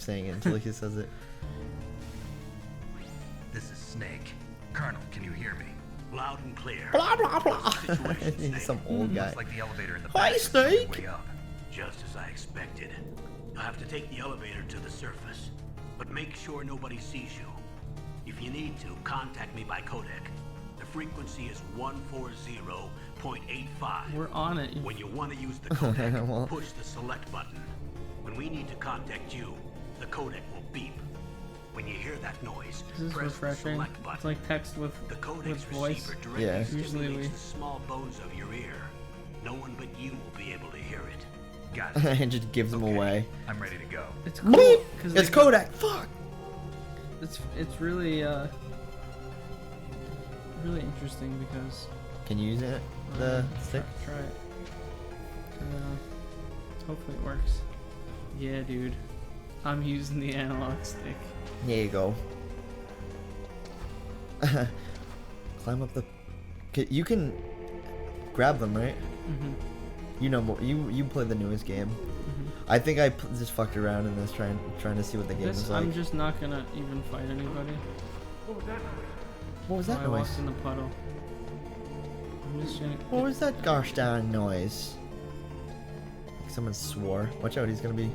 saying it until he says it. This is Snake. Colonel, can you hear me? Loud and clear. Blah blah blah. What's the situation, He's Snake? some old guy. Looks like the elevator in the Hi, back is on its Snake. way up. Just as I expected. You'll have to take the elevator to the surface, but make sure nobody sees you. If you need to, contact me by codec. The frequency is 140.85. We're on it. When you want to use the codec, Well- push the select button. When we need to contact you, the codec will beep. When you hear that noise, This is press the refreshing. select button. It's like text with The codec's voice. receiver directly Yeah. Usually stimulates we- the small bones of your ear. No one but you will be able to hear it. Got it. And just gives him Okay, away. I'm ready to go. It's cool. Beep! 'Cause It's they- Kodak. Fuck. It's really really interesting because Can you use it? The stick. Try it. Hopefully it works. Yeah, dude. I'm using the analog stick. There you go. Climb up the. You can grab them, right? Mhm. You know more. You play the newest game. Mhm. I think I just fucked around in this trying to see what the game This is like. I'm just not gonna even fight anybody. What was that I noise? walked in the puddle. I'm just gonna. What was that gosh darn noise? Like someone swore. Watch out, he's gonna be.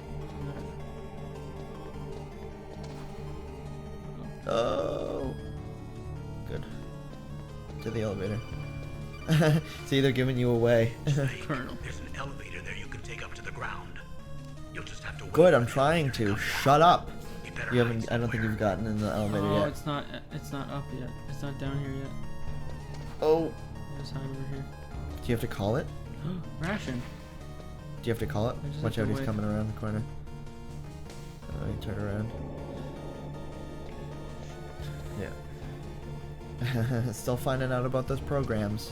Oh. Good. To the elevator. See, they're giving you away. Colonel. There's an elevator there you can take up to the ground. You'll just have to wait Good, for I'm the trying elevator to. come down. Shut up. You better You haven't. hide I don't think somewhere. you've gotten in the elevator Oh, yet. it's not up yet. It's not down here yet. Oh. Just hide over here. Do you have to call it? Ration. Do you have to call it? I just Watch have out, to he's wait. coming around the corner. Oh, you turn around. Yeah. Still finding out about those programs.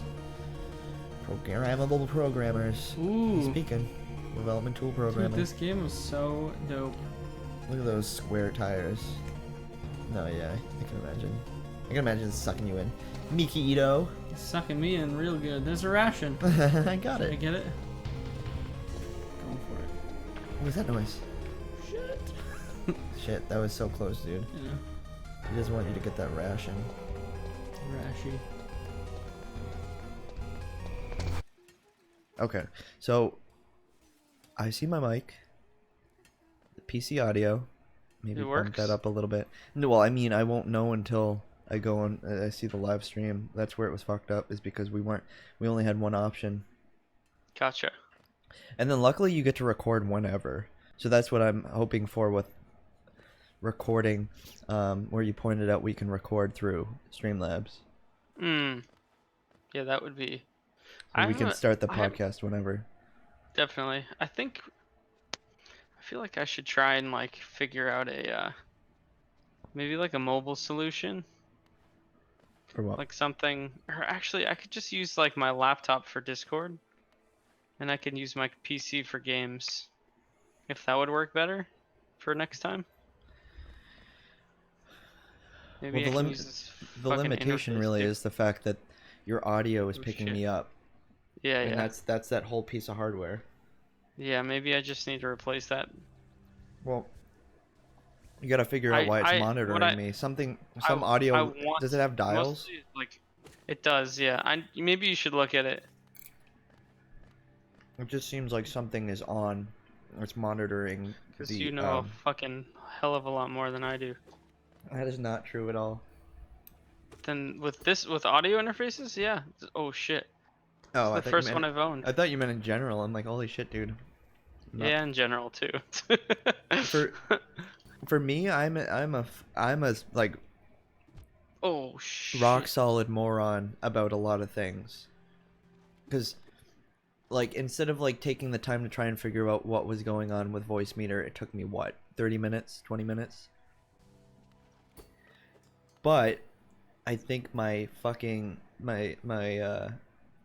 Programmable programmers. Ooh. Speaking. Development tool Dude, programming. this game was so dope. Look at those square tires. No, yeah, I can imagine. I can imagine it sucking you in. Miki Ito. It's sucking me in real good. There's a ration. I got Did I it. get it? Going for it. What was that noise? Shit. Shit, that was so close, dude. Yeah. He doesn't want you to get that ration. Rashy. Okay, so I see my mic, the PC audio. Maybe It bump works? that up a little bit. No, well, I mean, I won't know until I go on. I see the live stream. That's where it was fucked up, is because we only had one option, Gotcha. and then luckily you get to record whenever. So that's what I'm hoping for with recording, where you pointed out we can record through Streamlabs. Yeah, that would be. So we can haven't- start the I haven't- podcast whenever. Definitely. I feel like I should try and like figure out a maybe like a mobile solution, For what? like something. Or actually, I could just use like my laptop for Discord, and I can use my PC for games. If that would work better for next time. Maybe Well, I can use this the fucking limitation interface, really dude. is the fact that your audio is Oh, picking shit. me up, Yeah, and yeah. that's that whole piece of hardware. Yeah, maybe I just need to replace that. Well, you gotta figure out why it's what monitoring I- me. Some I audio. want Does it have dials? mostly, like, it does, yeah. Maybe you should look at it. It just seems like something is on. It's monitoring Because the. you know a fucking hell of a lot more than I do. That is not true at all. Then with audio interfaces, yeah. Oh shit. Oh, It's the first one I've owned. I thought you meant in general. I'm like, holy shit, dude. No. Yeah, in general too. For me, I'm a like Oh shit. rock solid moron about a lot of things. Because, like, instead of like taking the time to try and figure out what was going on with Voicemeeter, it took me what, 30 minutes, 20 minutes. But I think my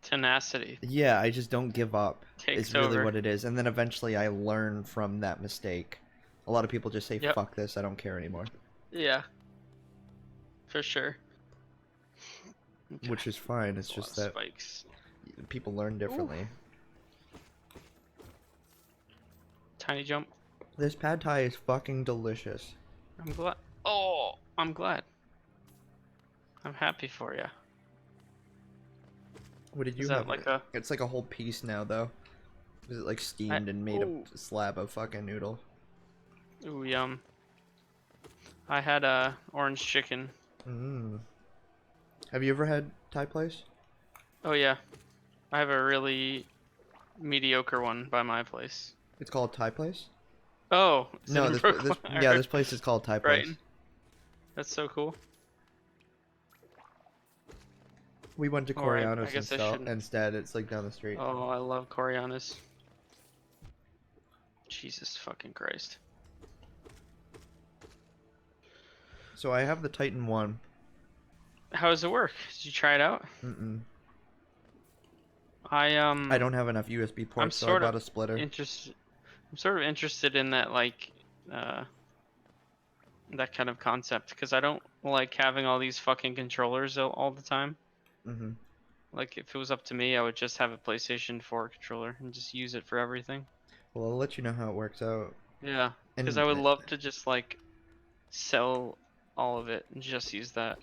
Tenacity. yeah, I just don't give up. Takes Is really over. what it is, and then eventually I learn from that mistake. A lot of people just say, Yep. "Fuck this, I don't care anymore," Yeah. For sure. Okay. which is fine. It's A lot just of that spikes. people learn differently. Tiny jump. This pad thai is fucking delicious. I'm glad. Oh, I'm glad. I'm happy for you. What did you Is that have? like a? It's like a whole piece now, though. Is it like steamed and made Ooh. a slab of fucking noodle? Ooh, yum. I had a orange chicken. Mm. Have you ever had Thai place? Oh yeah, I have a really mediocre one by my place. It's called Thai place. Oh, it's No, in this Brooklyn. yeah, this place is called Thai place. Brighton. That's so cool. We went to Alright, I Corianos guess I shouldn't. instead. It's like down the street. Oh, I love Corianas. Jesus fucking Christ. So I have the Titan 1. How does it work? Did you try it out? Mm-mm. I I don't have enough USB ports, so I sort bought of a splitter. I'm sort of interested in that like that kind of concept because I don't like having all these fucking controllers all the time. Mm-hmm. Like if it was up to me, I would just have a PlayStation 4 controller and just use it for everything. Well, I'll let you know how it works out. Yeah, because And I would love to just like sell all of it and just use that.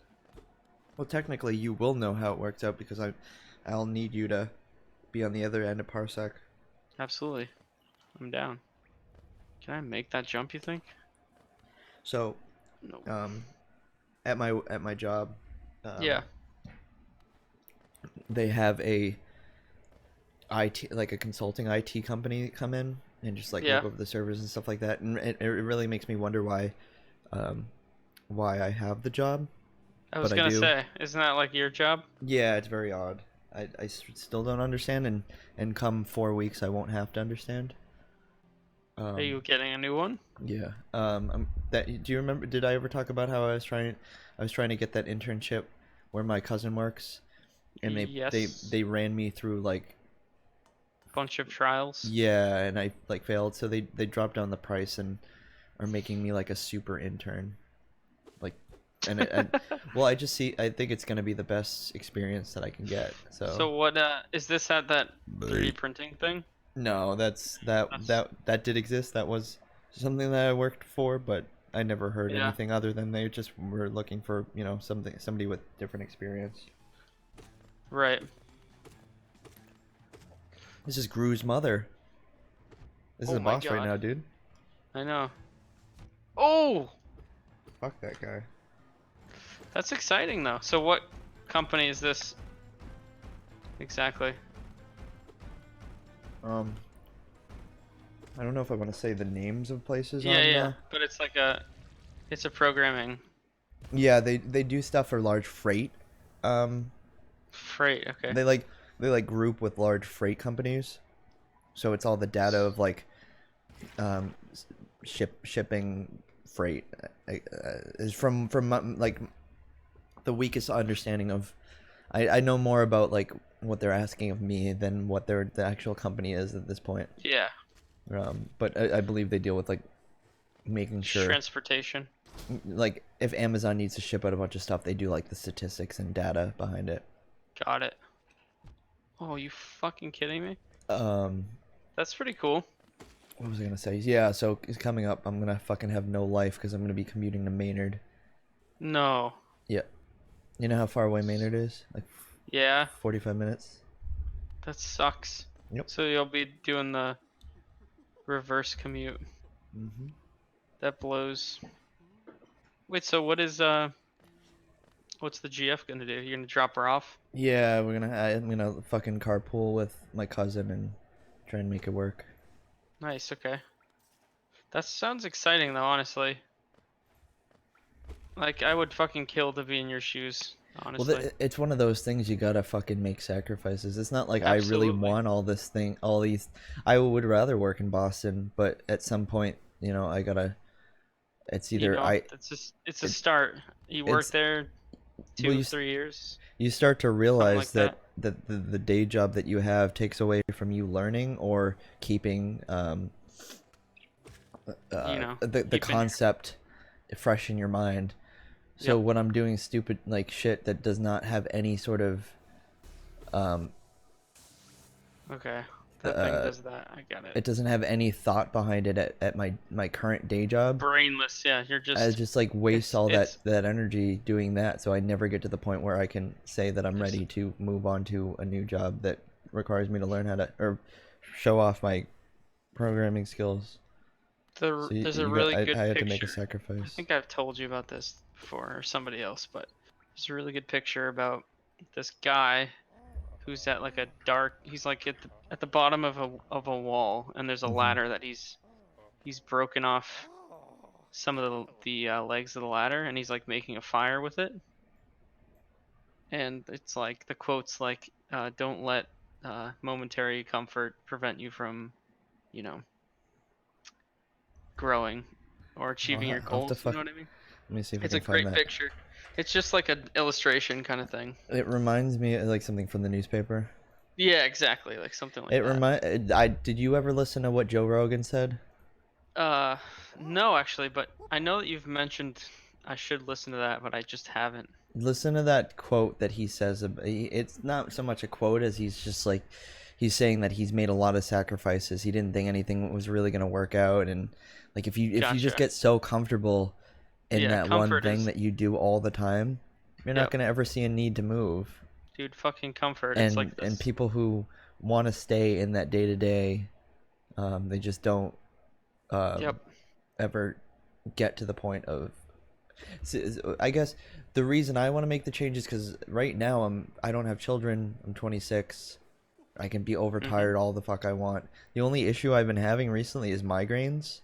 well, technically, you will know how it works out because I'll need you to be on the other end of Parsec. Absolutely, I'm down. Can I make that jump? You think? So, No. at my job, Yeah. they have a IT, like a consulting IT company come in and just like Yeah. look over the servers and stuff like that, and it really makes me wonder why I have the job. I was But I gonna do. say, isn't that like your job? Yeah, it's very odd. Still don't understand, and come 4 weeks I won't have to understand. Are you getting a new one? Yeah. Do you remember? Did I ever talk about how I was trying to get that internship where my cousin works, and Yes. they ran me through like Bunch of trials. yeah, and I like failed, so they dropped down the price and are making me like a super intern, like, well, I think it's gonna be the best experience that I can get. So what? Is this at that 3D printing thing? No, that did exist. That was something that I worked for, but I never heard Yeah. anything other than they just were looking for, somebody with different experience. Right. This is Gru's mother. This is Oh the my boss right God. now, dude. I know. Oh, Fuck that guy. that's exciting though. So what company is this exactly? I don't know if I want to say the names of places Yeah, on yeah. But it's like it's a programming Yeah, they do stuff for large freight. freight. Okay. They like group with large freight companies. So it's all the data of like shipping freight is from like the weakest understanding of I know more about like what they're asking of me than what the actual company is at this point. Yeah. But I believe they deal with like making sure Transportation. like if Amazon needs to ship out a bunch of stuff, they do like the statistics and data behind it. Got it. Oh, you fucking kidding me? Um, That's pretty cool. what was I gonna say? Yeah, so it's coming up. I'm gonna fucking have no life because I'm gonna be commuting to Maynard. No. Yeah, you know how far away Maynard is? Like Yeah, 45 minutes. that sucks. Yep. So you'll be doing the reverse commute. Mm-hmm. That blows. Wait, so what's the GF gonna do? You're gonna drop her off? Yeah, I'm gonna fucking carpool with my cousin and try and make it work. Nice, okay. That sounds exciting though, honestly. Like, I would fucking kill to be in your shoes, honestly. Well, it's one of those things you gotta fucking make sacrifices. It's not like I really Absolutely. want all these. I would rather work in Boston, but at some point, I gotta. It's either it's a start. You work it's- there well, 3 years. you start to realize like that the day job that you have takes away from you learning or keeping the keeping- concept fresh in your mind. So Yep. when I'm doing stupid like shit that does not have any sort of Okay. That thing does that. I got it it. doesn't have any thought behind it at my current day job. Brainless. Yeah, you're I just. just like waste it's- all it's- that energy doing that, so I never get to the point where I can say that I'm It's- ready to move on to a new job that requires me to learn how to or show off my programming skills. So There's a really good I had picture. to make a I sacrifice. think I've told you about this before, or somebody else, but there's a really good picture about this guy who's at like a dark. He's like at the bottom of a wall, and there's a Mhm. ladder that he's broken off some of the legs of the ladder, and he's like making a fire with it. And it's like the quote's like, "Don't let momentary comfort prevent you from, you know, growing or achieving your I'll have to goals." You know what I mean? Let me see if It's I a can find great that. picture. It's just like an illustration kind of thing. It reminds me of like something from the newspaper. Yeah, exactly, like something like that. I did you ever listen to what Joe Rogan said? No, actually, but I know that you've mentioned I should listen to that, but I just haven't. Listen to that quote that he says. It's not so much a quote as he's just like he's saying that he's made a lot of sacrifices. He didn't think anything was really gonna work out, and like if you just Gotcha. get so comfortable in Yeah, that one comfort thing is- that you do all the time, you're not Yep. gonna ever see a need to move. Dude, fucking comfort. It's like And this. people who want to stay in that day to day, they just don't Yep. ever get to the point of. I guess the reason I want to make the change is because right now I don't have children. I'm 26. I can be overtired all the fuck I want. The only issue I've been having recently is migraines.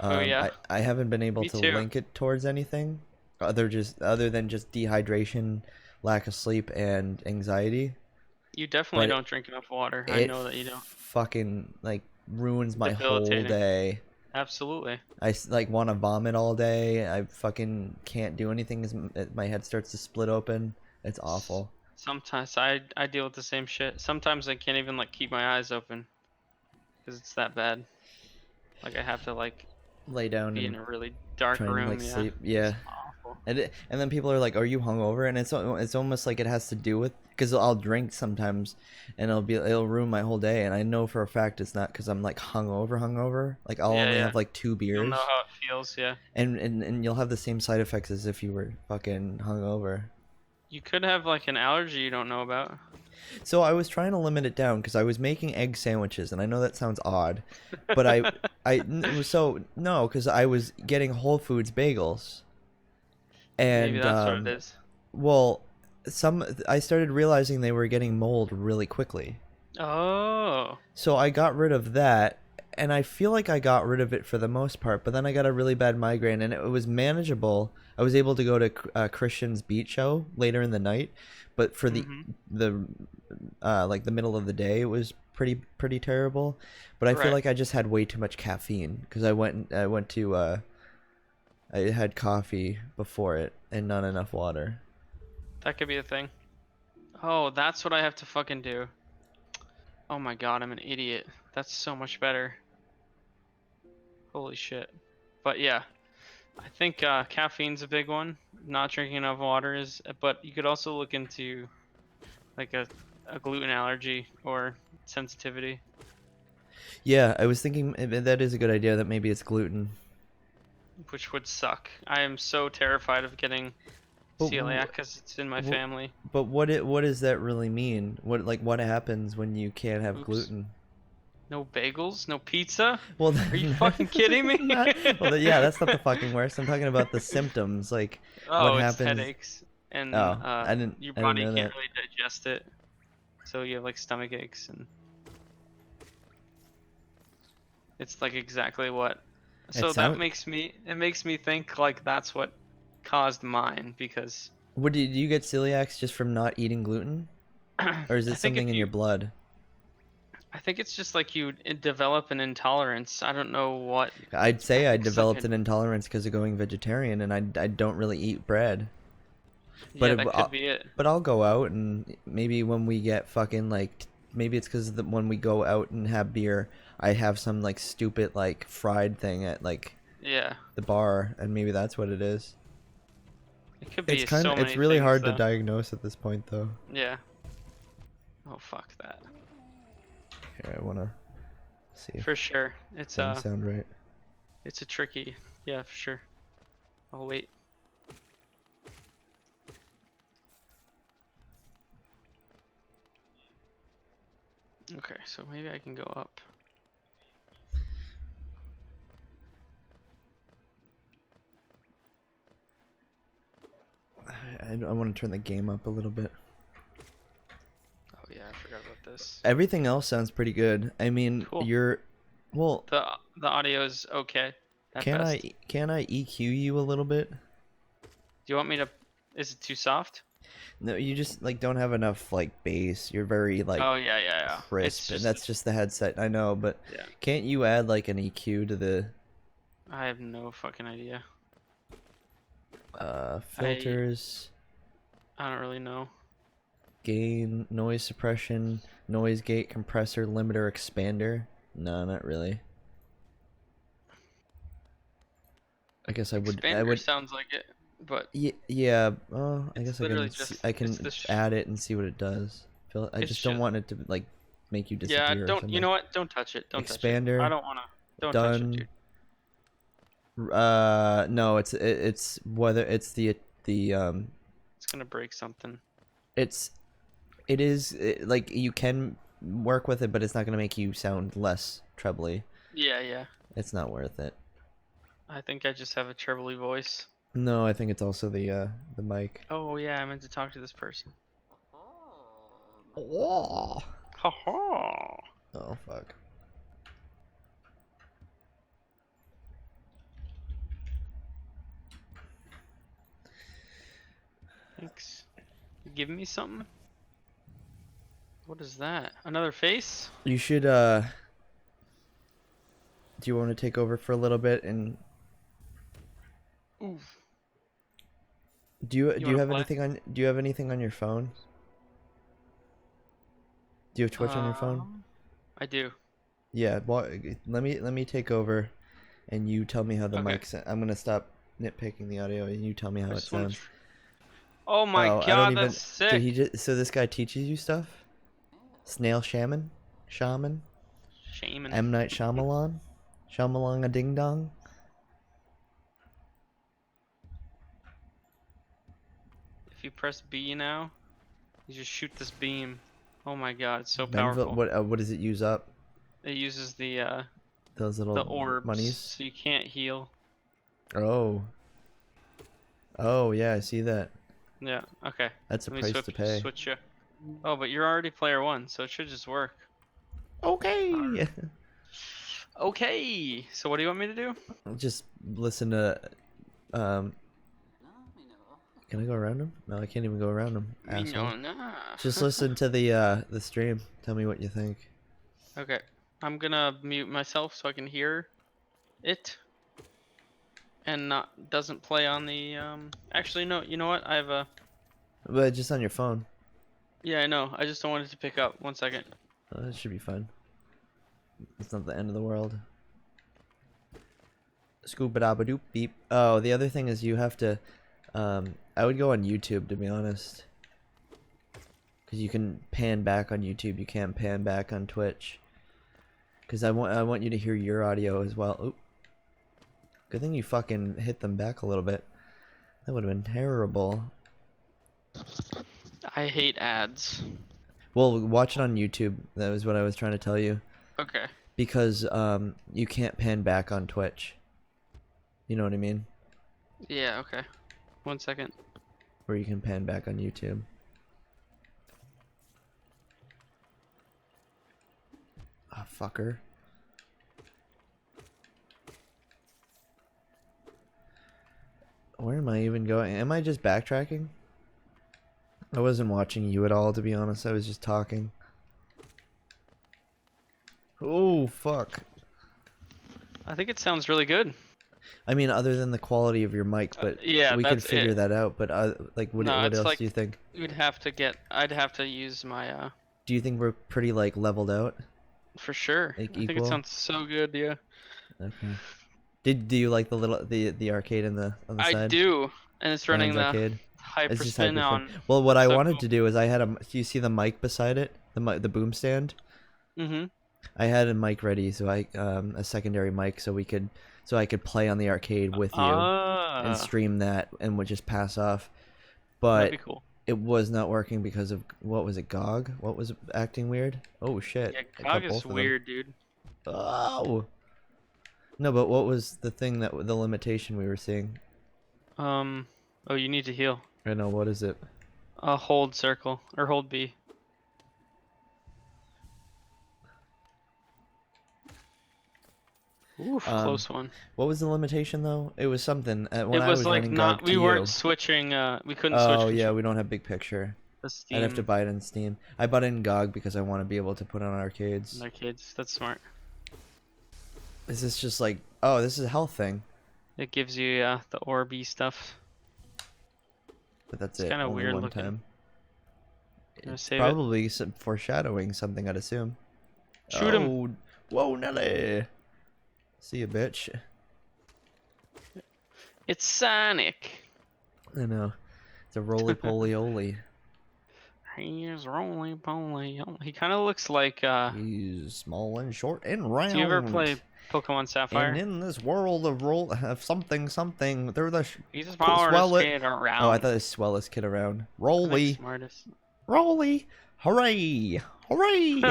Oh, yeah? I haven't been able Me to too. link it towards anything other than just dehydration, lack of sleep, and anxiety. You definitely but don't drink enough water. I It know that you don't. fucking like ruins my whole Debilitating. day. Absolutely. I like want to vomit all day. I fucking can't do anything as my head starts to split open. It's awful. Sometimes I deal with the same shit. Sometimes I can't even like keep my eyes open because it's that bad. Like I have to like Lay down be in and a really dark try and room. like Yeah. sleep. Yeah. It's awful. And then people are like, "Are you hungover?" And it's almost like it has to do with because I'll drink sometimes, and it'll ruin my whole day. And I know for a fact it's not because I'm like hungover. Like I'll Yeah, only yeah. have like 2 You'll beers, know how it feels. Yeah. and you'll have the same side effects as if you were fucking hungover. You could have like an allergy you don't know about. So I was trying to limit it down because I was making egg sandwiches, and I know that sounds odd, but because I was getting Whole Foods bagels, and Maybe that's what it is. well, I started realizing they were getting mold really quickly, Oh. so I got rid of that, and I feel like I got rid of it for the most part. But then I got a really bad migraine, and it was manageable. I was able to go to Christian's beat show later in the night, but for the like the middle of the day, it was pretty terrible. But I feel Right. like I just had way too much caffeine because I went to I had coffee before it and not enough water. That could be a thing. Oh, that's what I have to fucking do. Oh my god, I'm an idiot. That's so much better. Holy shit. But yeah, I think caffeine's a big one. Not drinking enough water is, but you could also look into like a gluten allergy or sensitivity. Yeah, I was thinking that is a good idea. That maybe it's gluten. Which would suck. I am so terrified of getting But celiac because it's in my wh- family. But what does that really mean? What happens when you can't have Oops. gluten? No bagels? No pizza? Well, Are you fucking kidding me? Yeah, that's not the fucking worst. I'm talking about the symptoms, like Oh, what it's happens. headaches, and Oh, I didn't- your I didn't body know can't that. really digest it, so you have like stomach aches, and it's like exactly what. So that sound- makes me think like that's what caused mine because What do you get celiac just from not eating gluten, or is I it think if something in your blood? I think it's just like you develop an intolerance. I don't know what. I'd say I developed Second. an intolerance because of going vegetarian, and I don't really eat bread. Yeah, But that it- could be it. But I'll go out and maybe when we get fucking like maybe it's because when we go out and have beer, I have some like stupid like fried thing at like Yeah, the bar, and maybe that's what it is. it could be It's kind so of many it's really things, hard though. to diagnose at this point though. Yeah. Oh fuck that. Here, I wanna see if For sure. It's things sound right. it's a tricky. Yeah, for sure. I'll wait. Okay, so maybe I can go up. I want to turn the game up a little bit. Oh yeah, I forgot about this. Everything else sounds pretty good. I mean, Cool. well, The audio is okay. At best. can I EQ you a little bit? Do you want me to? Is it too soft? No, you just like don't have enough like bass. You're very like Oh yeah, yeah, yeah. crisp, It's just, and that's just the headset. I know, but Yeah. can't you add like an EQ to the I have no fucking idea. filters, I don't really know. gain, noise suppression, noise gate, compressor, limiter, expander? No, not really. I guess I Expander would. sounds like it, but Yeah. Oh, I It's guess I literally can. just- I can it's the add it and see what it does. I It's just don't ju- want it to like make you disappear. yeah, or don't. something. You know what? Don't touch it. Don't touch Expander, it. I don't wanna. Don't touch it, done. dude. No, it's whether it's the It's gonna break something. like you can work with it, but it's not gonna make you sound less trebly. Yeah, yeah. It's not worth it. I think I just have a trebly voice. No, I think it's also the mic. Oh yeah, I meant to talk to this person. Oh, Ha ha. oh fuck. Thanks. You giving me something? What is that? Another face? You should do you want to take over for a little bit and Oof. do you wanna have play? do you have anything on your phone? Do you have Twitch on your phone? I do. Yeah, well, let me take over and you tell me how the Okay. mic I'm gonna stop nitpicking the audio and you tell me how I it just wanna sounds. Oh my Oh, I don't god, even- that's sick. Did he just, so this guy teaches you stuff? Snail Shaman? Shaman. M. Night Shyamalan? Shyamalan a ding dong? If you press B now, you just shoot this beam. Oh my god, it's so Benville- powerful. what does it use up? It uses the Those little orbs, monies? so you can't heal. Oh. Oh yeah, I see that. Yeah, okay. That's a Let me price to pay. switch you. Oh, but you're already player 1, so it should just work. Okay. Okay, so what do you want me to do? Just listen to can I go around him? No, I can't even go around him. Asshole. Nah. Just listen to the stream. Tell me what you think. Okay, I'm gonna mute myself so I can hear it. And doesn't play on the actually no, you know what? I have a But just on your phone. yeah, I know. I just don't want it to pick up. 1 second. That should be fine. It's not the end of the world. Scuba dabba doop beep. Oh, the other thing is you have to I would go on YouTube, to be honest. Cuz you can pan back on YouTube, you can't pan back on Twitch. Cuz I want you to hear your audio as well. Oop. Good thing you fucking hit them back a little bit. That would have been terrible. I hate ads. Well, watch it on YouTube. That was what I was trying to tell you. Okay. Because you can't pan back on Twitch. You know what I mean? Yeah, okay. 1 second. Where you can pan back on YouTube. Ah, fucker. Where am I even going? Am I just backtracking? I wasn't watching you at all, to be honest. I was just talking. Oh, fuck. I think it sounds really good. I mean, other than the quality of your mic, but yeah, we could that's figure it. that out. But like, what, No, what it's else like- do you think? I'd have to use my Do you think we're pretty like leveled out? for sure. Like I think equal? it sounds so good, yeah. Okay. Do you like the arcade on the I side? do. And it's running Ryan's the arcade? It's just hyperspin hyperspin. on. Well, what I so wanted cool. to do is I had do you see the mic beside it? The boom stand? Mhm. I had a mic ready, so a secondary mic, so I could play on the arcade with you and stream that, and would just pass off. That'd But be cool. it was not working because of, what was it, GOG? What was acting weird? Oh shit! Yeah, I got GOG both is of them. weird, dude. Oh. No, but what was the thing the limitation we were seeing? Oh, you need to heal. I know, what is it? Hold circle or hold B. Oof, close one. What was the limitation though? It was something. When It I was was like running not. GOG We to weren't you. switching. We couldn't switch. Oh yeah, we don't have big picture. The Steam. I'd have to buy it in Steam. I bought it in GOG because I want to be able to put it on arcades. Arcades. That's smart. Is this just like, oh, this is a health thing, It gives you the Orb stuff. but that's It's it. kinda Only weird one looking. time. Gonna It's save it. probably some foreshadowing something, I'd assume. Shoot him. Oh, whoa, Nelly! See you, bitch. It's Sonic. I know. It's a roly poly oly. He's roly poly. He kind of looks like. He's small and short and round. Do you ever play Pokemon Sapphire? And in this world of something, they're the He's the smartest swell it. kid around. Oh, I thought it was swellest kid around. Like Roly, smartest. Roly, hooray, hooray!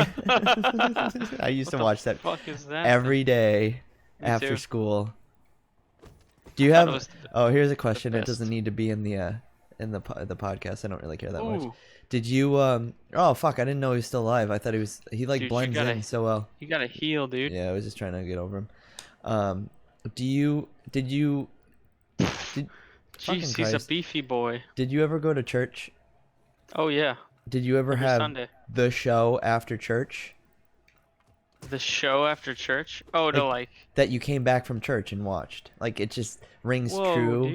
I used to What the watch that fuck is that? every day Me after too. school. Do you thought it have? was Oh, here's a question. It best. doesn't need to be in the podcast. I don't really care that much. Ooh, Did you Oh fuck! I didn't know he was still alive. I thought he like Dude, you blends gotta- in so well. you gotta heal, dude. Yeah, I was just trying to get over him. Did you fucking Jeez, he's a Christ. beefy boy. Did you ever go to church? Oh yeah, Did you ever every have Sunday. the show after church The show after church. Oh, to like. that you came back from church and watched? Like it just rings Whoa, true.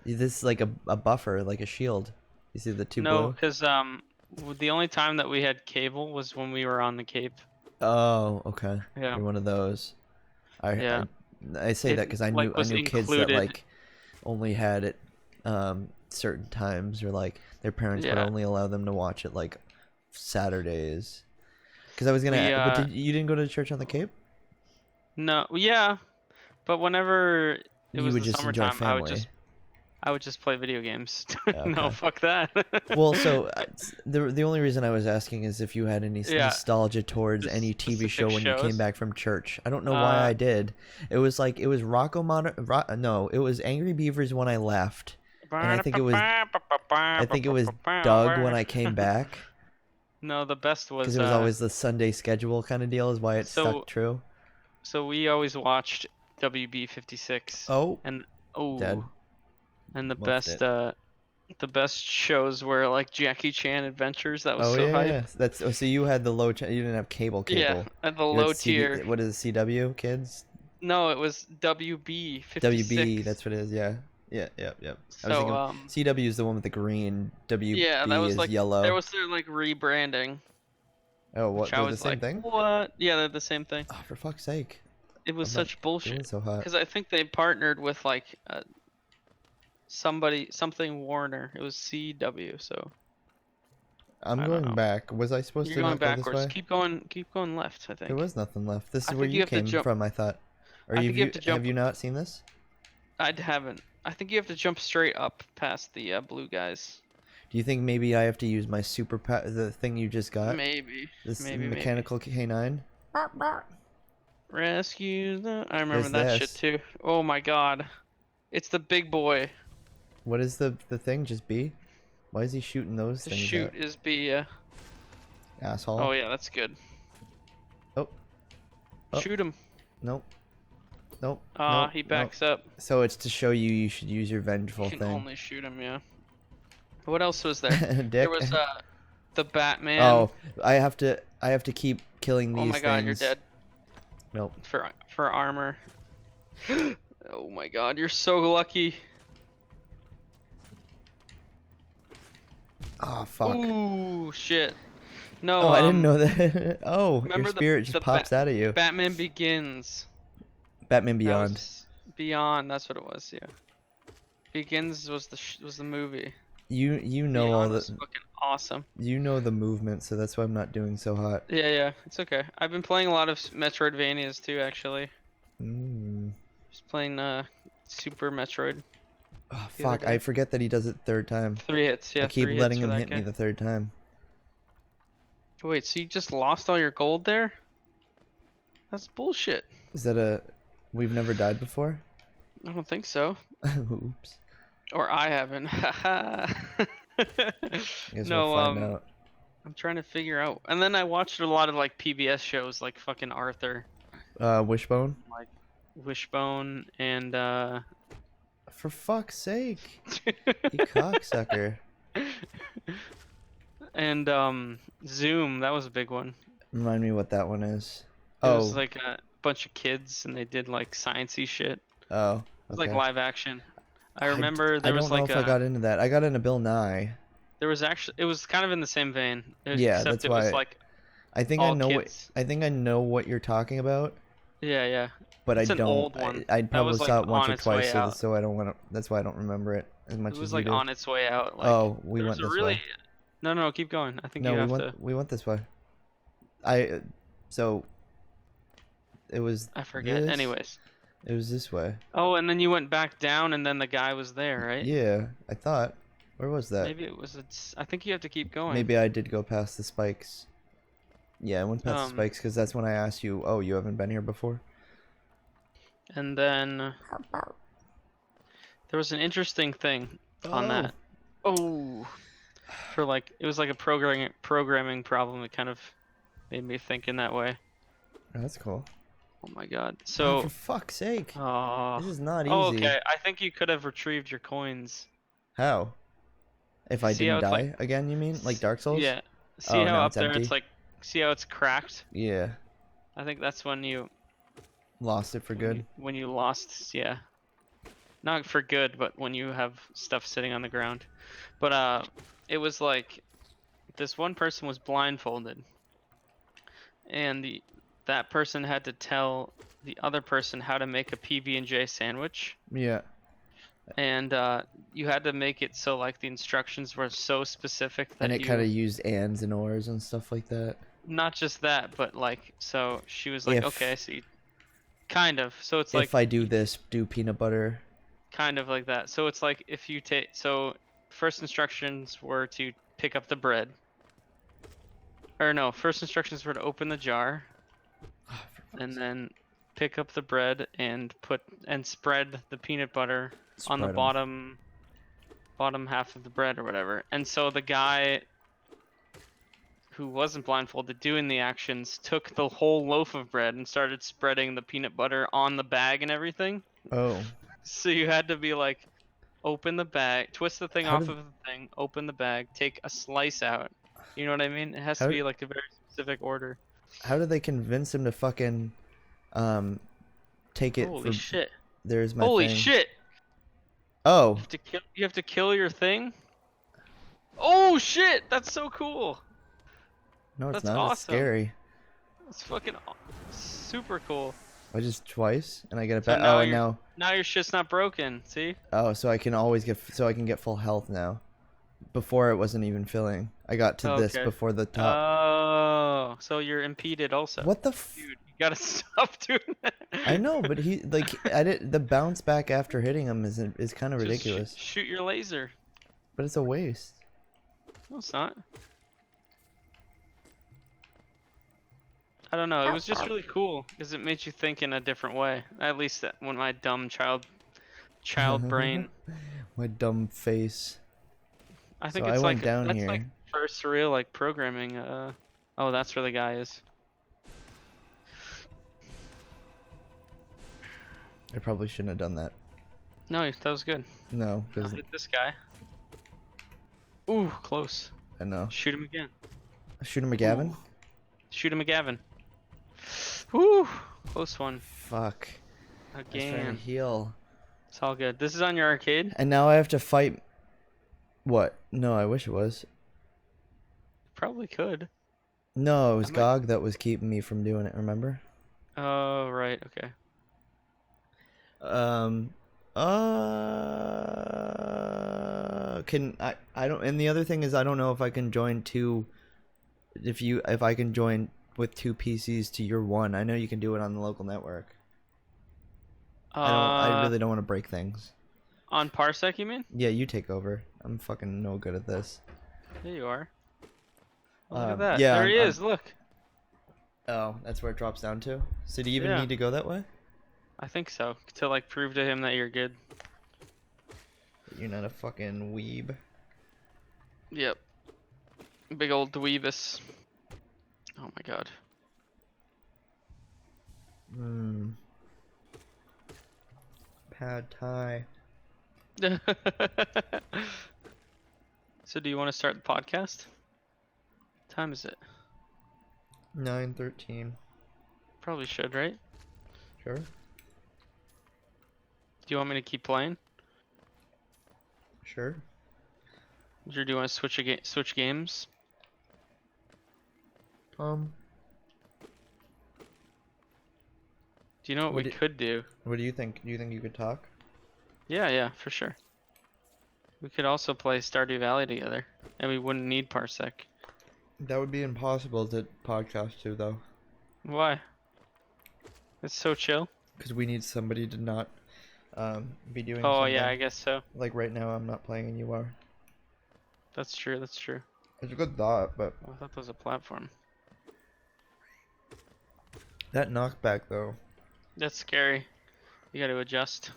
dude. This is like a buffer, like a shield. You see the two No, blue? because the only time that we had cable was when we were on the Cape. Oh, okay. Yeah. You're one of those. Yeah. I say It, that because I like, was knew kids that included- like only had it certain times, or like their parents would Yeah. only allow them to watch it like Saturdays. Because I was gonna, We, but you didn't go to church on the Cape? No, yeah, but whenever it You was would the just enjoy summertime, family. I would just play video games. Okay. No, fuck that. Well, so the only reason I was asking is if you had any Yeah. nostalgia towards Just any TV specific show when you came shows? back from church. I don't know why I Uh, did. It was like it was no, it was Angry Beavers when I left. And I think it was Doug when I came back, No, the best was because it was always the Sunday schedule kind of deal. Is why it so- stuck true. So we always watched WB56. Oh, And oh, dead. and Most the best shows were like Jackie Chan Adventures. That was oh so yeah, hype. yeah. That's so you had the low. You didn't have cable. Yeah, at the You had low CD tier. What is it, CW kids? No, it was WB56. WB. That's what it is. Yeah. Yeah. I was So thinking CW is the one with the green. WB yeah, that was is like yellow. there was their like rebranding. Oh, what? Which I They're the was same like, thing? what? Yeah, they're the same thing. Oh, for fuck's sake! It was I'm not such Doing bullshit. so hot. Because I think they partnered with like something Warner. It was CW. So I'm I don't going know. back. Was I supposed you're to going not go this backwards. way? Keep going left. I think. There was nothing left. This I is where think you you have to came jump- from. I thought. Or I have think you have to jump- have you not seen this? I haven't. I think you have to jump straight up past the blue guys. Do you think maybe I have to use my the thing you just got? Maybe. This maybe. mechanical canine. Rescue the. I remember There's that this. shit too. Oh my god. It's the big boy. What is the thing? Just B? Why is he shooting those The things? shoot At? is B. Asshole. Oh yeah, that's good. Oh. Oh. Shoot him. Nope. Nope. Ah, he backs up. So it's to show you should use your vengeful You can thing. only shoot him, yeah. What else was there? Dick. There was the Batman. Oh, I have to keep killing these Oh my god, you're things. dead. Nope. For armor. Oh my god, you're so lucky. Oh fuck. Ooh, shit. No, Oh, I didn't know that. Oh, your remember spirit just the pops out of you. Batman Begins. Batman That Beyond. was Beyond, that's what it was, yeah. Begins was the movie. You know Beyond all was the fucking awesome. You know the movement, so that's why I'm not doing so hot. Yeah, it's okay. I've been playing a lot of Metroidvanias too, actually. Mm. Just playing Super Metroid. Oh, The other fuck, I day. forget that he does it third time. 3 hits, yeah. I keep 3 hits letting for him that hit me guy. the third time. Wait, so you just lost all your gold there? That's bullshit. Is that a... We've never died before? I don't think so. Oops. Or I haven't. I guess No, we'll find out. I'm trying to figure out. And then I watched a lot of like PBS shows like fucking Arthur, Wishbone? like Wishbone, and For fuck's sake. You cocksucker. and Zoom. That was a big one. Remind me what that one is. It Oh. was like a bunch of kids and they did like sciencey shit. Oh. It was Okay. like live action. I remember there I was don't know like if I got into that. I got into Bill Nye. there was actually it was kind of in the same vein. Yeah, Except that's it was why- like I think I all know kids. I think I know what you're talking about, Yeah. but It's I an don't. old one. I That probably was, saw like, it once on or its way twice, out. so I don't want to. That's why I don't remember it as much It was as like you do. on its way out. Like, Oh, we there went was a this really... way. No, keep going. I think No, you we have went. to. We went this way. So it was. I forget. this? Anyways. It was this way. Oh, and then you went back down, and then the guy was there, right? Yeah, I thought. Where was that? Maybe it was. I think you have to keep going. Maybe I did go past the spikes. Yeah, I went past the Um, spikes because that's when I asked you. Oh, you haven't been here before. And then there was an interesting thing on that. Oh, for like it was like a programming problem. It kind of made me think in that way. Oh, that's cool. Oh my god. Oh, So. for fuck's sake! Oh. This is not easy. Oh, okay. I think you could have retrieved your coins. How? If I See how didn't it's die like- again, you mean? Like Dark Souls? Yeah. See Oh, how now up it's there empty? it's like. See how it's cracked? Yeah. I think that's when you Lost it for good. when you lost, yeah. Not for good, but when you have stuff sitting on the ground. But it was like this one person was blindfolded, and that person had to tell the other person how to make a PB&J sandwich, Yeah. and you had to make it so like the instructions were so specific that And it you, kind of used ands and ors and stuff like that. not just that, but like so she was like, If- okay, I see. Kind of. So it's If like I do this, do peanut butter. kind of like that. So it's like if you take first instructions were to pick up the bread. Or no, first instructions were to open the jar Oh, for fuck's and sake. then pick up the bread and spread the peanut butter on the Spread 'em. bottom half of the bread or whatever. And so the guy who wasn't blindfolded doing the actions took the whole loaf of bread and started spreading the peanut butter on the bag and everything. Oh. So you had to be like, open the bag, twist the thing How off did- of the thing, open the bag, take a slice out. You know what I mean? It has How to did- be like a very specific order. How did they convince him to fucking take it Holy for shit! there's my Holy thing. shit! Oh. You have to kill your thing. Oh shit! That's so cool. No, it's That's not. It's awesome. scary. It's fucking super cool. I just twice and I get it So back. now Oh, and you're- now Now your shit's not broken. See? oh, so I can always get full health now. Before it wasn't even filling. I got to this Okay. before the top. Oh, so you're impeded also. What the Dude, you gotta stop doing that. I know, but he like the bounce back after hitting him is kind of Just ridiculous. shoot your laser. But it's a waste. No, it's not. I don't know. It was just really cool because it made you think in a different way. At least when my dumb child brain. My dumb face. I think So it's I like went down that's here. like first real like programming. Oh, that's where the guy is. I probably shouldn't have done that. No, that was good. No, I'll because hit this guy. Ooh, close. I know. Shoot him again. Shooter McGavin. Shoot him, McGavin. Woo, close one Fuck. I was trying to again. heal. It's all good. This is on your arcade. And now I have to fight. What? No, I wish it was. Probably could. No, it was I might- GOG that was keeping me from doing it. Remember? Oh, right. Okay. can I don't, and the other thing is I don't know if I can join two, if I can join with two PCs to your one. I know you can do it on the local network. I really don't want to break things. On Parsec, you mean? Yeah, you take over. I'm fucking no good at this. There you are. Look at that. Yeah, there he is. Look. Oh, that's where it drops down to. So do you even Yeah. need to go that way? I think so. To like prove to him that you're good. You're not a fucking weeb. Yep. Big old dweebus. Oh my god. Pad Thai. So do you want to start the podcast? What time is it? 9:13. Probably should, right? Sure. Do you want me to keep playing? Sure. Or do you want to switch games? Do you know what What we do- could do? What do you think? Do you think you could talk? Yeah, for sure. We could also play Stardew Valley together, and we wouldn't need Parsec. That would be impossible to podcast to, though. Why? It's so chill. Because we need somebody to not be doing Oh something. yeah, I guess so. Like right now, I'm not playing and you are. That's true. That's true. It's a good thought, but I thought that was a platform. that knockback, though. That's scary. You got to adjust.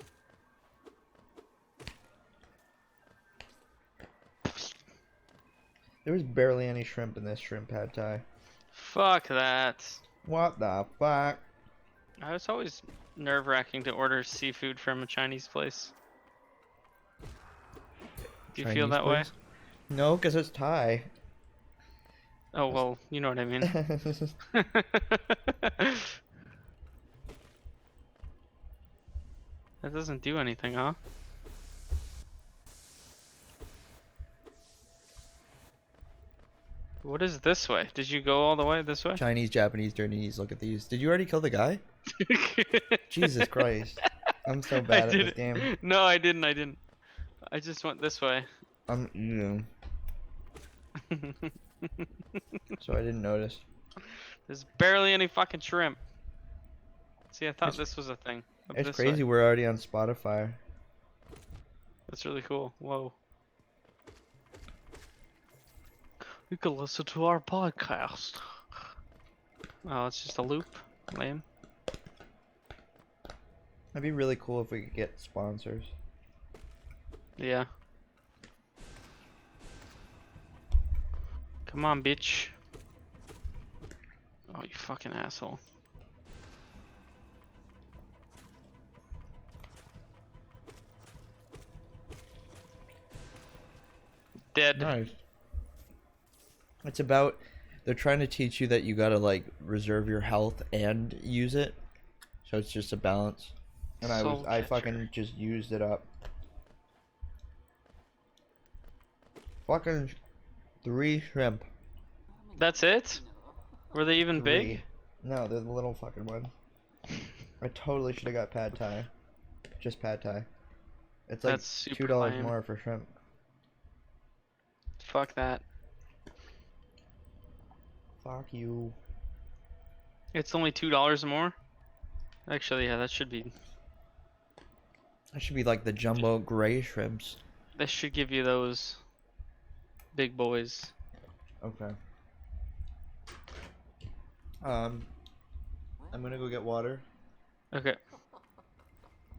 There was barely any shrimp in this shrimp pad thai. Fuck that. What the fuck? It's always nerve-wracking to order seafood from a Chinese place. Do you feel Chinese that way? place? No, because it's Thai. Oh well, you know what I mean. That doesn't do anything, huh? What is this way? Did you go all the way this way? Chinese, Japanese, Chinese. Look at these. Did you already kill the guy? Jesus Christ. I'm so bad at this game. No, I didn't. I just went this way. I'm eating. So I didn't notice. There's barely any fucking shrimp. See, I thought this was a thing. Up It's this crazy. way. We're already on Spotify. That's really cool. Whoa. You can listen to our podcast. Oh, it's just a loop. Lame. That'd be really cool if we could get sponsors. Yeah. Come on, bitch. Oh, you fucking asshole. Dead. Nice. It's about, they're trying to teach you that you gotta like reserve your health and use it, so it's just a balance. And I Soul catcher. fucking just used it up. Fucking 3 shrimp. That's it? Were they even big? 3. No, they're the little fucking one. I totally should have got pad thai. Just pad thai. It's like That's super $2 lame. more for shrimp. Fuck that. Fuck you. It's only $2 more? Actually, yeah, that should be... That should be like the jumbo gray shrimps. They should give you those big boys. Okay. I'm gonna go get water. Okay.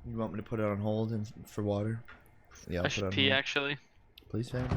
You want me to put it on hold and for water? Yeah, I'll I put it should on pee, hold. actually. Please, Sam.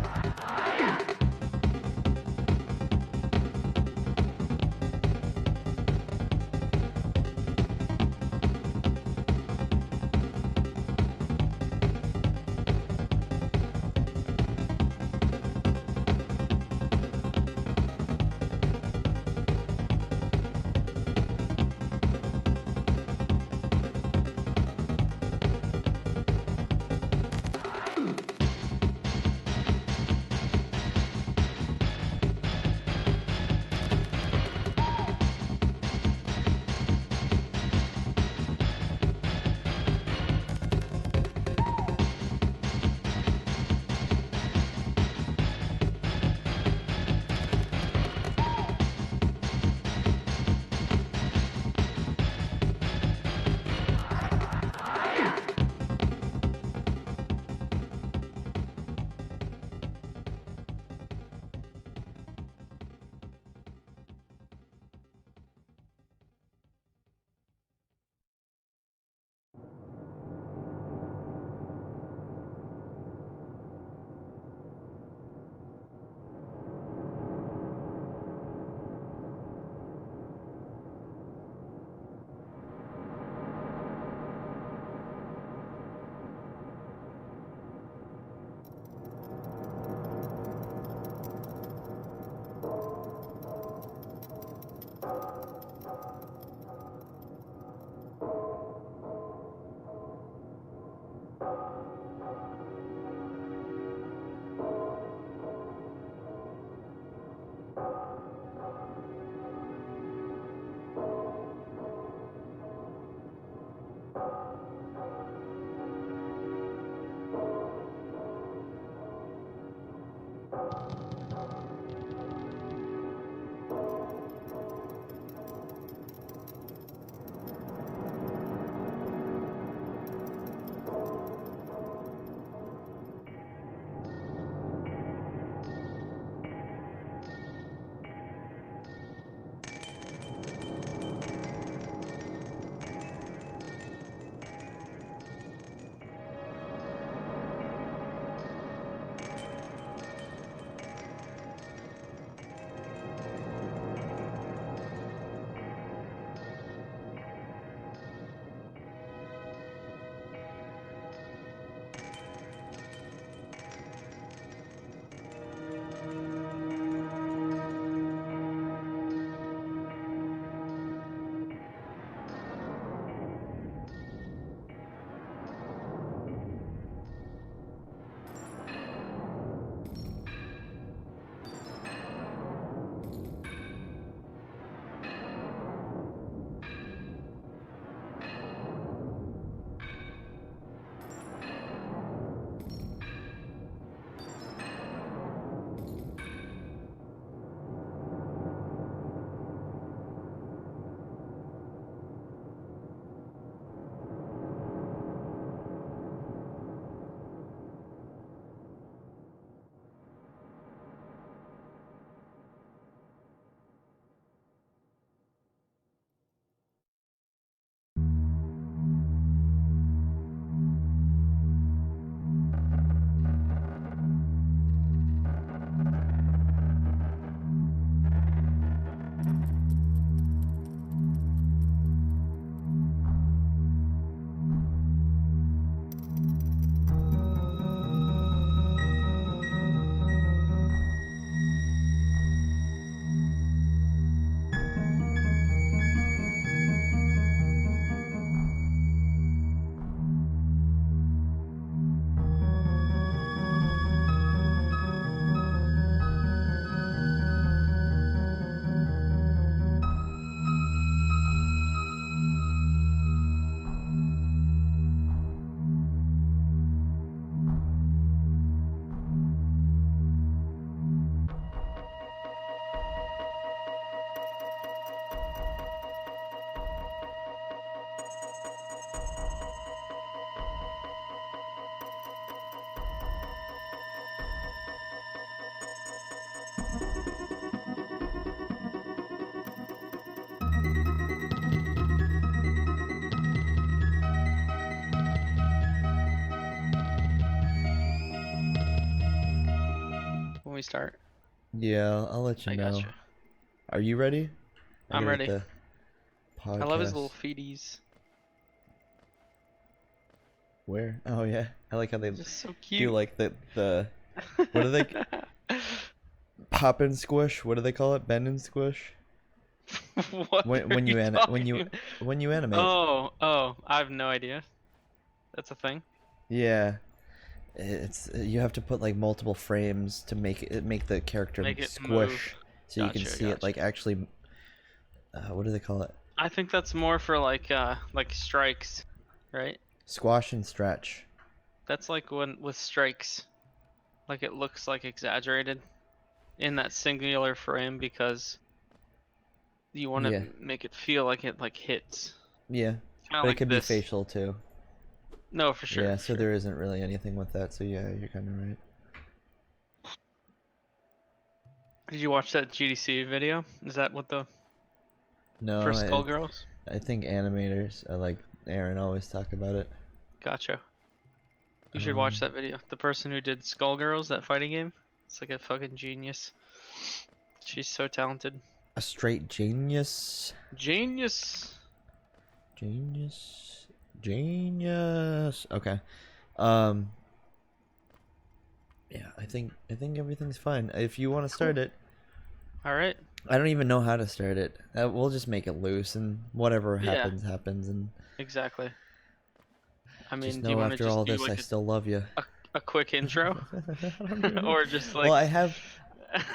we start. Yeah, I'll let you I know. gotcha. Are you ready? I I'm gotta ready. hit the I love his podcast. little feeties. Where? Oh yeah, I like how they Just so do cute. like the what do they pop and squish? What do they call it? Bend and squish? What When are when you you an when you talking? when you animate. Oh, I have no idea. That's a thing. Yeah. It's you have to put like multiple frames to make the character Make it squish, move. so you can Gotcha, see it like gotcha. actually. What do they call it? I think that's more for like strikes, right? Squash and stretch. That's like when with strikes, like it looks like exaggerated in that singular frame because you want to Yeah, make it feel like it like hits. yeah, Kind of but it like could be this. facial too. No, for sure. Yeah, for so sure. there isn't really anything with that. So yeah, you're kind of right. Did you watch that GDC video? Is that what the No, for Skullgirls? I think animators, like Aaron, always talk about it. Gotcha. You should watch Um, that video. The person who did Skullgirls, that fighting game, it's like a fucking genius. She's so talented. A straight genius, Genius. genius, genius. Okay. Um. Yeah, I think everything's fine. If you want to start it, All right. I don't even know how to start it. We'll just make it loose, and whatever Yeah. happens, happens. And Exactly. I mean, just do you know want to after just all do this, I like still love you. a quick intro, I don't even know. or just like? Well, I have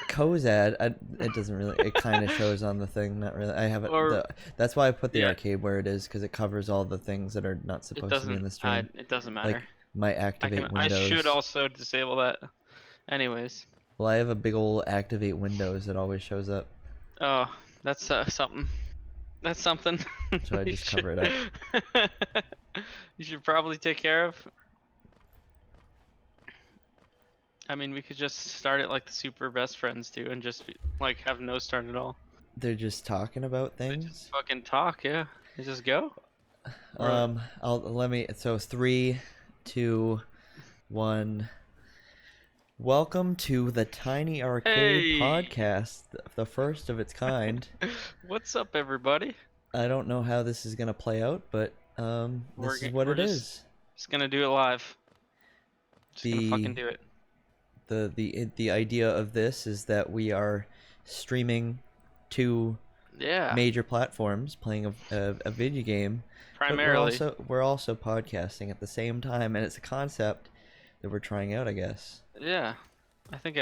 Kozad. It doesn't really. It kind of shows on the thing. Not really. I have it. Or- That's why I put the yeah. arcade where it is, because it covers all the things that are not It supposed to be in the doesn't. stream. It doesn't matter. Like my activate I windows. should also disable that. Anyways. Well, I have a big old activate windows that always shows up. Oh, that's something. That's something. So I You just cover it should- You should probably take care of. I mean, we could just start it like the super best friends do, and just like have no start at all. They're just talking about They things. just fucking talk, yeah. They just go. Or- So 3, 2, 1. Welcome to the Tiny Arcade Hey! Podcast, the first of its kind. What's up, everybody? I don't know how this is gonna play out, but this is what we're it is. Just gonna do it live. Just gonna fucking do it. The idea of this is that we are streaming to Yeah. major platforms, playing a video game. but Primarily. we're also podcasting at the same time, and it's a concept that we're trying out, I guess. Yeah. I think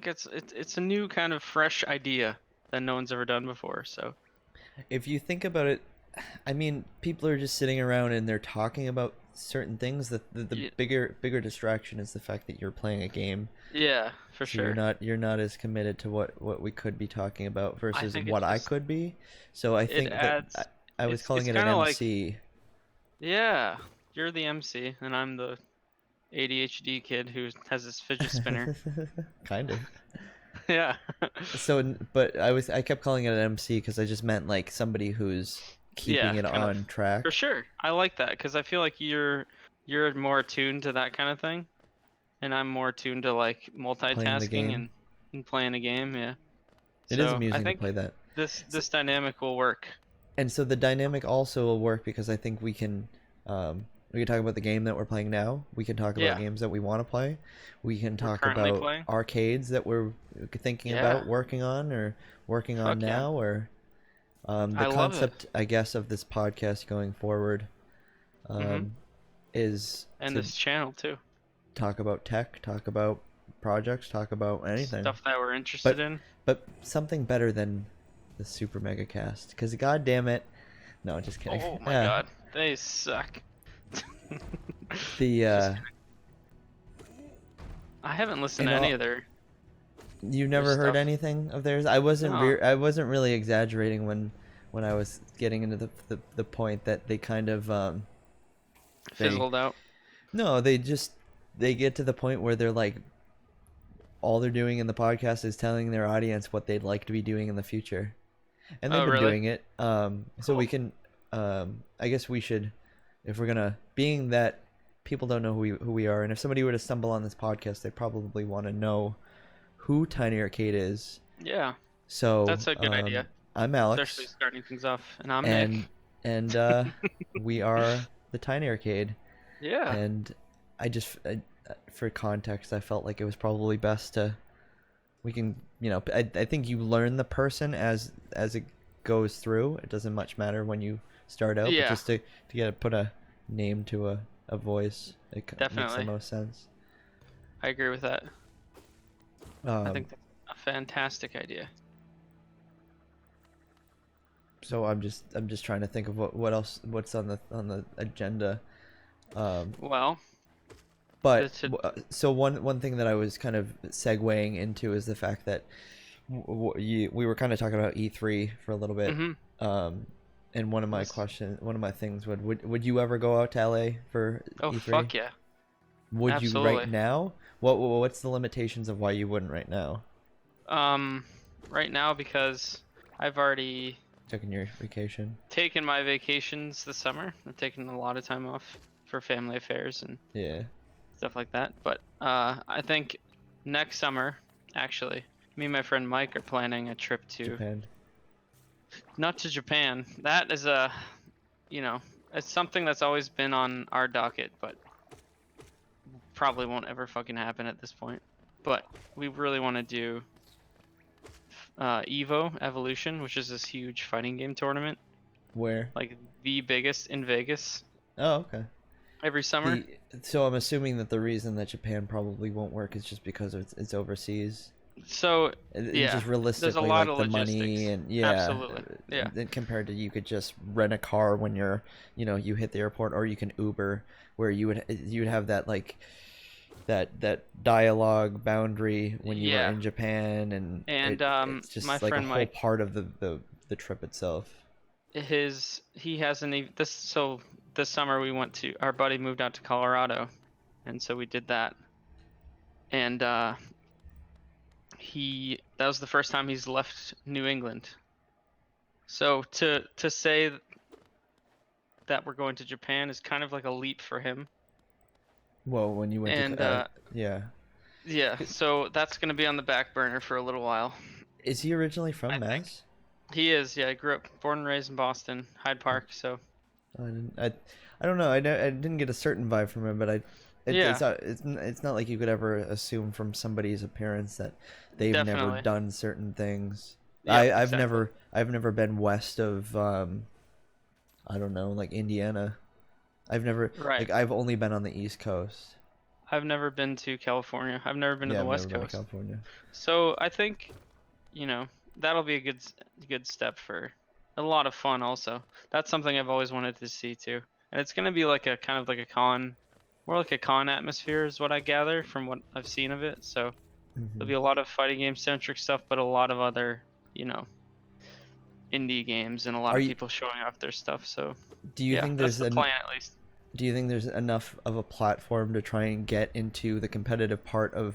it's a new kind of fresh idea that no one's ever done before. So If you think about it, I mean, people are just sitting around and they're talking about certain things. The Yeah. bigger distraction is the fact that you're playing a game. yeah, for So sure. you're not as committed to what we could be talking about versus think what it's I just- could be. So I think adds- that I was it's- calling it's it an kinda like- MC. Yeah. You're the MC, and I'm the ADHD kid who has this fidget spinner. Kind of. Yeah. So, but I kept calling it an MC because I just meant like somebody who's keeping Yeah, it kind of. on track. For sure. I like that because I feel like you're more attuned to that kind of thing, and I'm more attuned to like multitasking game. and playing a game. Yeah. It is So, I amusing to think play that. this dynamic will work. And so the dynamic also will work because I think we can talk about the game that we're playing now. We can talk about Yeah. games that we want to play. We can talk currently about playing. arcades that we're thinking Yeah. about working on or working on Fuck yeah. now, or the I love it. concept, I guess, of this podcast going forward is And to this channel too. talk about tech, talk about projects, talk about anything. Stuff that we're interested in. But something better than the Super Mega Cast, because god damn it, no, just kidding. Oh my Yeah, god, they suck. The I haven't listened to And any all- of their. you never heard stuff. anything of theirs? I wasn't No. I wasn't really exaggerating when I was getting into the point that they kind of they- Fizzled out. no, they get to the point where they're like, all they're doing in the podcast is telling their audience what they'd like to be doing in the future, and they've Oh, been really? doing it. So we Cool. can I guess we should, if we're gonna, being that people don't know who we are, and if somebody were to stumble on this podcast, they probably want to know who Tiny Arcade is. Yeah, So that's a good idea. I'm Alex, Especially starting things off, and I'm and Nick. we are the Tiny Arcade. Yeah. And for context, I felt like it was probably best to we can I think you learn the person as it goes through. It doesn't much matter when you start out, Yeah. but just to put a name to a voice, it makes Definitely. the most sense. I agree with that. I Um, think that's a fantastic idea. so I'm just trying to think of what's on the agenda. Well, But This should- so one thing that I was kind of segueing into is the fact that we were kind of talking about E3 for a little bit. And one of my things would you ever go out to LA for oh E3? fuck yeah. Would you Absolutely. right now? What's the limitations of why you wouldn't right now? Right now because I've already Taking your vacation. taken my vacations this summer. I've taken a lot of time off for family affairs and Yeah. stuff like that. But I think next summer, actually, me and my friend Mike are planning a trip to Japan. not to Japan. That is it's something that's always been on our docket, but probably won't ever fucking happen at this point. But we really want to do Evo Evolution, which is this huge fighting game tournament, Where? like the biggest in Vegas Oh, okay. every summer. So I'm assuming that the reason that Japan probably won't work is just because it's overseas. So It's yeah, just realistically lot like of the money logistics. and yeah, Absolutely, yeah. And compared to you could just rent a car when you hit the airport, or you can Uber, where you would have that like that dialogue boundary when you were Yeah. in Japan, and it's just my like friend a whole Mike, part of the trip itself. he hasn't even this summer we went to our buddy moved out to Colorado, and so we did that, and that was the first time he's left New England. So to say that we're going to Japan is kind of like a leap for him. Well, when you went And, to yeah, Yeah, so that's gonna be on the back burner for a little while. is he originally from I think. Mass? He is, yeah. I grew up, born and raised in Boston, Hyde Park. So I don't know. I didn't get a certain vibe from him, but Yeah. it's not like you could ever assume from somebody's appearance that they've never Definitely. done certain things. Yeah, I've exactly. never been west of I don't know, like Indiana. I've never Right. like I've only been on the East Coast. I've never been to California. I've never been to the I've West never been to Coast. California. So I think, that'll be a good step for a lot of fun. Also, that's something I've always wanted to see too. And it's gonna be like a kind of like a con, more like a con atmosphere is what I gather from what I've seen of it. So there'll be a lot of fighting game centric stuff, but a lot of other, indie games and a lot Are of you- people showing off their stuff. So Do you yeah, think that's there's the plan at least. Do you think there's enough of a platform to try and get into the competitive part of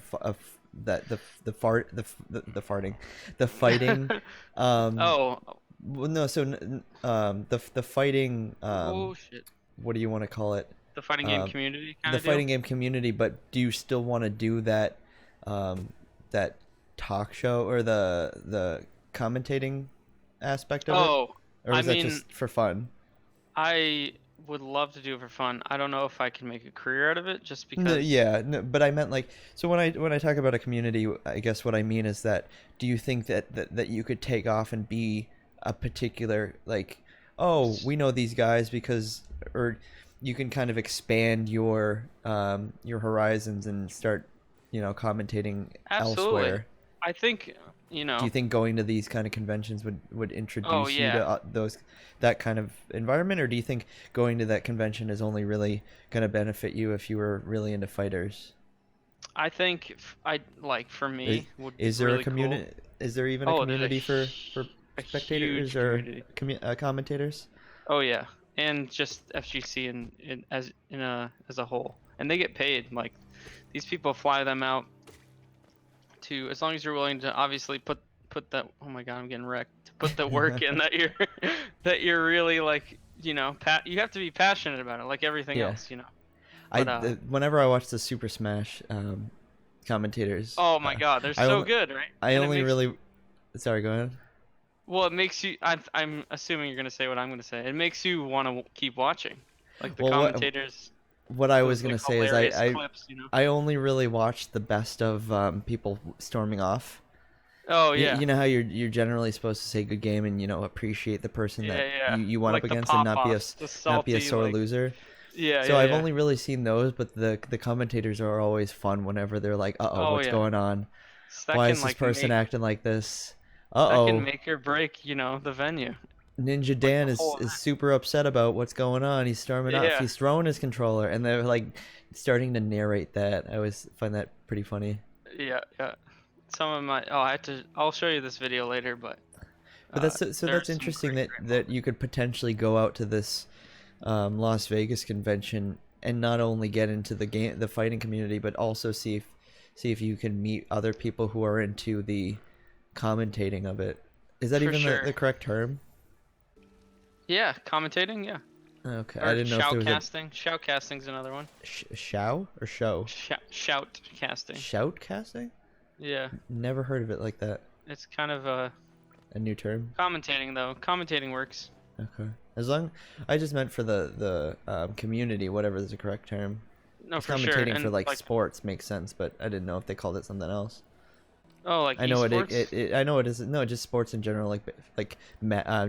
that the farting, the fighting? Oh, Well, no. So the fighting. oh shit. What do you want to call it? The fighting game um, community kind The of fighting game community. But do you still want to do that? That talk show or the commentating aspect of it, Oh, or I is that mean, just for fun? I would love to do it for fun. I don't know if I can make a career out of it just because. No, yeah, no, but I meant like, so when I talk about a community, I guess what I mean is that, do you think that you could take off and be a particular, like, oh, we know these guys because, or you can kind of expand your horizons and start, commentating Absolutely. elsewhere. I think, Do you think going to these kind of conventions would introduce you yeah. to that kind of environment, or do you think going to that convention is only really going to benefit you if you were really into fighters? I think for me would be Is there really a community? Cool. Is there even a Oh, there's community for a spectators huge or community. commentators? Oh yeah, and just FGC as a whole, and they get paid. Like these people fly them out to, as long as you're willing to obviously put that. Oh my god, I'm getting wrecked. To put the work in that you're really like you have to be passionate about it, like everything Yeah. else. Whenever I watch the Super Smash commentators. Oh my god, they're I so only- good, right? I And it only makes- really. Sorry, go ahead. Well, it makes you. I'm assuming you're gonna say what I'm gonna say. It makes you want to keep watching, like the Well, commentators. What I was those, gonna like, say is hilarious I clips, you know? I only really watched the best of people storming off. Oh Y- yeah. You know how you're generally supposed to say good game and appreciate the person Yeah, that yeah. you went Like up the against and not be a pop-offs, the not be a salty, sore like- loser. Yeah. So yeah, I've yeah. only really seen those, but the commentators are always fun whenever they're like, Oh, what's yeah. going on? That Why can, is this like, person make, acting like this? That Uh-oh. can make or break, the venue. Ninja Dan the is whole is super upset about what's going on. He's storming off. Yeah. He's throwing his controller, and they're like starting to narrate that. I always find that pretty funny. Yeah, yeah. Some of my I'll show you this video later, but. But that's so there's that's some interesting great that you could potentially go out to this Las Vegas convention and not only get into the fighting community, but also see if you can meet other people who are into the commentating of it. Is that For even sure. the correct term? Yeah, commentating, yeah. Okay, Or I didn't know if there was a shoutcasting. Shoutcasting's another one. show or show Shout casting. shout casting. Yeah, Never heard of it like that. it's kind of A new term. commentating though. Commentating works. Okay. As long I just meant for the community, whatever is the correct term. No, for Commentating sure. for And, like sports makes sense, but I didn't know if they called it something else. oh, like I know esports? I know it is no just sports in general, like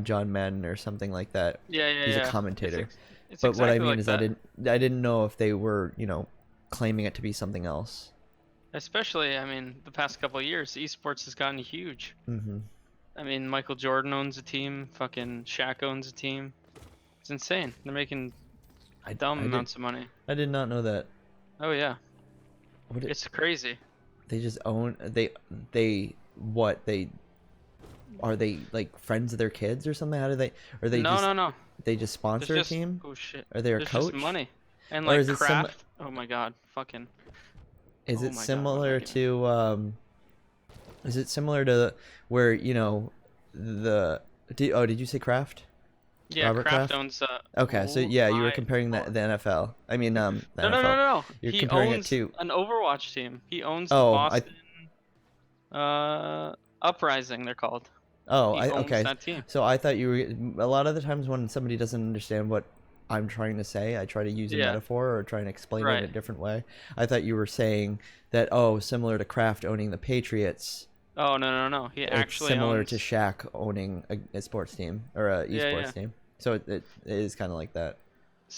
John Madden or something like that. Yeah, yeah, He's yeah. a commentator. It's But what I exactly mean like is that. I didn't know if they were claiming it to be something else. Especially, I mean, the past couple of years, esports has gotten huge. Mm-hmm. I mean, Michael Jordan owns a team. Fucking Shaq owns a team. It's insane. They're making dumb amounts of money. I did not know that. Oh yeah, What it's crazy. they just own they what they are they like friends of their kids or something? How do they or they No, just no, no. they just sponsor There's a team? Oh shit. Are they a There's coach? just money. And Or like is it craft. Oh my god. Fucking. Is Oh it my God, similar what am I to is it similar to where did you say Kraft? Yeah, Robert Kraft Kraft? owns. Okay, so oh yeah, you were my comparing the NFL. I mean the No, NFL. no, no, no. You're He comparing it owns to- an Overwatch team. He owns the Oh, I- Boston. Uprising, they're called. Oh, He owns okay. that team. So I thought you were a lot of the times when somebody doesn't understand what I'm trying to say, I try to use a Yeah. metaphor or try and explain it in a Right. different way. I thought you were saying that similar to Kraft owning the Patriots, Oh no, no, no. He it's actually similar owns. to Shaq owning a sports team or a Yeah, esports yeah. team. So it is kind of like that.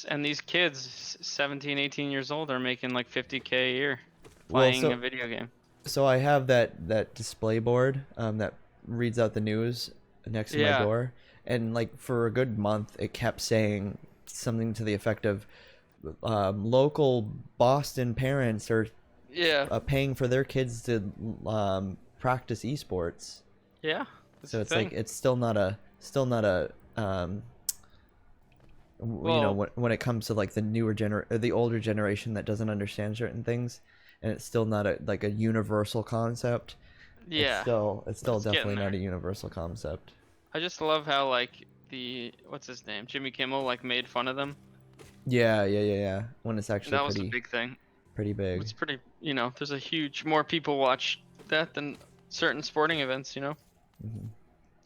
And these kids, 17, 18 years old, are making like 50K a year Well, playing so- a video game. So I have that display board that reads out the news next to my Yeah. door, and like for a good month it kept saying something to the effect of local Boston parents are Yeah, paying for their kids to practice esports. yeah. That's So the it's thing. like it's still not a Well- when it comes to like the older generation that doesn't understand certain things, and it's still not a universal concept. Yeah. It's still It's getting definitely not there. a universal concept. I just love how like what's his name, Jimmy Kimmel, like made fun of them. Yeah. When it's actually That was a pretty big thing. pretty big. It's pretty. There's a huge more people watch that than certain sporting events. Mhm.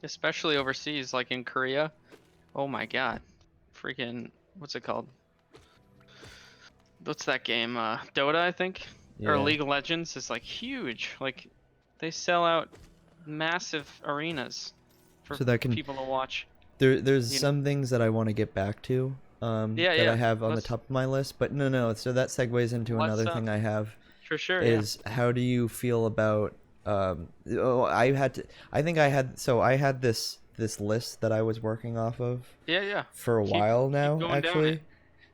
Especially overseas, like in Korea. Oh my god, freaking what's it called? What's that game? Dota, I think, or Yeah. League of Legends is like huge. Like they sell out massive arenas for So that can- people to watch. There's you know- some things that I want to get back to. Yeah, that yeah. I have on the Let's- top of my list, but no. So that segues into Let's, another thing I have. For sure. Is how do you feel about I had this list that I was working off of Yeah. for a Keep- while now going down actually. it.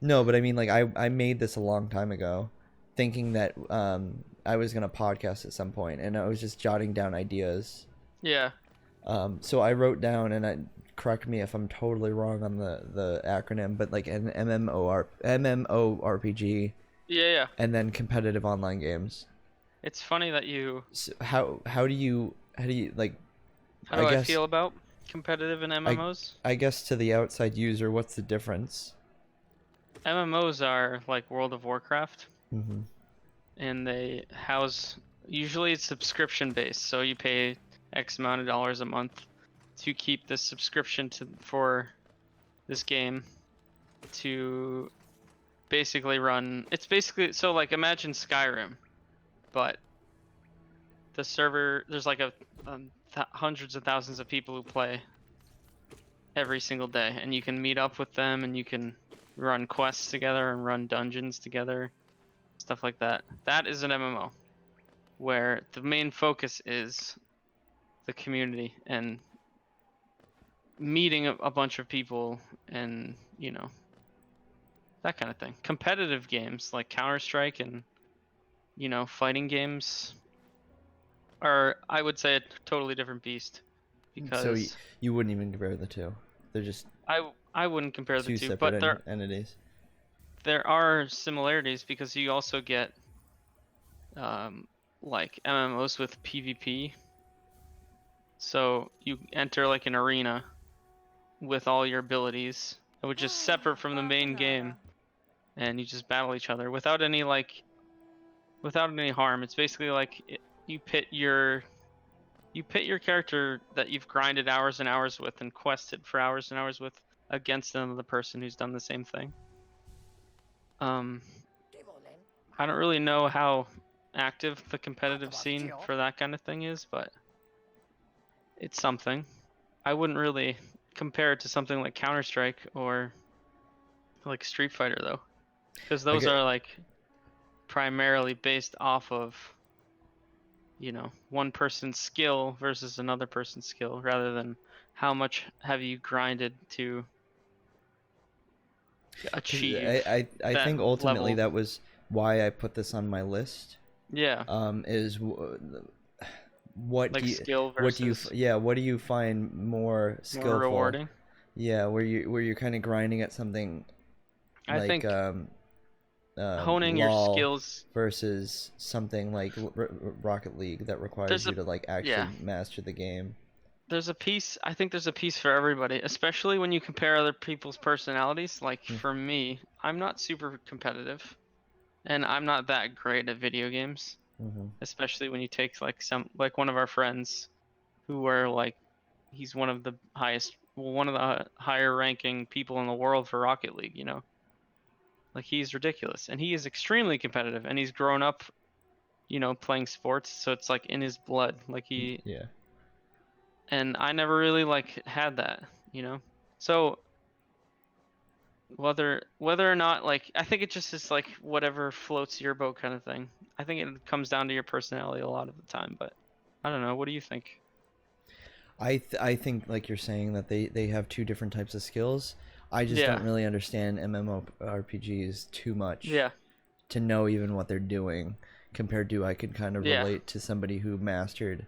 No, but I mean like I made this a long time ago thinking that I was going to podcast at some point, and I was just jotting down ideas. Yeah. So I wrote down, and correct me if I'm totally wrong on the acronym, but like an MMORPG Yeah. and then competitive online games. It's funny that you. So how do you like? How do I guess- feel about competitive in MMOs? I guess to the outside user, what's the difference? MMOs are like World of Warcraft, Mm-hmm. and they house, usually it's subscription based, so you pay X amount of dollars a month to keep the subscription for this game to basically run. It's basically, so like imagine Skyrim, but the server, there's like hundreds of thousands of people who play every single day, and you can meet up with them and you can run quests together and run dungeons together, stuff like that. That is an MMO where the main focus is the community and meeting a bunch of people and, you know, that kind of thing. Competitive games like Counter-Strike and, you know, fighting games are, I would say, a totally different beast. Because So you wouldn't even compare the two. They're just I wouldn't compare the two two, separate but entities. there are similarities because you also get like MMOs with PvP. So you enter like an arena with all your abilities, which is separate from the main game, and you just battle each other without any harm. It's basically like you pit your character that you've grinded hours and hours with and quested for hours and hours with against another person who's done the same thing. I don't really know how active the competitive scene for that kind of thing is, but it's something. I wouldn't really compare it to something like Counter-Strike or like Street Fighter though, because those are like primarily based off of, you know, one person's skill versus another person's skill, rather than how much have you grinded to achieve. I that think ultimately level. that was why I put this on my list. Yeah, Is what like do you skill what do you versus what do you find more skillful? more rewarding. Yeah, where you're kind of grinding at something I like think honing your LOL skills. versus something like Rocket League that requires There's you to like actually yeah. master the game. I think there's a piece for everybody, especially when you compare other people's personalities. Like for me, I'm not super competitive, and I'm not that great at video games. Mm-hmm. Especially when you take like one of our friends who were like, he's one of the higher ranking people in the world for Rocket League, you know. Like he's ridiculous, and he is extremely competitive, and he's grown up, you know, playing sports, so it's like in his blood. Like Yeah. and I never really like had that, you know. So whether or not, like, I think it just is like whatever floats your boat kind of thing. I think it comes down to your personality a lot of the time, but I don't know. What do you think? I think like you're saying that they have two different types of skills. I just Yeah. don't really understand MMORPGs too much Yeah. to know even what they're doing, compared to I could kind of Yeah. relate to somebody who mastered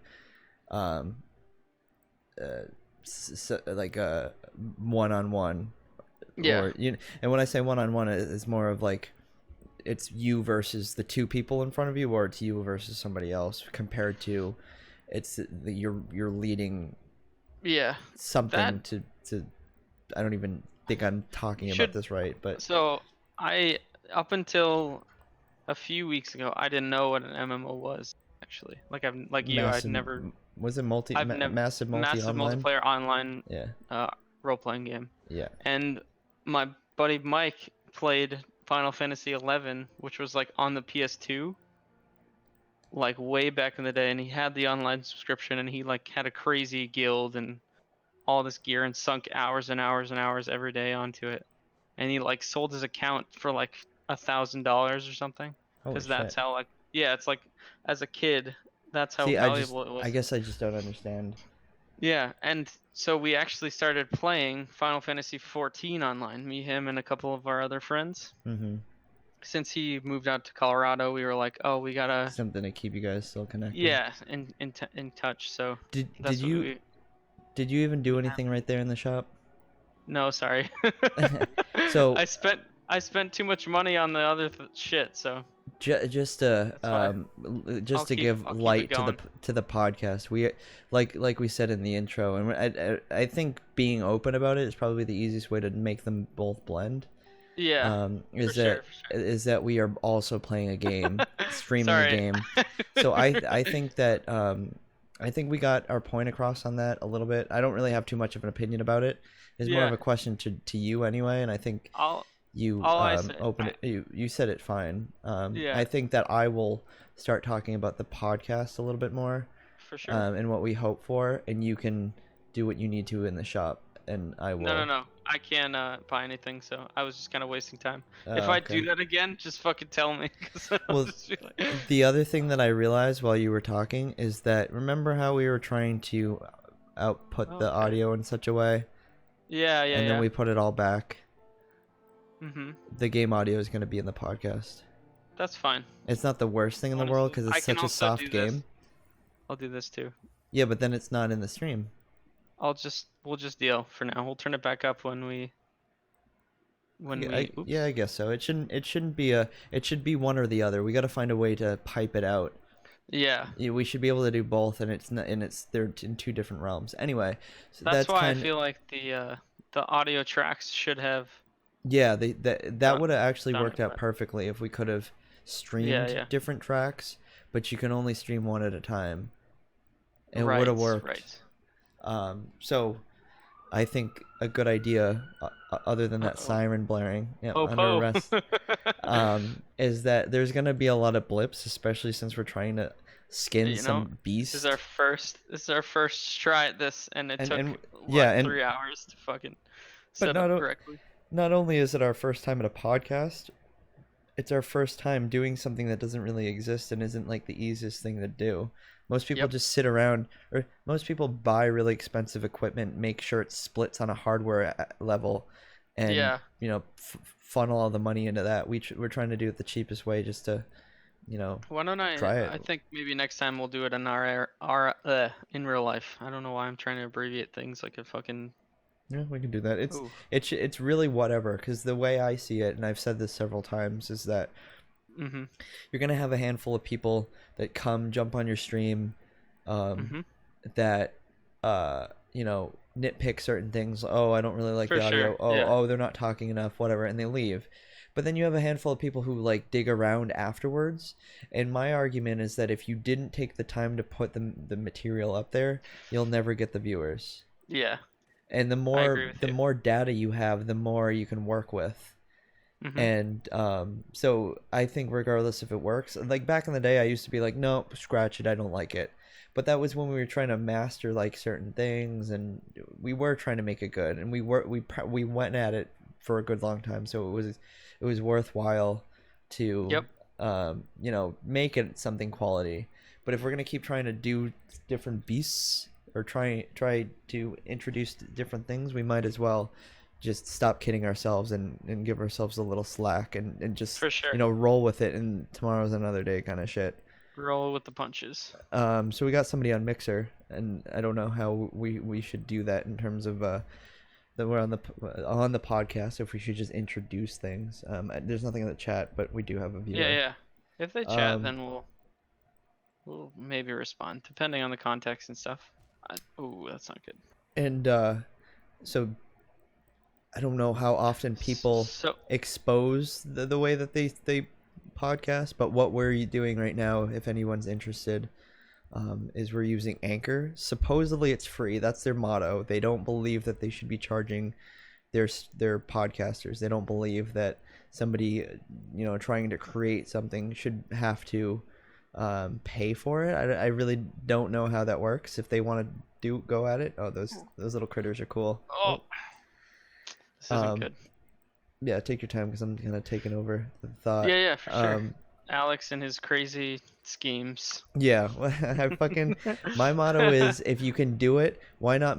like a one-on-one. Yeah. Or, you know, and when I say one-on-one, it's more of like it's you versus the two people in front of you, or it's you versus somebody else, compared to it's you're leading Yeah. something to I don't even think I'm talking about this right, but So up until a few weeks ago, I didn't know what an MMO was actually. Like I'd never. Was it I've never massive massive online? multiplayer online Yeah. role playing game. Yeah. And my buddy Mike played Final Fantasy 11, which was like on the PS2, like way back in the day, and he had the online subscription, and he like had a crazy guild and all this gear and sunk hours and hours and hours every day onto it, and he like sold his account for like $1,000 or something, Holy because that's shit. how, like, yeah, it's like as a kid, that's how See, valuable it was. I guess I just don't understand. Yeah, and so we actually started playing Final Fantasy 14 online, me, him, and a couple of our other friends. Mm-hmm. Since he moved out to Colorado, we were like, oh, we gotta, Something to keep you guys still connected. yeah, in touch. So Did that's what you did you even do anything right there in the shop? No, sorry. So- I spent too much money on the other shit. So Just to fine. just to give I'll keep it light going. to the podcast, we like we said in the intro, and I think being open about it is probably the easiest way to make them both blend. Yeah. Is for that sure. is that we are also playing a game, streaming a Sorry. game. So I think that I think we got our point across on that a little bit. I don't really have too much of an opinion about it. It's more of Yeah. a question to you anyway, and I think All you all I say. open it. You said it fine. Yeah. I think that I will start talking about the podcast a little bit more, For sure. and what we hope for, and you can do what you need to in the shop, and I will. No. I can't buy anything, so I was just kind of wasting time. If Oh, I okay. do that again, just fucking tell me. 'Cause I'll Well, just be like- The other thing that I realized while you were talking is that remember how we were trying to output the Okay. audio in such a way, yeah, and then we put it all back. Mm-hmm. The game audio is going to be in the podcast. That's fine. It's not the worst thing in the world Honestly, because I it's can such a also soft do this. game. I'll do this too. Yeah, but then it's not in the stream. We'll just deal for now. We'll turn it back up when we. Oops. Yeah, I guess so. It shouldn't be it should be one or the other. We got to find a way to pipe it out. Yeah. Yeah, we should be able to do both, and they're in two different realms. Anyway, so That's why kind I feel like the audio tracks should have. Yeah, that would have actually done worked it, out but- perfectly if we could have streamed Yeah. different tracks, but you can only stream one at a time. It Right, would have worked. Right. So I think a good idea, other than that Uh-oh. siren blaring, yeah, Oh, under Poe. arrest, is that there's gonna be a lot of blips, especially since we're trying to skin You some know, beast. This is our first try at this, and it took and- what, yeah, and- 3 hours to fucking set not up o- correctly. Not only is it our first time at a podcast, it's our first time doing something that doesn't really exist and isn't like the easiest thing to do. Most people Yep. just sit around, or most people buy really expensive equipment, make sure it splits on a hardware level, and Yeah. funnel all the money into that. We're trying to do it the cheapest way, just to, Why don't I? try it. I think maybe next time we'll do it in in real life. I don't know why I'm trying to abbreviate things like a fucking. yeah, we can do that. Ooh. It's really whatever, because the way I see it, and I've said this several times, is that Mm-hmm. you're gonna have a handful of people that come jump on your stream, Mm-hmm. that nitpick certain things. Oh, I don't really like For the audio. sure, Oh, yeah. oh, they're not talking enough, whatever, and they leave. But then you have a handful of people who like dig around afterwards. And my argument is that if you didn't take the time to put the material up there, you'll never get the viewers. Yeah. And the agree with you. more data you have, the more you can work with. Mm-hmm. And so I think regardless if it works, like back in the day, I used to be like, no, scratch it, I don't like it. But that was when we were trying to master like certain things, and we were trying to make it good, and we went at it for a good long time. So it was worthwhile to Yep. make it something quality. But if we're gonna keep trying to do different beasts or try to introduce different things, we might as well just stop kidding ourselves and give ourselves a little slack and just For sure. roll with it, and tomorrow's another day kind of shit. Roll with the punches. So we got somebody on Mixer, and I don't know how we should do that in terms of that we're on the podcast. If we should just introduce things. There's nothing in the chat, but we do have a viewer. Yeah. If they chat, Um, then we'll maybe respond depending on the context and stuff. Oh, that's not good. And so I don't know how often people So expose the way that they podcast, but what we're doing right now, if anyone's interested, is we're using Anchor. Supposedly it's free. That's their motto. They don't believe that they should be charging their podcasters. They don't believe that somebody trying to create something should have to pay for it. I really don't know how that works. If they want to go at it. Oh, those little critters are cool. oh, this isn't good. Yeah, take your time because I'm kind of taking over the thought. Yeah, for sure. Um, Alex and his crazy schemes. yeah, my motto is if you can do it, why not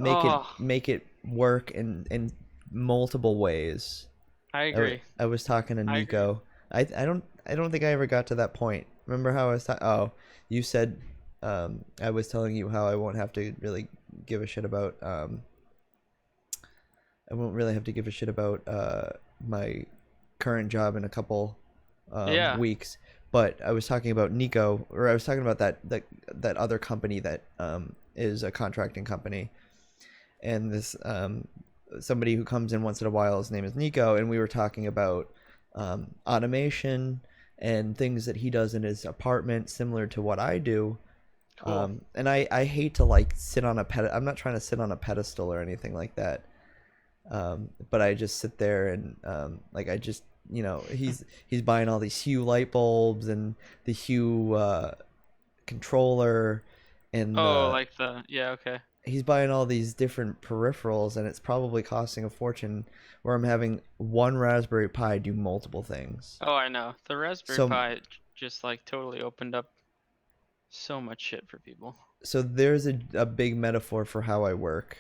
make it work in multiple ways. I agree. I was talking to I Nico. I don't think I ever got to that point. Remember how I was you said I was telling you how I won't have to really give a shit about I won't really have to give a shit about my current job in a couple weeks. But I was talking about Nico, or I was talking about that other company that is a contracting company, and this somebody who comes in once in a while. His name is Nico, and we were talking about automation and things that he does in his apartment, similar to what I do. Cool. And I hate to like sit on a I'm not trying to sit on a pedestal or anything like that. But I just sit there and like I just, you know, he's buying all these Hue light bulbs and the Hue controller and Oh, like yeah, okay. he's buying all these different peripherals, and it's probably costing a fortune, where I'm having one Raspberry Pi do multiple things. Oh, I know. The Raspberry So- Pi just like totally opened up so much shit for people. So there's a big metaphor for how I work,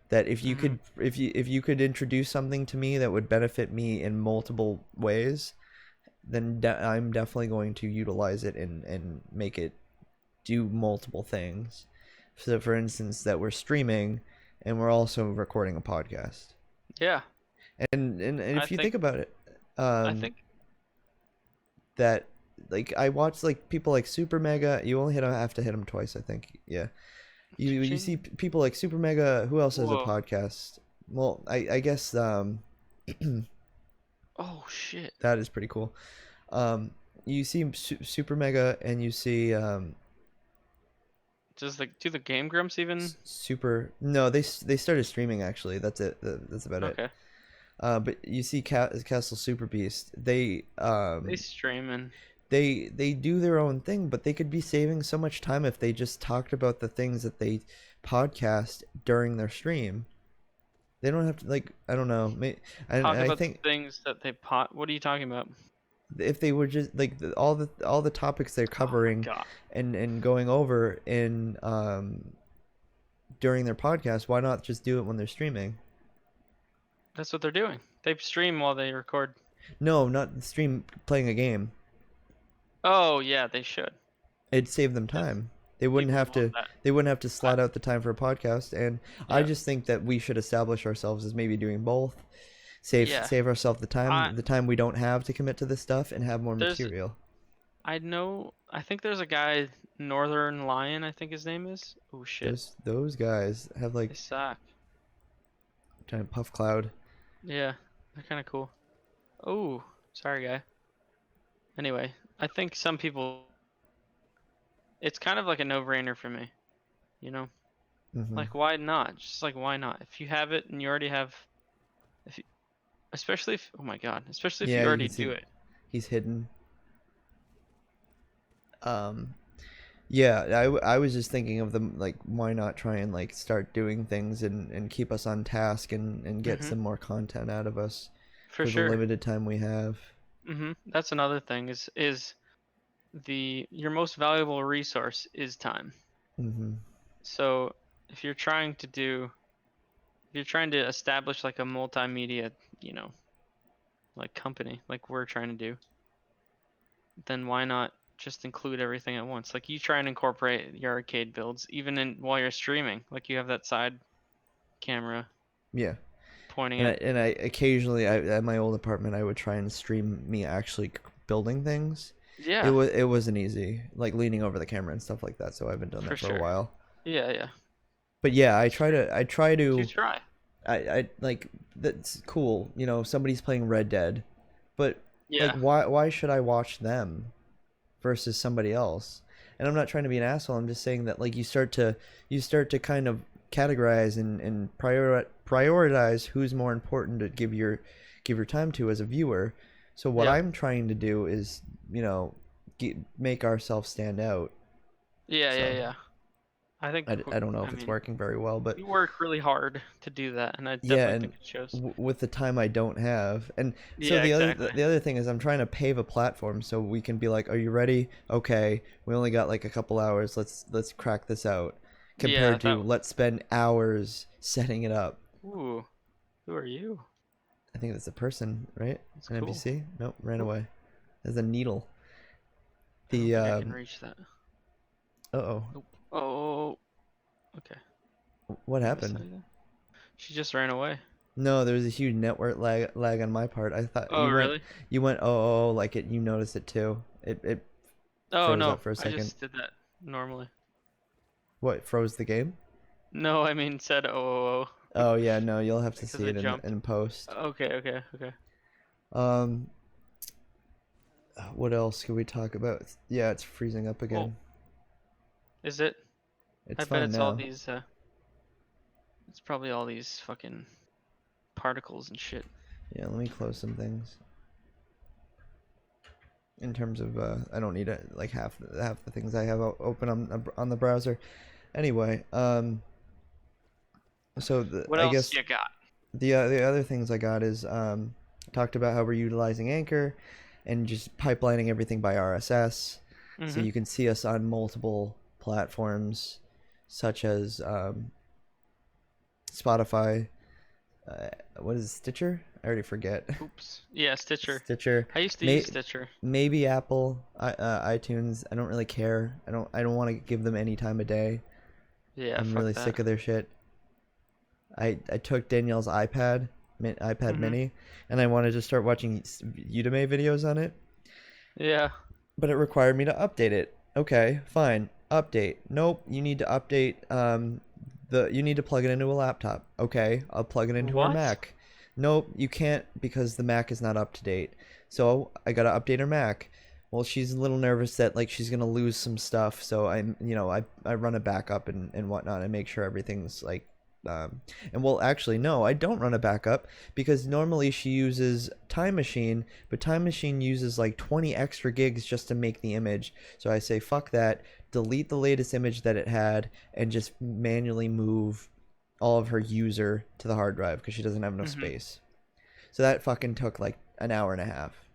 that if you could if you could introduce something to me that would benefit me in multiple ways, then I'm definitely going to utilize it and make it do multiple things. So for instance, that we're streaming and we're also recording a podcast. Yeah, And if you think about it, I think that like I watch like people like Super Mega. You only have to hit them twice, I think. Yeah. You see people like Super Mega. Who else has a Whoa. podcast? Well, I guess oh shit. that is pretty cool. You see Super Mega, and you see Does like do the Game Grumps even? Super. No, they started streaming actually. That's it. That's about it. Okay. But you see Castle Super Beast. They stream and they do their own thing, but they could be saving so much time if they just talked about the things that they podcast during their stream. They don't have to, like, I don't know. talk I about think the things that they pot. What are you talking about? if they were just like all the topics they're covering God. and going over in during their podcast, why not just do it when they're streaming? That's what they're doing. They stream while they record. No, not stream playing a game. Oh yeah, they should. It'd save them time. They wouldn't People have to want that. they wouldn't have to slot out the time for a podcast, and I Yeah. just think that we should establish ourselves as maybe doing both. Save Yeah. ourselves the time we don't have to commit to this stuff, and have more There's- material. I know. I think there's a guy, Northern Lion. I think his name is. Oh shit. Those guys have They like suck. giant puff cloud. Yeah, they're kind of cool. Oh, sorry, guy. Anyway, I think some people. It's kind of like a no-brainer for me. You know, Mhm. like why not? Just like why not? If you have it and you already have, if you, especially if oh my god, especially if Yeah, you you already can see- do it. He's hidden. Yeah, I was just thinking of them, like, why not try and like start doing things and keep us on task and get Mhm. some more content out of us For the sure. limited time we have. That's another thing is your most valuable resource is time. Mm-hmm. So if you're trying to establish like a multimedia, you know, like company, like we're trying to do, then why not just include everything at once? Like you try and incorporate your arcade builds even in while you're streaming. Like you have that side camera Yeah. pointing And I, at. and I occasionally, at my old apartment, I would try and stream me actually building things. Yeah. It wasn't easy, like leaning over the camera and stuff like that. So I haven't done that For for a sure. while. Yeah. But yeah, I try to. You try. I like, that's cool. You know, somebody's playing Red Dead, but Yeah. like, why should I watch them versus somebody else? And I'm not trying to be an asshole. I'm just saying that like you start to kind of categorize and prioritize who's more important to give your time to as a viewer. So what Yeah. I'm trying to do is, you know, make ourselves stand out. Yeah. So, Yeah. I think. I don't know if I it's mean, working very well, but You work really hard to do that, and I Yeah, definitely and think it shows. with the time I don't have. And so Yeah, the exactly. other thing is I'm trying to pave a platform so we can be like, are you ready? Okay, we only got like a couple hours. Let's crack this out. Compared to that- let's spend hours setting it up. Ooh, who are you? I think that's a person, right? That's An cool. NPC? Nope, ran away. There's a needle. I don't The think I can reach that. oh, Oh, okay. what Did I happened? say that? She just ran away. No, there was a huge network lag on my part. I thought Oh, really? You went like it. You noticed it too. It Oh froze no, up for a I second. just did that normally. what froze the game? No, I mean said oh. Oh yeah, no, you'll have to Because see I it jumped. in post. Okay. Um, what else could we talk about? Yeah, it's freezing up again. Is it? It's I bet fine it's now. all these. It's probably all these fucking particles and shit. Yeah, let me close some things. In terms of, I don't need it, like half the things I have open on the browser. Anyway, so What I else guess you got? the other things I got is talked about how we're utilizing Anchor and just pipelining everything by RSS, so Mhm. you can see us on multiple platforms, such as Spotify. What is it, Stitcher? I already forget. Oops. Yeah, Stitcher. Stitcher. I used to May- use Stitcher. Maybe Apple, iTunes. I don't really care. I don't want to give them any time of day. Yeah, I'm fuck really that. sick of their shit. I took Danielle's iPad Mhm. Mini, and I wanted to start watching Udemy videos on it, Yeah. but it required me to update it. Okay, fine. Update. Nope, you need to update you need to plug it into a laptop. Okay, I'll plug it into our What? Mac. Nope, you can't because the Mac is not up to date. So I gotta update her Mac. Well, she's a little nervous that like she's gonna lose some stuff, so I run a backup and whatnot and make sure everything's like and well, actually, no, I don't run a backup because normally she uses Time Machine, but Time Machine uses like 20 extra gigs just to make the image. So I say, fuck that, delete the latest image that it had, and just manually move all of her user to the hard drive because she doesn't have enough Mhm. space. So that fucking took like an hour and a half.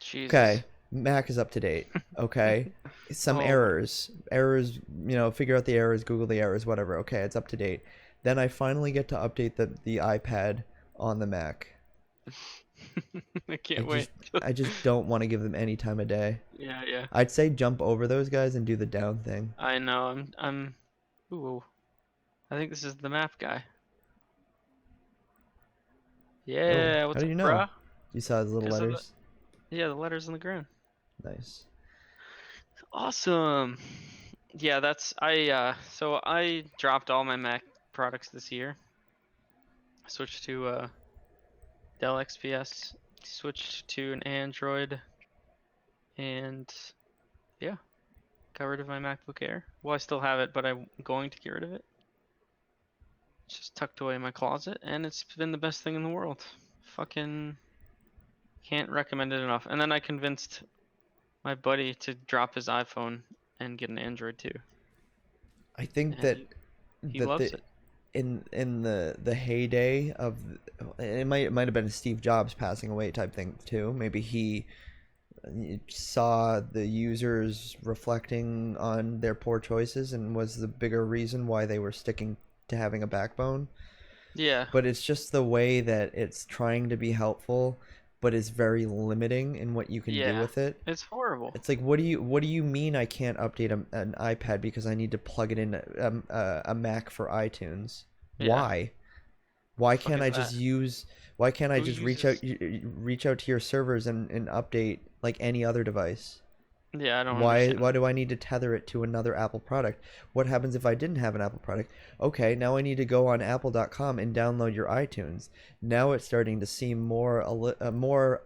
Jesus. Okay, Mac is up to date. Okay, some Oh. errors, figure out the errors, Google the errors, whatever. Okay, it's up to date. Then I finally get to update the iPad on the Mac. I I can't wait. just don't want to give them any time of day. Yeah. I'd say jump over those guys and do the down thing. I know. I'm. Ooh. I think this is the map guy. Yeah. Oh, how What's do up, you know? bruh? You saw his little 'Cause of the- letters. Yeah, the letters on the ground. Nice. Awesome. Yeah, so I dropped all my Mac products this year. Switched to Dell XPS, switched to an Android, and yeah, got rid of my MacBook Air. Well, I still have it, but I'm going to get rid of it. It's just tucked away in my closet, and it's been the best thing in the world. Fucking can't recommend it enough. And then I convinced my buddy to drop his iPhone and get an Android too. I think And that he that loves the it. in the heyday of it might have been a Steve Jobs passing away type thing too. Maybe he saw the users reflecting on their poor choices and was the bigger reason why they were sticking to having a backbone. Yeah. But it's just the way that it's trying to be helpful but is very limiting in what you can do Yeah. with it. It's horrible. It's like, what do you mean I can't update an iPad because I need to plug it in a Mac for iTunes? Yeah. Why? Why Fuck can't is I just that? use? Why can't I Who just uses? reach out to your servers and update like any other device? Yeah, I don't Why understand. do I need to tether it to another Apple product? What happens if I didn't have an Apple product? Okay, now I need to go on apple.com and download your iTunes. Now it's starting to seem more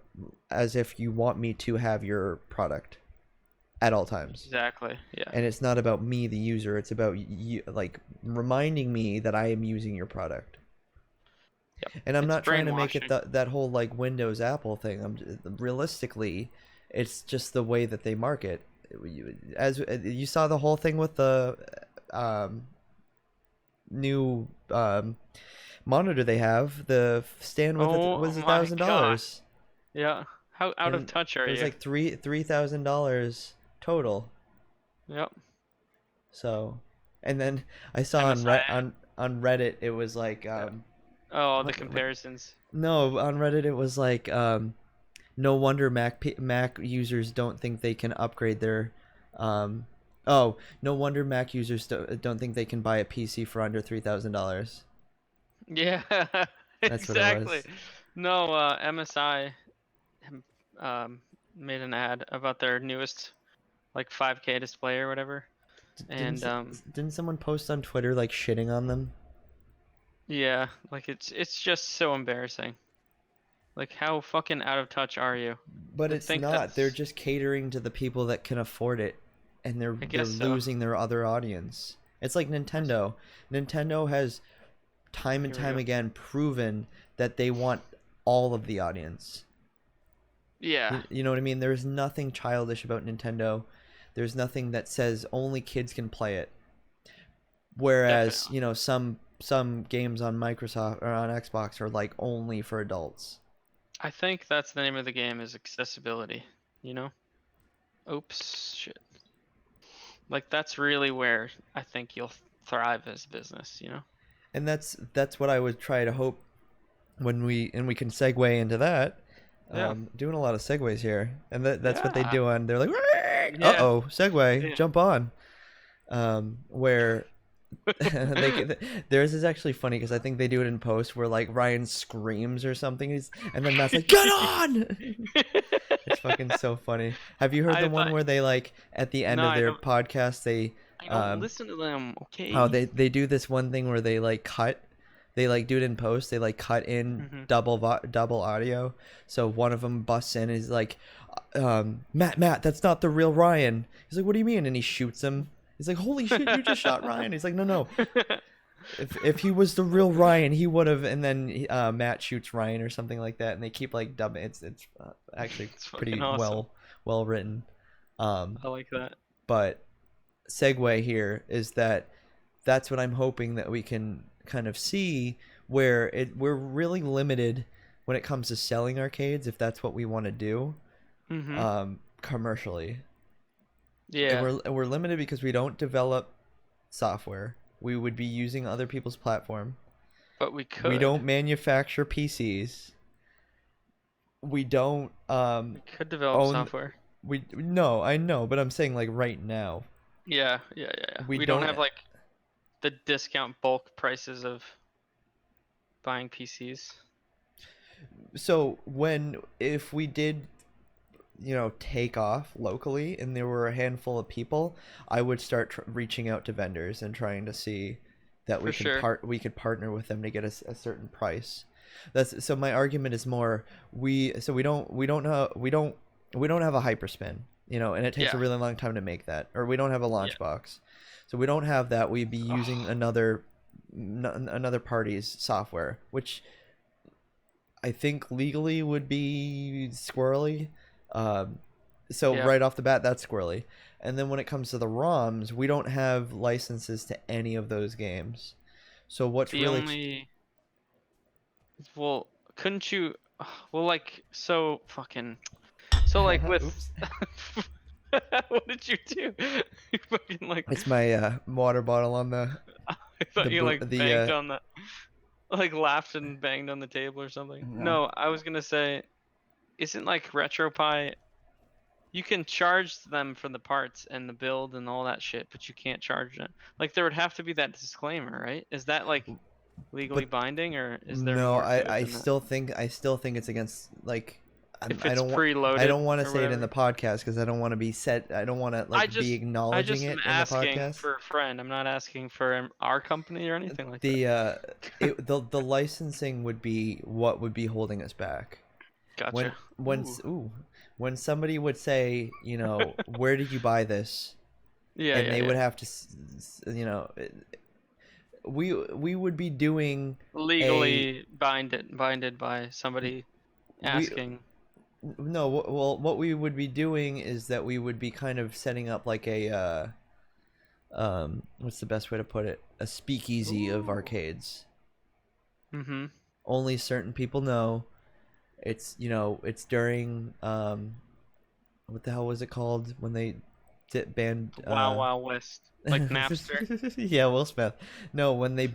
as if you want me to have your product at all times. Exactly. Yeah. And it's not about me the user, it's about you like reminding me that I am using your product. Yep. And I'm It's not trying to make it brainwashing. that whole like Windows Apple thing. Realistically, it's just the way that they market. As you saw the whole thing with the new monitor they have, the stand with it Oh was my god. $1,000, Yeah. How out of and touch are it was you? like $3,000 total. Yep. So, and then I saw MSI. on Reddit it was like Oh, the what comparisons. no, on Reddit it was like no wonder Mac users don't think they can upgrade their oh, no wonder Mac users don't think they can buy a PC for under $3,000. Yeah. That's what it Exactly. was. No, MSI um made an ad about their newest like 5K display or whatever. And Didn't someone post on Twitter like shitting on them? Yeah, like it's just so embarrassing. Like how fucking out of touch are you? But To it's think not. They're that's- just catering to the people that can afford it, and they're I they're guess so. losing their other audience. It's like Nintendo. Nintendo has time and Here we time go. again proven that they want all of the audience. Yeah, You know what I mean? There's nothing childish about Nintendo. There's nothing that says only kids can play it. Whereas, definitely. you know, some games on Microsoft or on Xbox are like only for adults. I think that's the name of the game is accessibility. You know? Oops, shit. Like that's really where I think you'll thrive as a business. You know? And that's what I would try to hope when we can segue into that. Yeah. Doing a lot of segues here, and that's what they Yeah. do on. They're like, Yeah. uh-oh, segue, Yeah. jump on. Where theirs is actually funny because I think they do it in post where like Ryan screams or something, and then Matt's like, get on. It's fucking so funny. Have you heard I the one thought- where they like at the end No, of I their don't- podcast they I don't listen to them. Okay. oh they do this one thing where they like cut, they like do it in post, they like cut in Mhm. double audio, so one of them busts in and is like, Matt, that's not the real Ryan. He's like, what do you mean? And he shoots him. He's like, holy shit, you just shot Ryan. He's like, no, if he was the real Ryan he would have. And then Matt shoots Ryan or something like that, and they keep like dubbing. It's actually It's pretty fucking awesome. well written. I like that. But segue here is that's what I'm hoping that we can kind of see, where we're really limited when it comes to selling arcades if that's what we want to do commercially. Yeah. And we're limited because we don't develop software. We would be using other people's platform. But we could. We don't manufacture PCs. We don't We could develop own- software. no, I know, but I'm saying like right now. Yeah. We We don't don't- have like the discount bulk prices of buying PCs. So if we did, you know, take off locally and there were a handful of people, I would start reaching out to vendors and trying to see that we For can sure. we could partner with them to get a certain price. That's so my argument is more we don't have a hyperspin, you know, and it takes a Yeah. really long time to make that, or we don't have a launch box, so we don't have that. We'd be using another party's software, which I think legally would be squirrely. So Yeah. right off the bat, that's squirrely. And then when it comes to the ROMs, we don't have licenses to any of those games. So what's The really only. Well, couldn't you? Well, like so fucking. So like with. Oops. What did you do? You fucking like. It's my water bottle on the. I thought the you bo- like the, banged on the. Like laughed and banged on the table or something. No, I was gonna say, isn't like RetroPie. You can charge them for the parts and the build and all that shit, but you can't charge them. Like there would have to be that disclaimer, right? Is that like legally binding, or is there No, more to it I than that? still think it's against like. If I it's don't want. preloaded I don't want to or say it in whatever. the podcast because I don't want to be set. I don't want to like I be acknowledging just it am in the asking podcast. for a friend. I'm not asking for our company or anything like that. The licensing would be what would be holding us back. Gotcha. When somebody would say, you know, where did you buy this, Yeah, and yeah, they yeah. would have to, you know, we would be doing Legally binded by somebody We- asking. no. Well, what we would be doing is that we would be kind of setting up like a what's the best way to put it? A speakeasy of arcades. Mm-hmm. Only certain people know. It's, you know, it's during what the hell was it called when they banned Wow Wow West, like Napster. Yeah, Will Smith. No, when they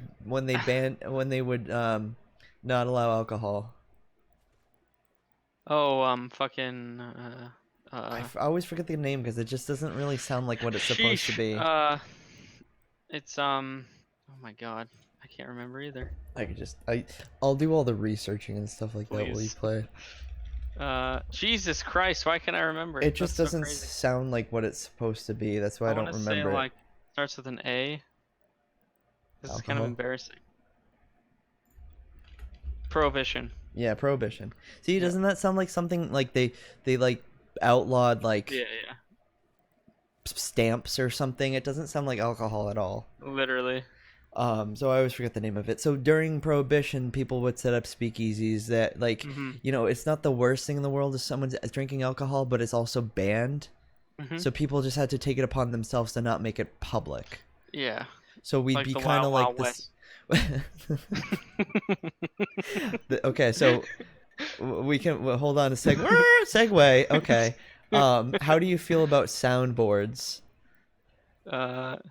banned when they would not allow alcohol. Oh, fucking. I always forget the name because it just doesn't really sound like what it's supposed to be. It's Oh my god, I can't remember either. I could just I'll do all the researching and stuff like that while you Please. play. Jesus Christ, why can't I remember? It just That's so doesn't crazy. sound like what it's supposed to be. That's why I don't wanna remember say, it. like, starts with an A. This is kind Alcohol? of embarrassing. Prohibition. Yeah, prohibition. See, doesn't that sound like something like they like outlawed like Yeah, yeah. stamps or something? It doesn't sound like alcohol at all. Literally. So I always forget the name of it. So during prohibition, people would set up speakeasies that like you know, it's not the worst thing in the world if someone's drinking alcohol, but it's also banned. So people just had to take it upon themselves to not make it public. Yeah. So we'd Like be the kind of Wild like Wild this. Okay, so we can hold on a segue. Okay. How do you feel about soundboards? What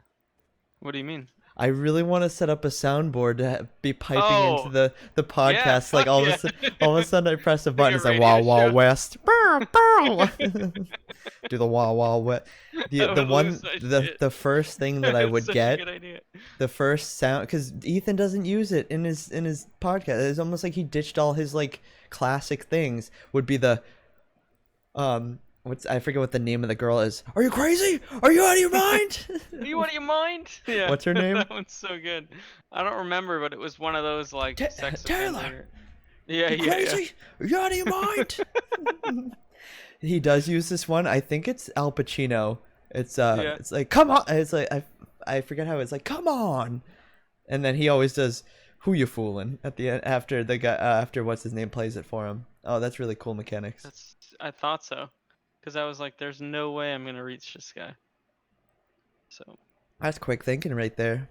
do you mean? I really want to set up a soundboard to be piping Oh, into the podcast. Like fuck all yeah. of a sudden, I press a button. It's like radio Wild Wild show. West. Burr, burr. Do the Wild Wild West. The would one lose my shit. the first thing that I would Such a get, good idea. the first sound, because Ethan doesn't use it in his podcast. It's almost like he ditched all his like classic things. Would be the I forget what the name of the girl is. Are you crazy? Are you out of your mind? Are you out of your mind? Yeah. What's her name? That one's so good. I don't remember, but it was one of those like sex Taylor. offender- Yeah, You yeah, crazy? Are you out of your mind? He does use this one. I think it's Al Pacino. It's Yeah. it's like come on. It's like I forget how it's like come on, and then he always does who you fooling at the end after the guy after what's his name plays it for him. Oh, that's really cool mechanics. I thought so, because I was like, "There's no way I'm gonna reach this guy." So That's quick thinking right there.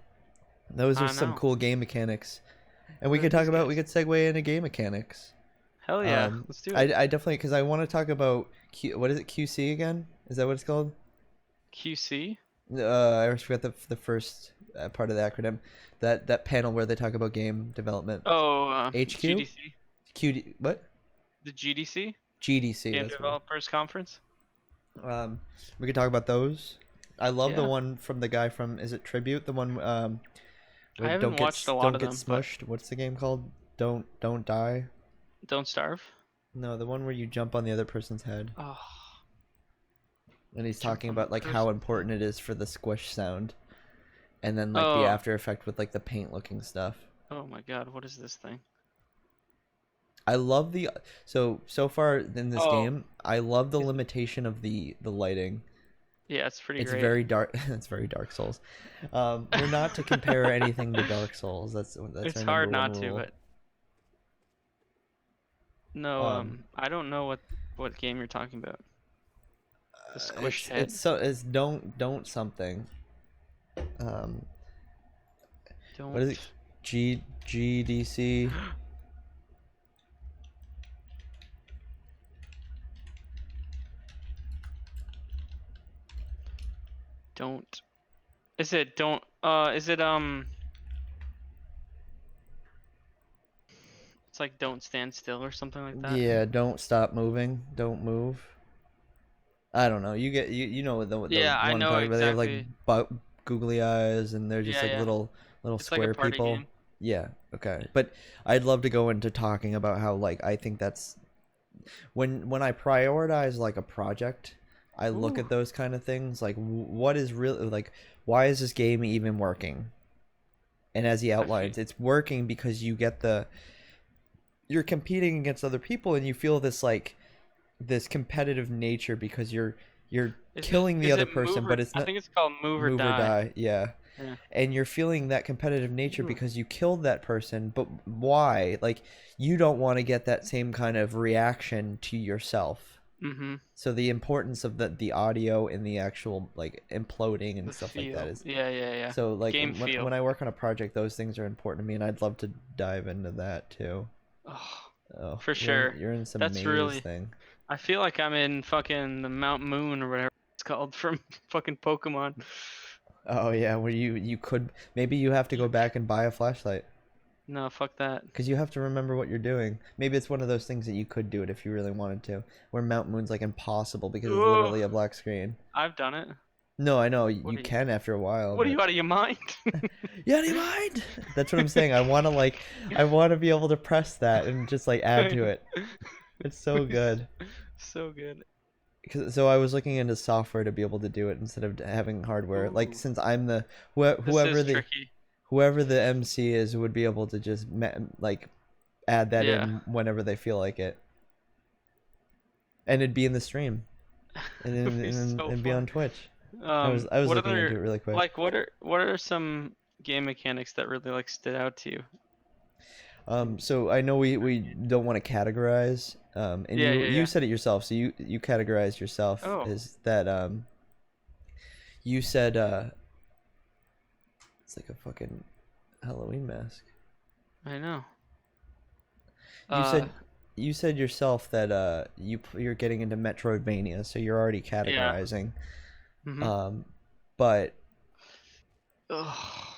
Those I are some know. cool game mechanics, and we What could are talk these about guys? we could segue into game mechanics. hell yeah, let's do it. I definitely because I want to talk about what is it QC again? Is that what it's called? QC. I always forgot the first part of the acronym. That panel where they talk about game development. Oh, HQ? GDC. QD what? The GDC. GDC. Game That's what. Developers Conference. We could talk about those. I love the Yeah. one from the guy from is it Tribute? The one where haven't don't get watched a lot don't of get them, but- smushed. What's the game called? Don't die. Don't Starve. No, the one where you jump on the other person's head. Oh, And he's Jump talking on about the like how person. important it is for the squish sound. And then like Oh. the after effect with like the paint looking stuff. oh my God, what is this thing? I love the so far in this Oh. game, I love the limitation of the lighting. Yeah, it's pretty It's great. very dark. It's very Dark Souls. We're not to compare anything to Dark Souls. That's It's our hard number one not to, rule. but no, Um, I don't know what game you're talking about. The squish it's, head. it's don't something. Don't. What is it? GDC. Don't. Is it don't? Is it It's like don't stand still or something like that. Yeah, don't stop moving. Don't move. I don't know. You get you know the Yeah, I one I'm know talking about. They have like exactly. googly eyes and they're just Yeah, like yeah. little It's like square a party people. game. Yeah, okay. But I'd love to go into talking about how like I think that's when I prioritize like a project, I look Ooh. at those kind of things like what is really like why is this game even working? And as he outlines, it's working because you get you're competing against other people and you feel this like this competitive nature because you're killing the is other it person, move or- but it's I not think it's called move or die. yeah. Yeah. And you're feeling that competitive nature Ooh. because you killed that person, but why? Like you don't want to get that same kind of reaction to yourself. Mm-hmm. So the importance of the audio and the actual like imploding and The stuff feel. like that is Yeah, yeah, yeah. so like Game feel. when I work on a project, those things are important to me, and I'd love to dive into that too. Oh, Oh, For you're sure. you're in some That's maze really- thing. I feel like I'm in fucking the Mount Moon or whatever it's called from fucking Pokemon. Oh yeah, where you could maybe you have to go back and buy a flashlight No, fuck that. because you have to remember what you're doing. Maybe it's one of those things that you could do it if you really wanted to. Where Mount Moon's like impossible because it's Ugh. literally a black screen. I've done it. No, I know What you are you- can after a while. What are but- you out of your mind? You out of your mind? That's what I'm saying. I want to be able to press that and just like add to it. It's so good. So good. So I was looking into software to be able to do it instead of having hardware. Like Ooh. since I'm the This whoever is the tricky. whoever the MC is would be able to just like add that Yeah. in whenever they feel like it, and it'd be in the stream, and It'd be so it'd be on fun. Twitch. I was What looking other into it really quick. like what are some game mechanics that really like stood out to you? So I know we don't want to categorize, and Yeah, you yeah, you yeah. said it yourself, so you categorized yourself Oh. as that you said it's like a fucking Halloween mask. I know. You said yourself that you're getting into Metroidvania, so you're already categorizing. Mhm. But Ugh.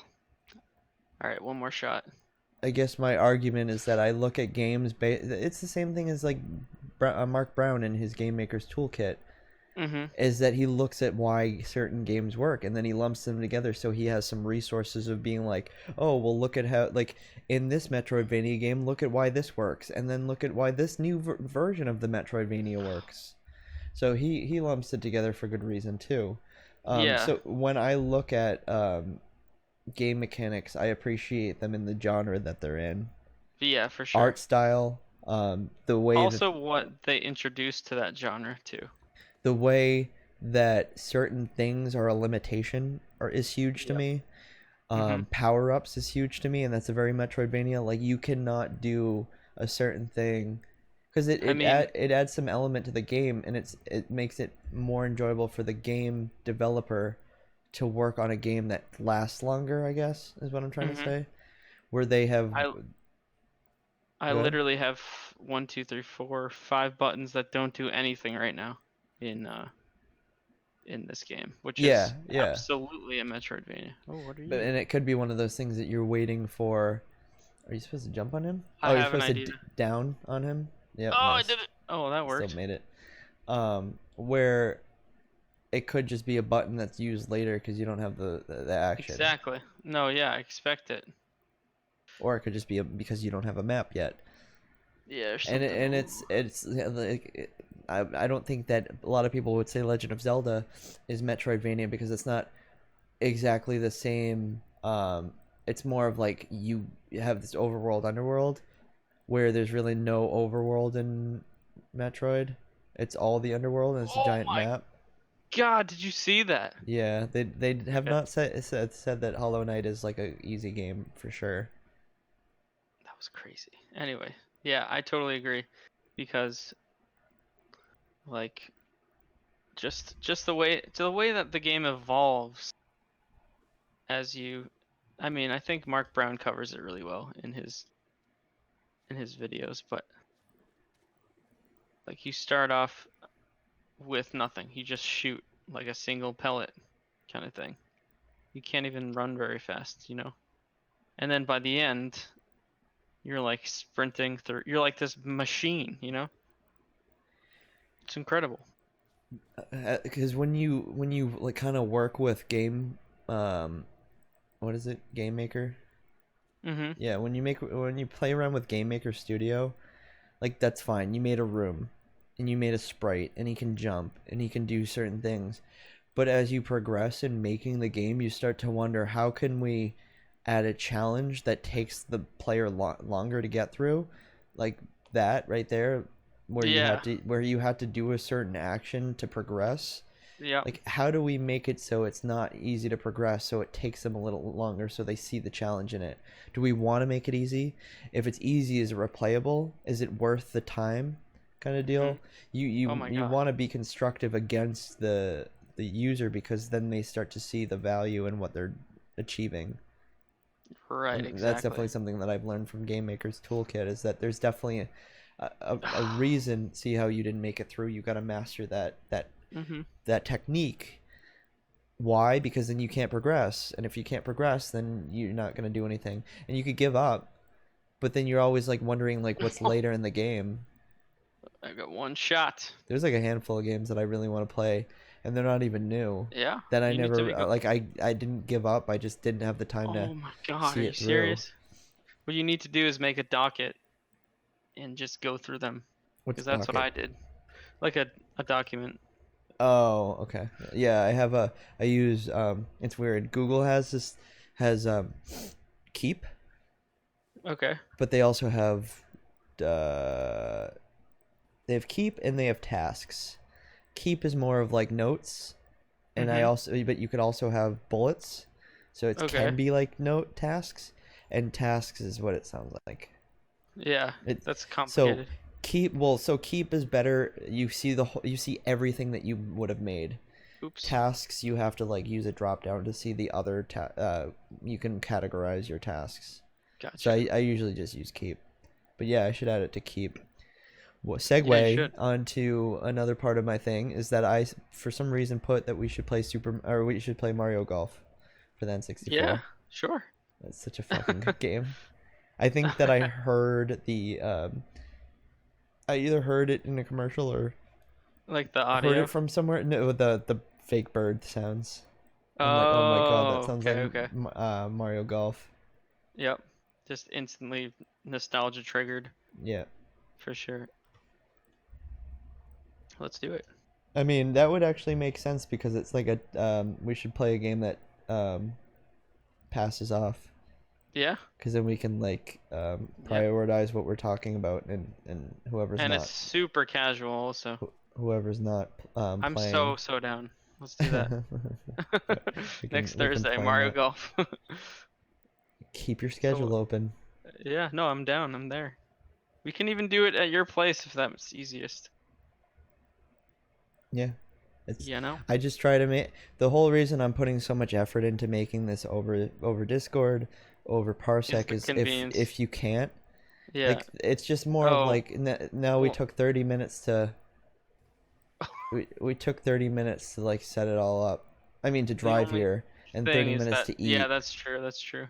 All right, one more shot. I guess my argument is that I look at games. It's the same thing as like Mark Brown in his Game Maker's Toolkit. Mhm. Is that he looks at why certain games work and then he lumps them together so he has some resources of being like, oh well, look at how, like, in this Metroidvania game, look at why this works, and then look at why this new version of the Metroidvania works. So he lumps it together for good reason too. Yeah. So when I look at game mechanics, I appreciate them in the genre that they're in. Yeah, for sure. Art style, the way Also, what they introduced to that genre too. the way that certain things are a limitation is huge to me. Power-ups is huge to me, and that's a very Metroidvania. Like, you cannot do a certain thing because it adds some element to the game, and it makes it more enjoyable for the game developer to work on a game that lasts longer, I guess is what I'm trying to say, where they have I Go ahead. literally have 1, 2, 3, 4, 5 buttons that don't do anything right now in this game, which is absolutely a Metroidvania. Oh, what are you? And it could be one of those things that you're waiting for. Are you supposed to jump on him? I You're have an supposed idea. to down on him. Yeah. Oh, Nice. I did it. Oh, that worked. Still made it. Where it could just be a button that's used later because you don't have the action. Exactly. No, yeah, I expect it. Or it could just be because you don't have a map yet. Yeah, or And something. it's like, I don't think that a lot of people would say Legend of Zelda is Metroidvania because it's not exactly the same. It's more of like you have this overworld, underworld, where there's really no overworld in Metroid. It's all the underworld, and it's a giant map. God, did you see that? Yeah, they have not said that Hollow Knight is like a easy game for sure. That was crazy. Anyway, yeah, I totally agree, because like just the way that the game evolves as you, I mean, I think Mark Brown covers it really well in his videos, but like you start off with nothing. You just shoot like a single pellet kind of thing. You can't even run very fast, you know? And then by the end, you're like sprinting through, you're like this machine, you know? It's incredible. Because when you like kind of work with what is it, Game Maker? Yeah, when you play around with Game Maker Studio, like, that's fine. You made a room and you made a sprite and he can jump and he can do certain things. But as you progress in making the game, you start to wonder, how can we add a challenge that takes the player longer to get through? Like that right there, where you had to do a certain action to progress. Yeah. Like, how do we make it so it's not easy to progress, so it takes them a little longer, so they see the challenge in it? Do we want to make it easy? If it's easy, is it replayable? Is it worth the time? Kind of deal. You want to be constructive against the user, because then they start to see the value in what they're achieving. Right, And exactly. that's definitely something that I've learned from Game Maker's Toolkit, is that there's definitely a reason. See how you didn't make it through? You got to master that technique. Why? Because then you can't progress, and if you can't progress, then you're not going to do anything, and you could give up, but then you're always like wondering like what's later in the game. I got one shot. There's like a handful of games that I really want to play, and they're not even new. Yeah. That I you need never to be like. I didn't give up. I just didn't have the time to. Oh my god, see are you it through. serious? What you need to do is make a docket and just go through them, because that's what I did. Like a document. Oh, okay. Yeah, I use it's weird. Google has Keep, Okay. but they also have they have keep and they have tasks. Keep is more of like notes, and but you could also have bullets, so it Okay. can be like note tasks, and tasks is what it sounds like. Yeah, It- that's So complicated. keep is better. You see you see everything that you would have made. Oops. Tasks, you have to like use a drop down to see the other you can categorize your tasks. Gotcha. So I usually just use keep. But yeah, I should add it to keep. Well, Yeah, you segue should. onto another part of my thing is that I for some reason put that we should play we should play Mario Golf for the N64. Yeah, sure. That's such a fucking good game. I think that I heard the I either heard it in a commercial or Like the heard audio. it from somewhere. No, the fake bird sounds. I'm like, oh my god, that sounds okay, like okay. Mario Golf. Yep. Just instantly nostalgia triggered Yeah. for sure. Let's do it. I mean, that would actually make sense because it's like a we should play a game that passes off, Yeah. because then we can like prioritize what we're talking about, and whoever's And not it's super casual also. whoever's not I'm playing. so down. Let's do that. We Next can Thursday, plan Mario that. Golf. Keep your schedule open. Yeah, no, I'm down. I'm there. We can even do it at your place if that's easiest. Yeah. It's You know? I just try to make the whole reason I'm putting so much effort into making this over Discord, over Parsec the is convenience. if you can't. Yeah. Like it's just more Oh, of like now we well- took 30 minutes to we took 30 minutes to like set it all up. I mean to drive only here, and thing 30 is minutes that, to eat. yeah, that's true. That's true.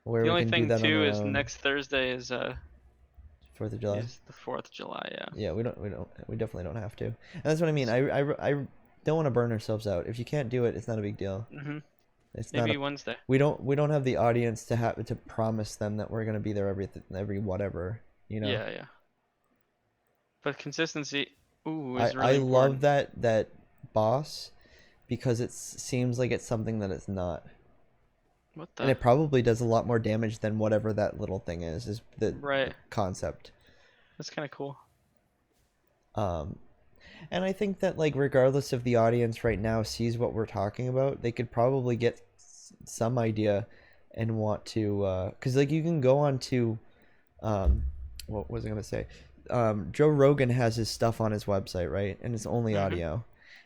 Where The we only can do thing that too on our is own. next Thursday is 4th of July. is the 4th of July. Yeah. Yeah, we definitely don't have to. And that's what I mean. I don't want to burn ourselves out. If you can't do it, it's not a big deal. Mhm. It's not Maybe a, Wednesday. we don't have the audience to have to promise them that we're going to be there every whatever, you know. Yeah, yeah. But consistency, ooh, I is really love important. that boss because it seems like it's something that it's not. What And the? it probably does a lot more damage than whatever that little thing is the Right. concept. That's kind of cool. And I think that like regardless if the audience right now sees what we're talking about, they could probably get some idea and want to because like you can go on to what was I gonna say? Joe Rogan has his stuff on his website, right? And it's only audio.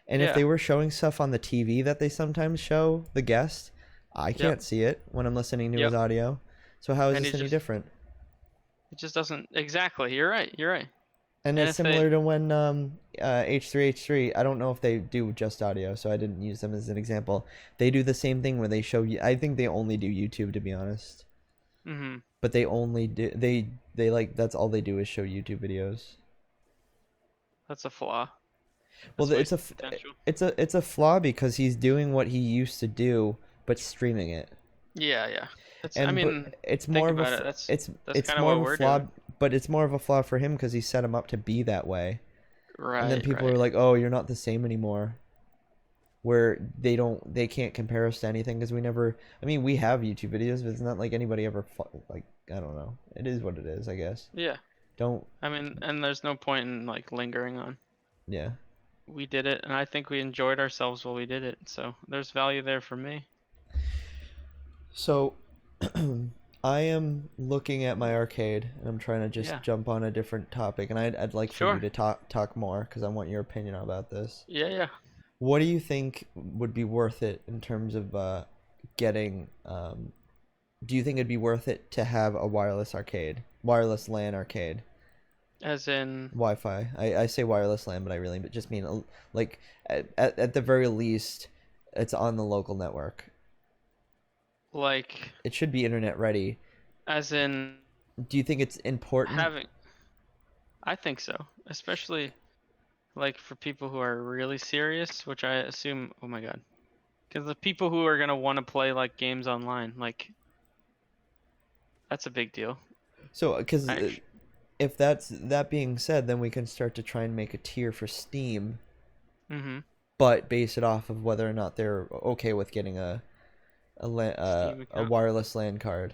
And if Yeah. they were showing stuff on the TV that they sometimes show the guest, I can't see it when I'm listening to his audio. So how is And this he any just- different? It just doesn't exactly. You're right. You're right. And And it's if they- similar to when H3H3, I don't know if they do just audio, so I didn't use them as an example. They do the same thing where they show you. I think they only do YouTube, to be honest. Mhm. But they only do they like that's all they do is show YouTube videos. That's a flaw. Well, That's it's a wasted potential. it's a flaw because he's doing what he used to do, but streaming it. Yeah, yeah. That's, And I mean, but it's think more of about a it, that's- it's that's it's kinda more what of we're a flaw, doing. but it's more of a flaw for him because he set him up to be that way. right. And then people right. are like, "Oh, you're not the same anymore." Where they can't compare us to anything because we never. I mean, we have YouTube videos, but it's not like anybody ever like. I don't know. It is what it is, I guess. Yeah. Don't. I mean, and there's no point in like lingering on. Yeah. We did it, and I think we enjoyed ourselves while we did it. So there's value there for me. So, I am looking at my arcade, and I'm trying to just Yeah. jump on a different topic, and I'd like for Sure. you to talk more because I want your opinion about this. Yeah, yeah. What do you think would be worth it in terms of getting? Do you think it'd be worth it to have a wireless LAN arcade, As in, Wi-Fi? I say wireless LAN, but I really just mean like at the very least, it's on the local network. like, It should be internet ready. as in Do you think it's important? having. I think so, especially like for people who are really serious, which I assume. Oh my god, because the people who are gonna want to play like games online, like, that's a big deal. So, because Actu- if that being said, then we can start to try and make a tier for Steam, Mm-hmm. but base it off of whether or not they're okay with getting a Steam account. wireless LAN card.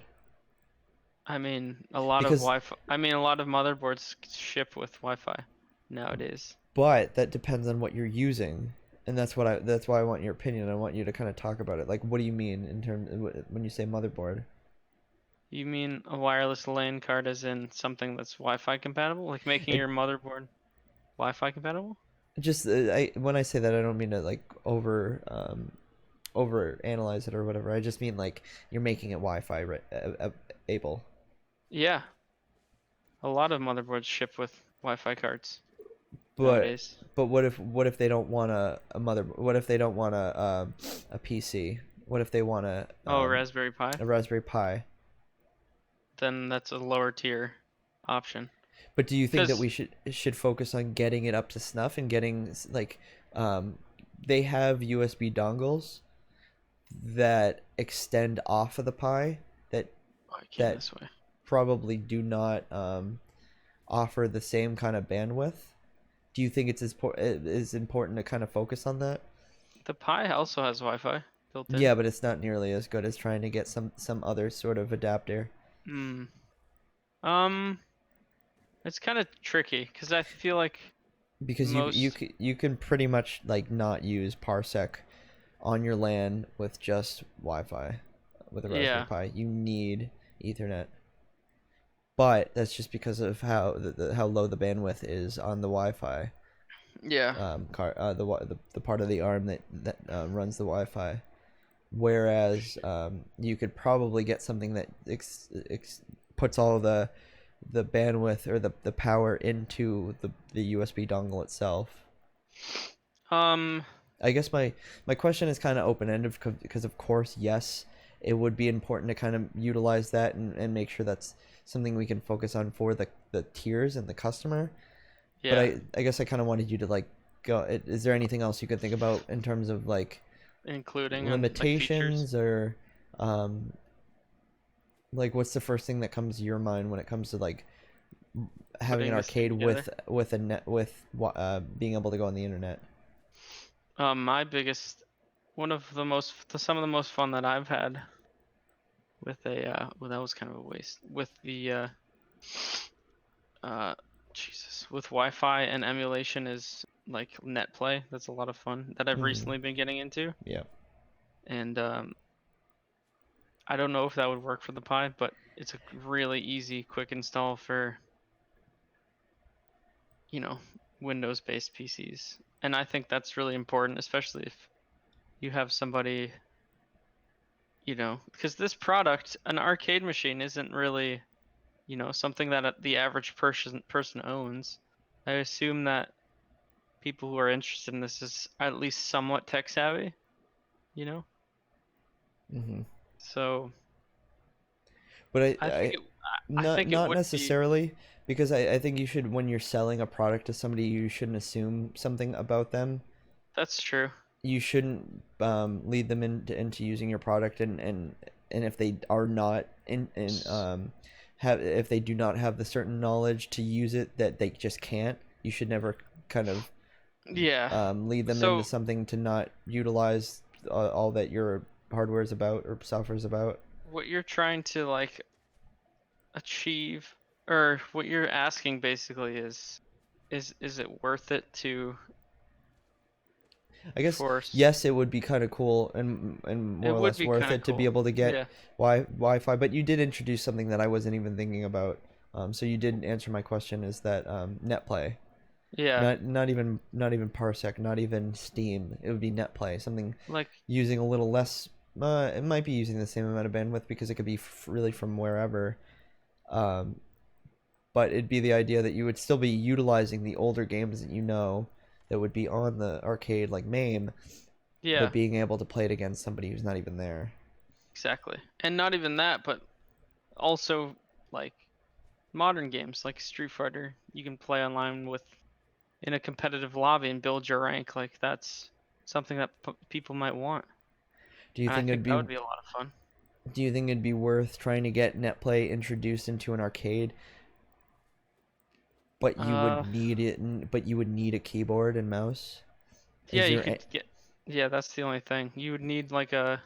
I mean, a lot of Because Wi-Fi. I mean, a lot of motherboards ship with Wi-Fi nowadays. but that depends on what you're using, and that's why I want your opinion. I want you to kind of talk about it. Like, what do you mean in terms when you say motherboard? You mean a wireless LAN card as in something that's Wi-Fi compatible, like making It, your motherboard Wi-Fi compatible? just when I say that, I don't mean to like over analyze it or whatever. I just mean like you're making it Wi-Fi able. Yeah, a lot of motherboards ship with Wi-Fi cards But nowadays. but what if they don't want a mother? What if they don't want a PC? What if they want Oh, Raspberry Pi? a Raspberry Pi? Then that's a lower tier option. But do you think that 'Cause we should focus on getting it up to snuff and getting like they have USB dongles that extend off of the Pi that oh, I came that this way. probably do not offer the same kind of bandwidth. Do you think it's is important to kind of focus on that? The Pi also has Wi-Fi built in. Yeah, but it's not nearly as good as trying to get some other sort of adapter. Hmm. It's kind of tricky because I feel like Because most. you can pretty much like not use Parsec on your LAN with just Wi-Fi with a Raspberry Yeah. Pi. You need Ethernet. But that's just because of how how low the bandwidth is on the Wi-Fi. Yeah. The part of the ARM that runs the Wi-Fi. Whereas you could probably get something that puts all the bandwidth or the power into the USB dongle itself. Um. I guess my question is kind of open-ended because of course, yes, it would be important to kind of utilize that and make sure that's something we can focus on for the tiers and the customer. Yeah. But I guess I kind of wanted you to like go. Is there anything else you could think about in terms of like Including limitations features. or like what's the first thing that comes to your mind when it comes to like having Putting an this thing arcade together. with a net with being able to go on the internet? My biggest, some of the most fun that I've had with well, that was kind of a waste with the uh, Jesus, with Wi-Fi and emulation is like NetPlay. That's a lot of fun that I've Mhm. recently been getting into, Yeah. and I don't know if that would work for the Pi, but it's a really easy, quick install for Windows-based PCs, and I think that's really important, especially if you have somebody, because this product, an arcade machine, isn't really, something that the average person owns. I assume that people who are interested in this is at least somewhat tech savvy, you know? Mhm. So But I think I it, I not think it not would be. necessarily because I think you should when you're selling a product to somebody you shouldn't assume something about them. That's true. You shouldn't lead them into using your product and if they are not in have if they do not have the certain knowledge to use it that they just can't, you should never kind of Yeah. lead them into So something to not utilize all that your hardware is about or software is about. what you're trying to like achieve, or what you're asking basically is it worth it to I guess force? yes, it would be kind of cool and more It or would less be worth kind of it to be cool. able to get Yeah. Wi-Fi. But you did introduce something that I wasn't even thinking about. So you did answer my question. Is that NetPlay? Yeah. Not even Parsec, not even Steam. It would be NetPlay. Something Like, using a little less. It might be using the same amount of bandwidth because it could be really from wherever. Um, but it'd be the idea that you would still be utilizing the older games that that would be on the arcade like MAME, yeah, but being able to play it against somebody who's not even there. exactly. And not even that, but also like modern games like Street Fighter, you can play online with in a competitive lobby and build your rank. Like that's something that people might want, Do you and I think it'd think that be would be a lot of fun. do you think it'd be worth trying to get NetPlay introduced into an arcade, but Uh, you would need a keyboard and mouse? yeah, Is you there could get. Yeah, that's the only thing. You would need like a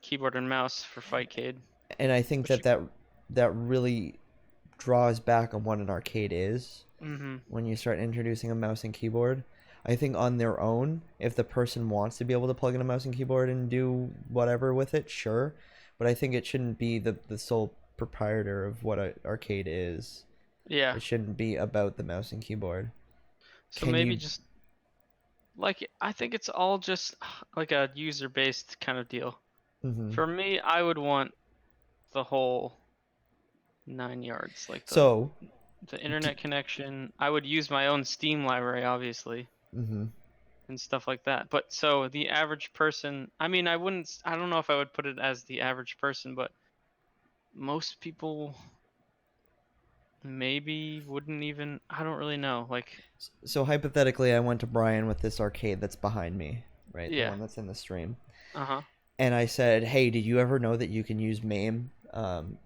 keyboard and mouse for Fightcade, and I think which that that really draws back on what an arcade is Mm-hmm. when you start introducing a mouse and keyboard. I think on their own, if the person wants to be able to plug in a mouse and keyboard and do whatever with it, sure. But I think it shouldn't be the sole proprietor of what an arcade is. Yeah. It shouldn't be about the mouse and keyboard. So Can maybe you- just like I think it's all just like a user-based kind of deal. Mhm. For me, I would want the whole 9 yards, like So, the internet connection. I would use my own Steam library, obviously, mhm. and stuff like that. But so the average person, I mean, I don't know if I would put it as the average person, but most people maybe wouldn't even, I don't really know. Like, So hypothetically, I went to Brian with this arcade that's behind me, right? The Yeah. one that's in the stream. uh-huh. And I said, "Hey, did you ever know that you can use MAME?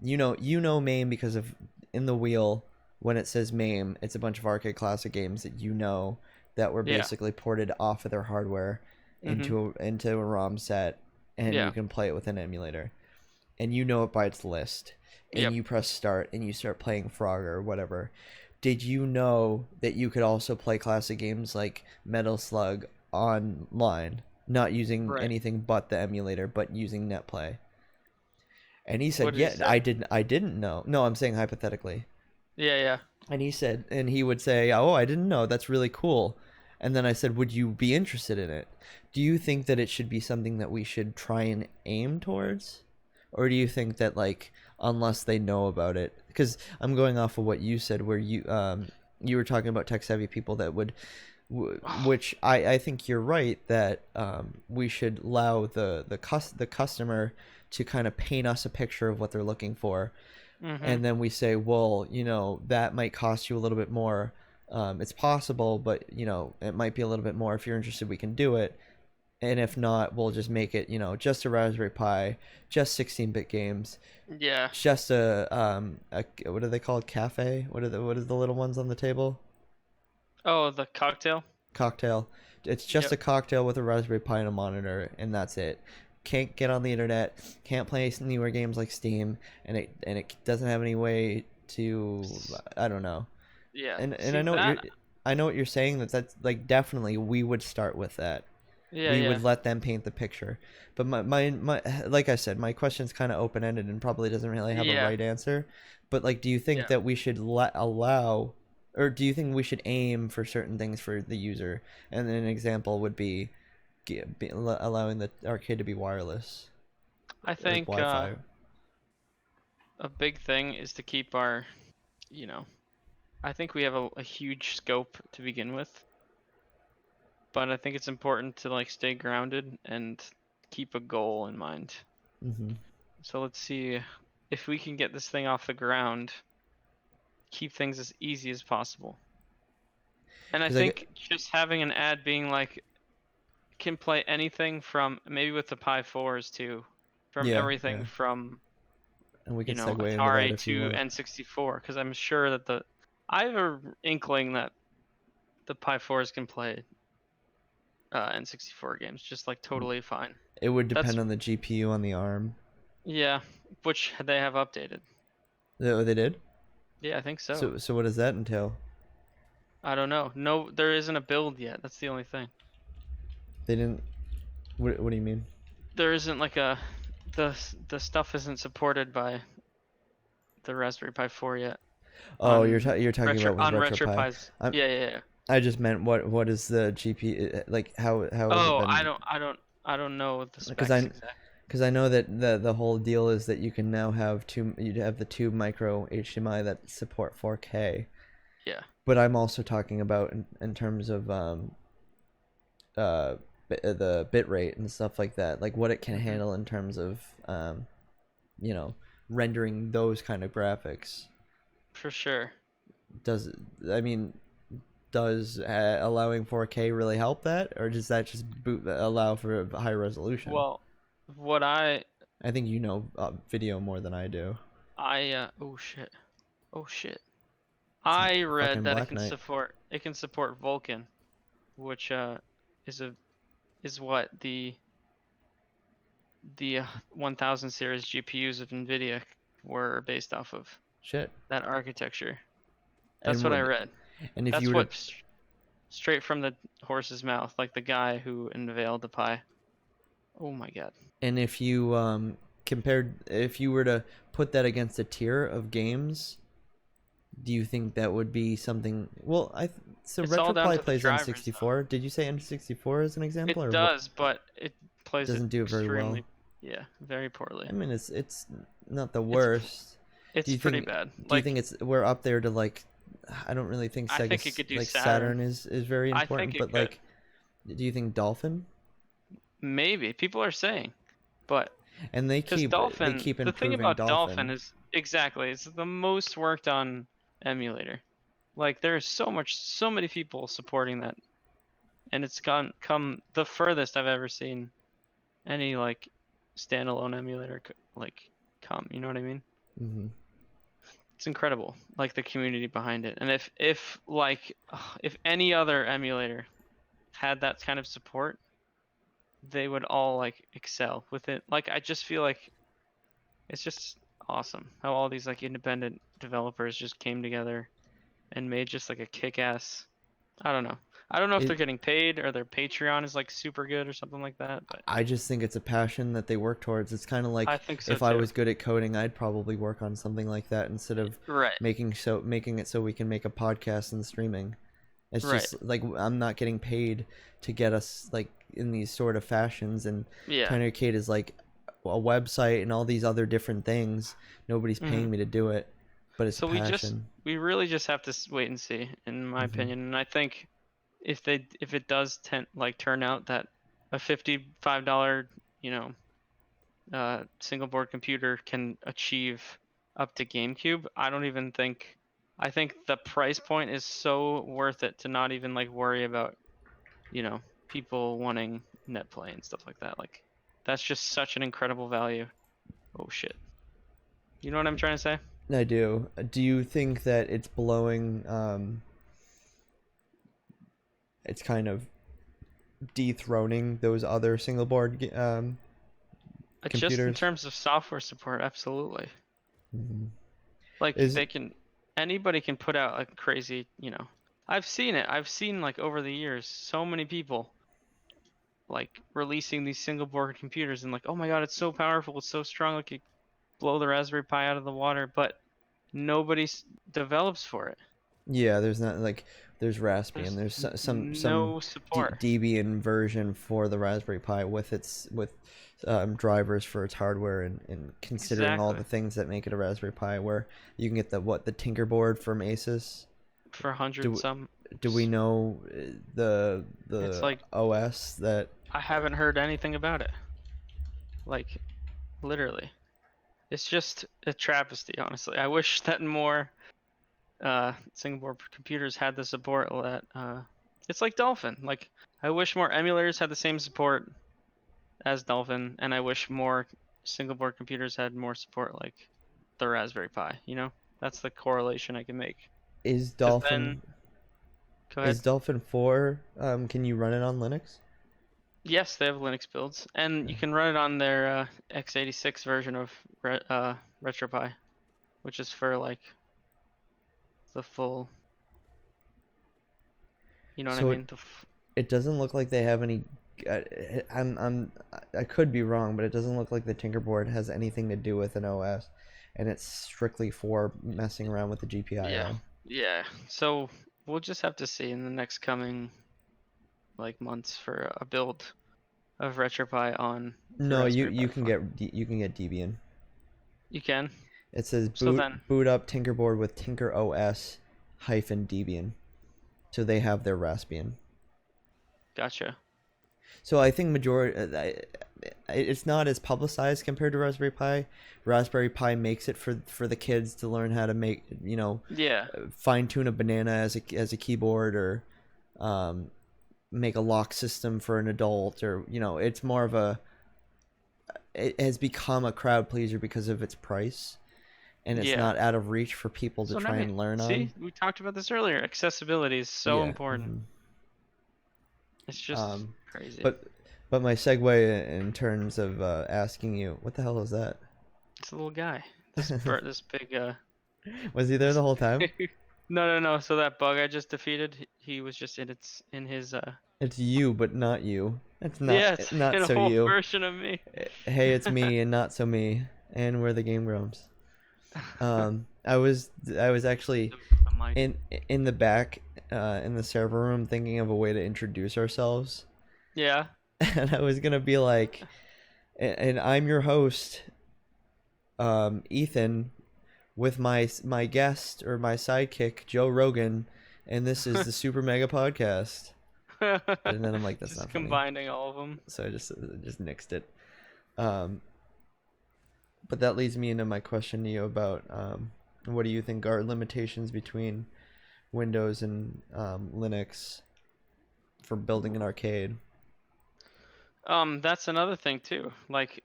You know MAME because of in the wheel when it says MAME, it's a bunch of arcade classic games that you know that were Yeah. basically ported off of their hardware into a ROM set, and Yeah. you can play it with an emulator, and you know it by its list, and Yep. you press start and you start playing Frogger or whatever. Did you know that you could also play classic games like Metal Slug online, not using Right. anything but the emulator, but using NetPlay?" And he said, What did "Yeah, he say? I didn't know." No, I'm saying hypothetically. Yeah, yeah. And he said, and he would say, "Oh, I didn't know. That's really cool." And then I said, "Would you be interested in it? Do you think that it should be something that we should try and aim towards? Or do you think that, like, unless they know about it?" Because I'm going off of what you said, where you were talking about tech-savvy people that would, which I think you're right, that we should allow the customer to kind of paint us a picture of what they're looking for. Mm-hmm. And then we say, well, that might cost you a little bit more. It's possible, but it might be a little bit more. If you're interested, we can do it. And if not, we'll just make it, just a Raspberry Pi, just 16-bit games, Yeah. just a what are they called? Cafe? What is the little ones on the table? Oh, the cocktail? Cocktail. It's just Yep. a cocktail with a Raspberry Pi and a monitor, and that's it. Can't get on the internet, can't play newer games like Steam, and it doesn't have any way to, I don't know. Yeah. And See, I know that, I know what you're saying, that's like definitely we would start with that. yeah, We yeah. would let them paint the picture. But my like I said, my question's kind of open-ended and probably doesn't really have a Yeah. right answer. But like, do you think Yeah. that we should allow, or do you think we should aim for certain things for the user? And an example would be, allowing the arcade to be wireless. I or think Wi-Fi. a big thing is to keep our, I think we have a huge scope to begin with. But I think it's important to like stay grounded and keep a goal in mind. Mm-hmm. So let's see if we can get this thing off the ground, keep things as easy as possible. And I 'Cause I think just having an ad being like, can play anything from, maybe with the Pi 4s too, from Yeah, everything yeah. from, And we can segue into that Atari if you to want. N64, because I'm sure that I have a inkling that the Pi 4s can play N64 games just like totally fine. It would depend that's- on the GPU on the ARM. Yeah, which they have updated. Oh, they did? Yeah, I think so. So what does that entail? I don't know. No, there isn't a build yet. That's the only thing. They didn't. What do you mean? There isn't like the stuff isn't supported by the Raspberry Pi 4 yet. Oh, on you're talking about on with RetroPie. RetroPies. I'm- Yeah, yeah, yeah. I just meant what is the GPU, like how has Oh, it been? I don't know what the specs Because I exactly. because I know that the whole deal is that you can now have you'd have the two micro HDMI that support 4K. Yeah. But I'm also talking about in terms of the bit rate and stuff like that, like what it can handle in terms of rendering those kind of graphics. For sure. Does allowing 4K really help that, or does that just allow for a high resolution? Well, what I think video more than I do. oh shit. I read fucking that Black Knight. it can support Vulkan, which is what the 1000 series GPUs of Nvidia were based off of Shit. that architecture. And That's what I would- read. And if That's you were what to, straight from the horse's mouth, like the guy who unveiled the pie. Oh my god. and if you if you were to put that against a tier of games, do you think that would be something? Well, so It's all down RetroPie to the plays drivers, N64. Did you say N64 as an example, It or does, but it plays doesn't do it very well? extremely, yeah, very poorly. I mean, it's not the worst. It's do you pretty think- bad. Do you think we're up there to like? I don't really think I Sega think it could do like Saturn. is very I important, think it but could. like, do you think Dolphin? Maybe people are saying, but And they because keep Dolphin, they keep the improving thing about Dolphin. is exactly it's the most worked on emulator. Like there's so many people supporting that, and it's come the furthest I've ever seen any like standalone emulator come. You know what I mean? Hmm. It's incredible, like the community behind it. And if like if any other emulator had that kind of support, they would all like excel with it. Like I just feel like it's just awesome how all these like independent developers just came together and made just like a kick-ass. I don't know. I don't know if It- they're getting paid or their Patreon is like super good or something like that, but I just think it's a passion that they work towards. It's kind of like I think so if I too. was good at coding, I'd probably work on something like that instead of Right. making it so we can make a podcast and streaming. It's Right. just like I'm not getting paid to get us like in these sort of fashions, and Yeah. Tiny Arcade is like a website and all these other different things. Nobody's paying me to do it, but it's So a passion. we really just have to wait and see, in my opinion. And I think if it does turn out that a $55, single board computer can achieve up to GameCube, I think the price point is so worth it to not even like worry about, people wanting net play and stuff like that. Like that's just such an incredible value. Oh shit. You know what I'm trying to say? I do. Do you think that it's blowing? It's kind of dethroning those other single board Just in computers? terms of software support, absolutely. Mhm. Like Is- anybody can put out like crazy, I've seen it. I've seen like over the years, so many people like releasing these single board computers and like, oh my god, it's so powerful, it's so strong, like you blow the Raspberry Pi out of the water, but nobody develops for it. Yeah, there's not like there's Raspbian. There's some no support. Debian version for the Raspberry Pi with drivers for its hardware and considering all Exactly. the things that make it a Raspberry Pi, where you can get the Tinker board from Asus. For 100 Do- some. Do we know the It's like- OS that? I haven't heard anything about it. Like, literally. It's just a travesty, honestly. I wish that more single board computers had the support that it's like Dolphin. Like, I wish more emulators had the same support as Dolphin, and I wish more single board computers had more support like the Raspberry Pi, That's the correlation I can make. Is 'Cause Dolphin then- Go ahead. is Dolphin 4? Can you run it on Linux? Yes, they have Linux builds, and you can run it on their x86 version of RetroPie, which is for like the full. You know what So I it- mean? It doesn't look like they have any. I could be wrong, but it doesn't look like the Tinkerboard has anything to do with an OS, and it's strictly for messing around with the GPIO. Yeah. So we'll just have to see in the next coming like months for a build of RetroPie on. the No, Raspberry you Pi can 4. get Debian. You can. It says So boot then- boot up Tinkerboard with Tinker OS -Debian, so they have their Raspbian. Gotcha. So I think it's not as publicized compared to Raspberry Pi. Raspberry Pi makes it for the kids to learn how to make, Yeah. fine tune a banana as a keyboard, or make a lock system for an adult, or it's more of it has become a crowd pleaser because of its price, and it's Yeah. not out of reach for people to So try now and learn see, on. we talked about this earlier. Accessibility is so Yeah, important. mhm. It's just crazy. But my segue in terms of asking you, what the hell is that? It's a little guy. This big Was he there the whole time? no. So that bug I just defeated, he was just in his It's you, but not you. It's yeah, not it's not in a so whole you. version of me. Hey, it's me and not so me, and we're the Game Grumps. I was actually The mighty- in the back, in the server room, thinking of a way to introduce ourselves, Yeah. and I was gonna be like, and I'm your host, Ethan, with my guest or my sidekick Joe Rogan, and this is the Super Mega Podcast. And then I'm like, that's just not funny. combining all of them. So I just nixed it. But that leads me into my question to you about what do you think are limitations between Windows and Linux for building an arcade? That's another thing too. Like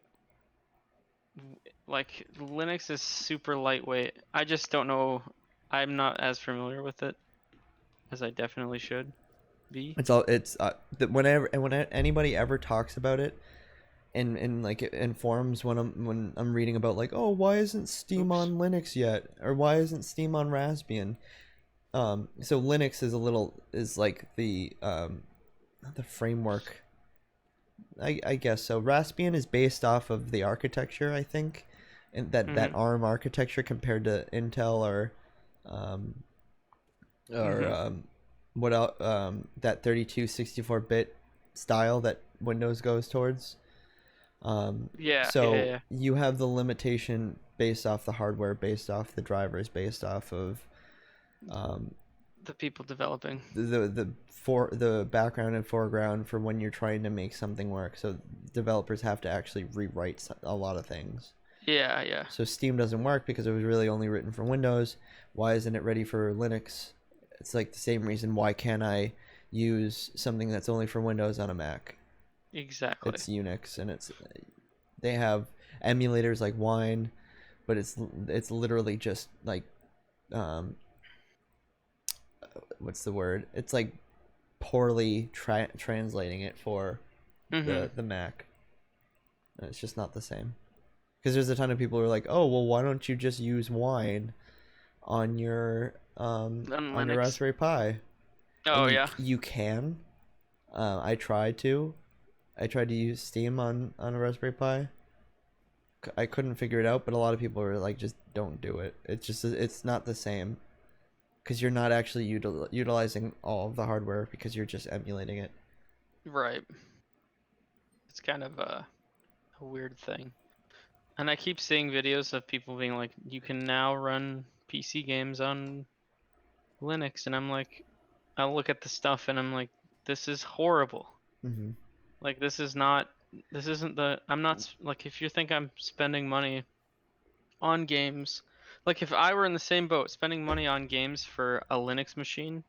Linux is super lightweight. I just don't know. I'm not as familiar with it as I definitely should be. Whenever anybody ever talks about it in like in forums when I'm reading about like, oh, why isn't Steam on Linux yet, or why isn't Steam on Raspbian? So Linux is like the framework, I guess. So Raspbian is based off of the architecture, I think, and that ARM architecture compared to Intel or what else, that 32 64-bit style that Windows goes towards. So you have the limitation based off the hardware, based off the drivers, based off of The people developing. the background and foreground for when you're trying to make something work. So developers have to actually rewrite a lot of things. Yeah. So Steam doesn't work because it was really only written for Windows. Why isn't it ready for Linux? It's like the same reason why can't I use something that's only for Windows on a Mac? Exactly. It's Unix, and they have emulators like Wine, but it's literally just like what's the word? It's like poorly translating it for the Mac. And it's just not the same. Because there's a ton of people who are like, oh, well, why don't you just use Wine on your on your Raspberry Pi? Oh, And yeah. You can. I tried to use Steam on a Raspberry Pi. I couldn't figure it out, but a lot of people are like, just don't do it. It's not the same. Because you're not actually utilizing all of the hardware because you're just emulating it. Right. It's kind of a weird thing. And I keep seeing videos of people being like, you can now run PC games on Linux. And I'm like, I look at the stuff and I'm like, this is horrible. Mm-hmm. Like, this isn't I'm not, like, if you think I'm spending money on games, like, if I were in the same boat, spending money on games for a Linux machine,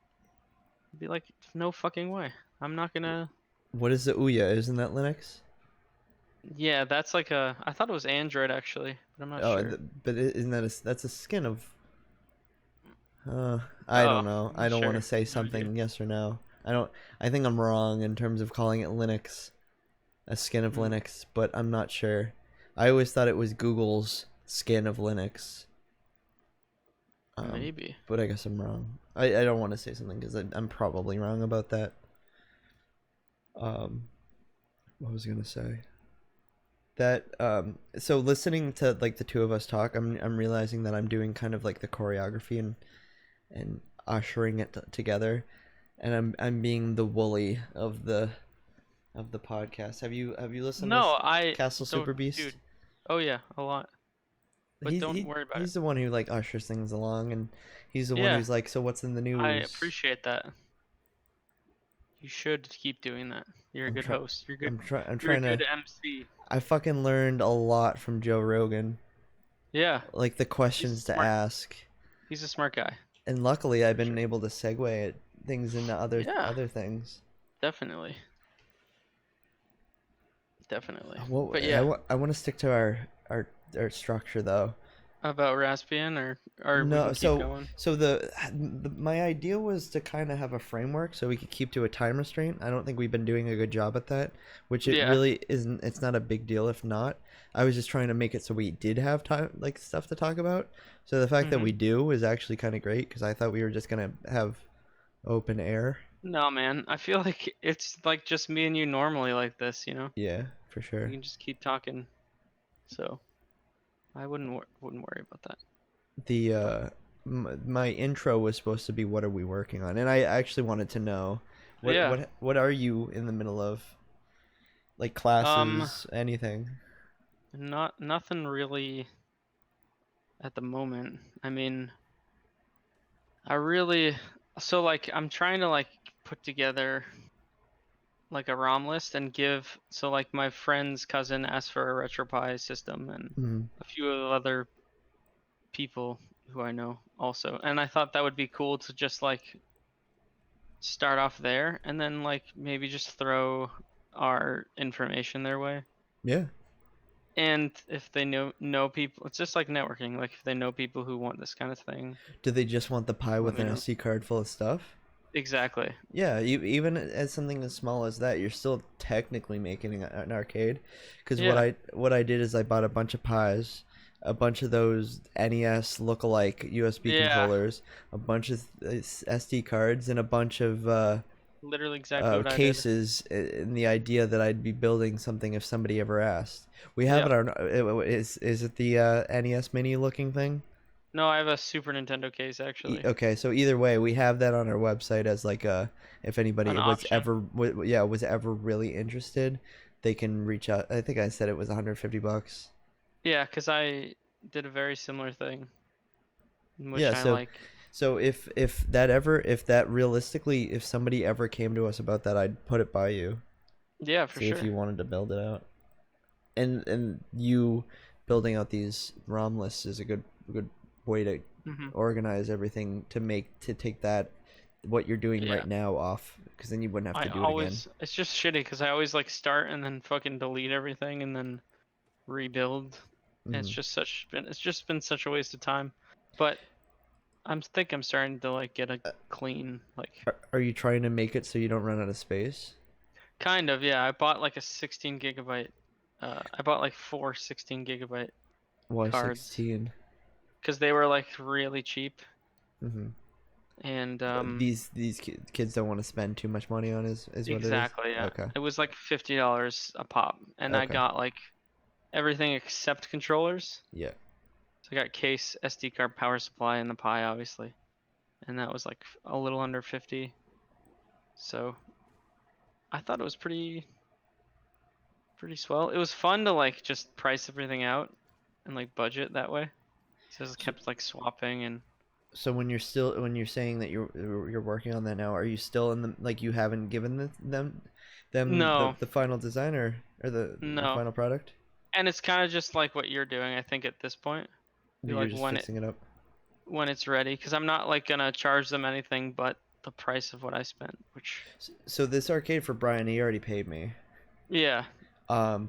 I'd be like, no fucking way. I'm not gonna. What is the Ouya? Isn't that Linux? Yeah, that's like I thought it was Android actually, but I'm not sure. But isn't that's a skin of? I don't know. I don't want to say something yes or no. I think I'm wrong in terms of calling it Linux, a skin of Linux, but I'm not sure. I always thought it was Google's skin of Linux. Maybe. But I guess I'm wrong. I don't want to say something because I'm probably wrong about that. What was I gonna say? That so listening to like the two of us talk, I'm realizing that I'm doing kind of like the choreography and ushering it together, and I'm being the Wooly of the podcast. Have you listened? No, to Castle Super Beast? Dude. Oh yeah, a lot. But don't worry about it. He's the one who like ushers things along, and he's the one Yeah. who's like, so what's in the news? I appreciate that. You should keep doing that. You're a good host. You're good. I'm You're a trying good to. MC. I fucking learned a lot from Joe Rogan. Yeah, Like the questions to smart. ask. he's a smart guy. And luckily, I've been able to segue things into other things. Definitely. Definitely. Well, But yeah. I want to stick to our structure though. About Raspbian, or we No, can keep so going. my idea was to kind of have a framework so we could keep to a time restraint. I don't think we've been doing a good job at that, which it Yeah. really isn't. It's not a big deal if not. I was just trying to make it so we did have time, like stuff to talk about. So the fact that Mhm. we do is actually kind of great because I thought we were just gonna have open air. No, man. I feel like it's like just me and you normally like this, you know? Yeah, for We sure. can just keep talking. So I wouldn't worry about that. The my intro was supposed to be what are we working on, and I actually wanted to know Yeah. what are you in the middle of, like Um, classes, anything. nothing really at the moment. I mean, I really so like I'm trying to like put together like a ROM list and give so like my friend's cousin asked for a RetroPie system and Mhm. a few other people who I know also. And I thought that would be cool to just like start off there and then like maybe just throw our information their way. Yeah. And if they know people, it's just like networking. Like if they know people who want this kind of thing, Do they just want the pie let with me an know. SD card full of stuff? Exactly. Yeah, even as something as small as that, you're still technically making an arcade. Because Yeah. what I did is I bought a bunch of pies, a bunch of those NES lookalike USB Yeah. controllers, a bunch of SD cards, and a bunch of Literally exactly what I did. cases in the idea that I'd be building something if somebody ever asked. We have Yeah. it on. Is it the NES Mini looking thing? No, I have a Super Nintendo case actually. Okay, so either way, we have that on our website as like a if An anybody option. was ever really interested, they can reach out. I think I said it was 150 bucks. Yeah, because I did a very similar thing, in which Yeah, I like. so if that realistically if somebody ever came to us about that, I'd put it by you. Yeah, for See if sure. you wanted to build it out. And you building out these ROM lists is a good way to Hmm. organize everything to take that what you're doing Yeah. right now off because then you wouldn't have I to do it again. always, it's just shitty because I always like start and then fucking delete everything and then rebuild. And Mhm. it's just been such a waste of time. But I'm starting to like get a clean like Are you trying to make it so you don't run out of space? kind of, yeah. I bought like a 16 gigabyte. I bought like 4 16 gigabyte Why cards 16? because they were like really cheap Mm-hmm. and Kids don't want to spend too much money on is what it is. exactly, yeah. Okay. It was like $50 a pop, and I Okay. got like everything except controllers. Yeah. So I got case, SD card, power supply, and the Pi, obviously, and that was like a little under 50. So I thought it was pretty swell. It was fun to like just price everything out and like budget that way. So I just kept like swapping and So when you're saying that you're working on that now, are you still in the like you haven't given them no, the final designer or the no. final product? And it's kind of just like what you're doing, I think, at this point. Be You're like just fixing it up. when it's ready, because I'm not like gonna charge them anything but the price of what I spent, which So this arcade for Brian, he already paid me. yeah,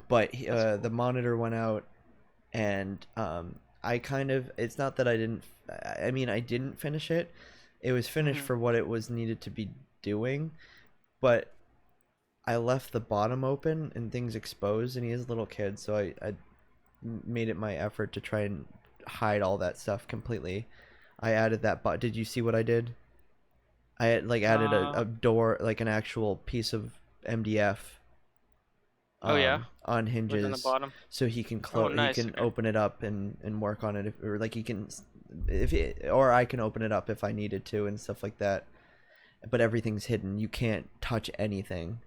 But that's cool. the monitor went out, and I kind of it's not that I didn't. I mean, I didn't finish it. It was finished Mhm. for what it was needed to be doing, but I left the bottom open and things exposed, and he is a little kid, so I made it my effort to try and hide all that stuff completely. I added that, but did you see what I did? I had, like added a Uh, door, like an actual piece of MDF oh yeah, on like on the hinges, bottom. so he can Oh, he nice. can Okay. open it up and work on it, or like he can, or I can open it up if I needed to and stuff like that. But everything's hidden. You can't touch anything.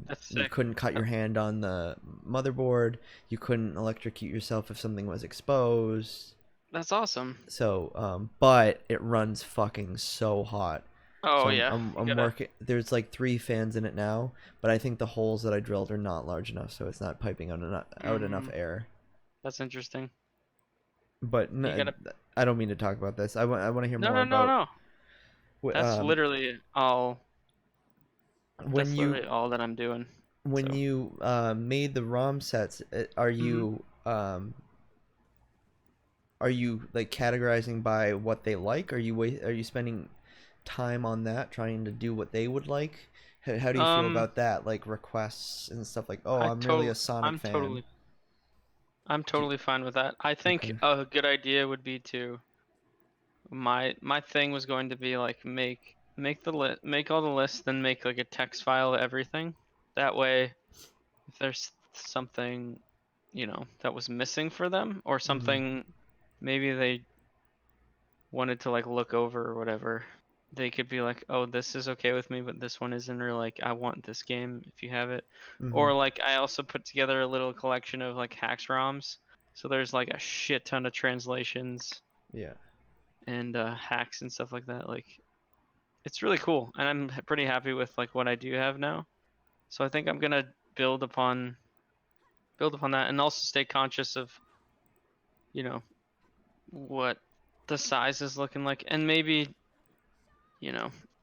That's You sick. couldn't cut your hand on the motherboard. You couldn't electrocute yourself if something was exposed. That's awesome. So, but it runs fucking so hot. Oh So yeah, you I'm gotta. working. There's like 3 fans in it now, but I think the holes that I drilled are not large enough, so it's not piping out enough air. That's interesting. But You gotta. I don't mean to talk about this. I want to hear No, more no, no, about no. That's literally all. That's when literally all that I'm doing. So. you made the ROM sets. Are Mhm. you are you like categorizing by what they like? Are you spending time on that, trying to do what they would like? How do you feel about that, like requests and stuff like, oh, I'm really a Sonic I'm fan. I'm totally fine with that. I think Okay. a good idea would be to my thing was going to be like make all the lists, then make like a text file of everything. That way, if there's something, that was missing for them or something, maybe they wanted to like look over or whatever, they could be like, oh, this is okay with me, but this one isn't, or like, I want this game if you have it. Mm-hmm. Or like, I also put together a little collection of like hacks ROMs. So there's like a shit ton of translations Yeah. and hacks and stuff like that. Like, it's really cool, and I'm pretty happy with like what I do have now. So I think I'm gonna build upon that, and also stay conscious of, what the size is looking like, and maybe,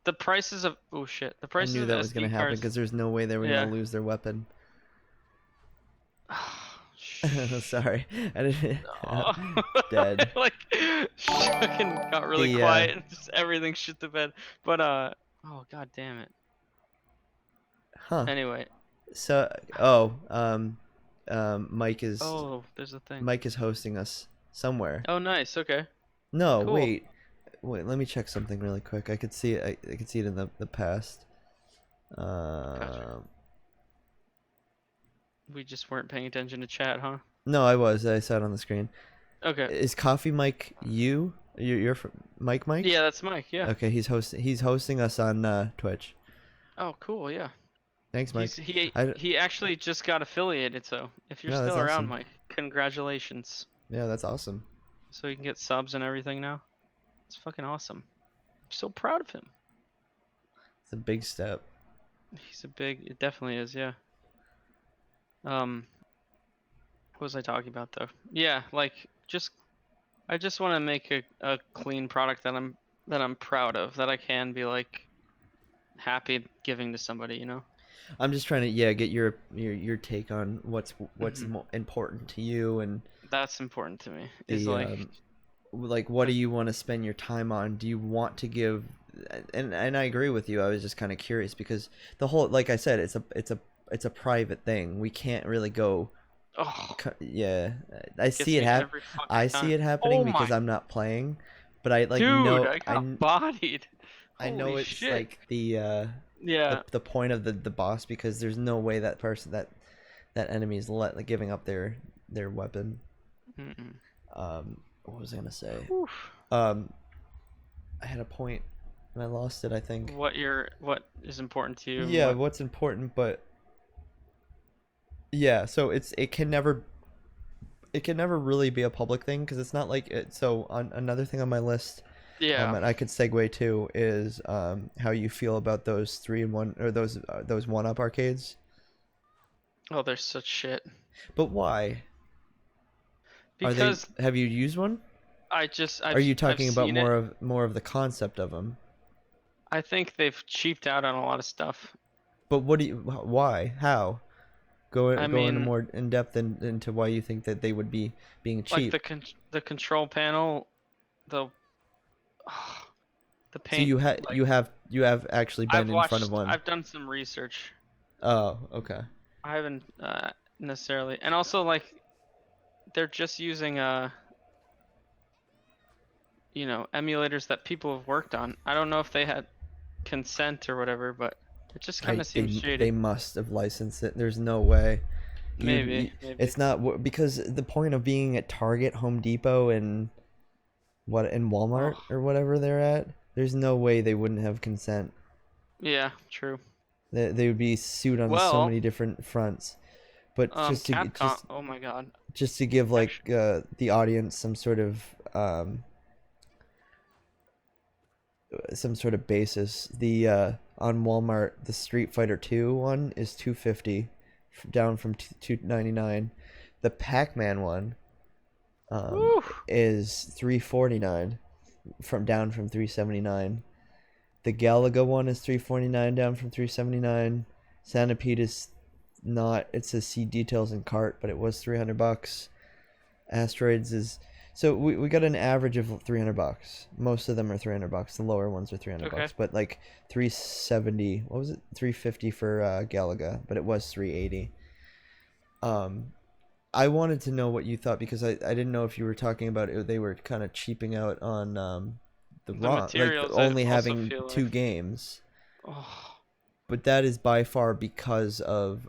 the prices of the I prices knew of that was SD gonna happen cards. because there's no way they were Yeah. gonna lose their weapon. Shh. Sorry, I didn't. Oh. Dead. Like, fucking got really The, quiet and just everything shit to bed. But oh god damn it. Huh. Anyway, So, Mike is there's a thing. Mike is hosting us somewhere. Oh, nice. Okay. No, Cool. wait, let me check something really quick. I could see it. I could see it in the past. We just weren't paying attention to chat, huh? No, I was. I saw it on the screen. Okay. Is Coffee Mike you? You're from Mike? Yeah, that's Mike. Yeah. Okay, he's hosting us on Twitch. Oh, cool. Yeah. Thanks, Mike. He actually just got affiliated. So if you're No, that's still around, awesome. Mike, congratulations. Yeah, that's awesome. So you can get subs and everything now. It's fucking awesome. I'm so proud of him. It's a big step. It definitely is, yeah. What was I talking about though? Yeah, like I just want to make a clean product that I'm proud of, that I can be like happy giving to somebody, I'm just trying to get your take on what's Mhm. important to you, and That's important to me. Is the like what do you want to spend your time on? Do you want to give? And I agree with you. I was just kind of curious because the whole, like I said, it's a private thing. We can't really go. oh, Yeah, I gets see it me happen. every fucking I time. see it happening Oh because my I'm not playing, but I like dude, know I got bodied. I know Holy it's shit. like the Yeah. the point of the boss, because there's no way that person that enemy is giving up their weapon. Mm-mm. What was I gonna say? Oof. I had a point and I lost it, I think. What is important to you? and Yeah, what- what's important, but yeah, so it can never really be a public thing because it's not like it. So on another thing on my list, Yeah. and I could segue to is how you feel about those 3-in-1 or those 1-up arcades. Oh, they're such shit. But why? Because Have you used one? Are Are you talking about seen it. more of the concept of them? I think they've cheaped out on a lot of stuff. But why? How? Go into mean, more in depth into why you think that they would be being cheap. Like the control panel, the So paint. you have actually been in front of one. I've done some research. Oh, okay. I haven't necessarily, and also like they're just using emulators that people have worked on. I don't know if they had consent or whatever, but it just kind of seems shady. They must have licensed it. There's no way. Maybe. It's not because the point of being at Target, Home Depot, and Walmart or whatever they're at. There's no way they wouldn't have consent. Yeah, true. They would be sued on so many different fronts. But Capcom. Oh my god. just to give like the audience some sort of basis, the on Walmart, the Street Fighter 2 one is $250, down from $299. The Pac-Man one is $349, down from $379. The Galaga one is $349, down from $379. Centipede is not. It says see details in cart, but it was $300. Asteroids is So we got an average of $300. Most of them are $300. The lower ones are $300, Okay. but like 370. What was it? 350 for Galaga, but it was 380. I wanted to know what you thought because I didn't know if you were talking about it. They were kind of cheaping out on the raw, like materials, I only also having feel two like- games. Oh, But that is by far because of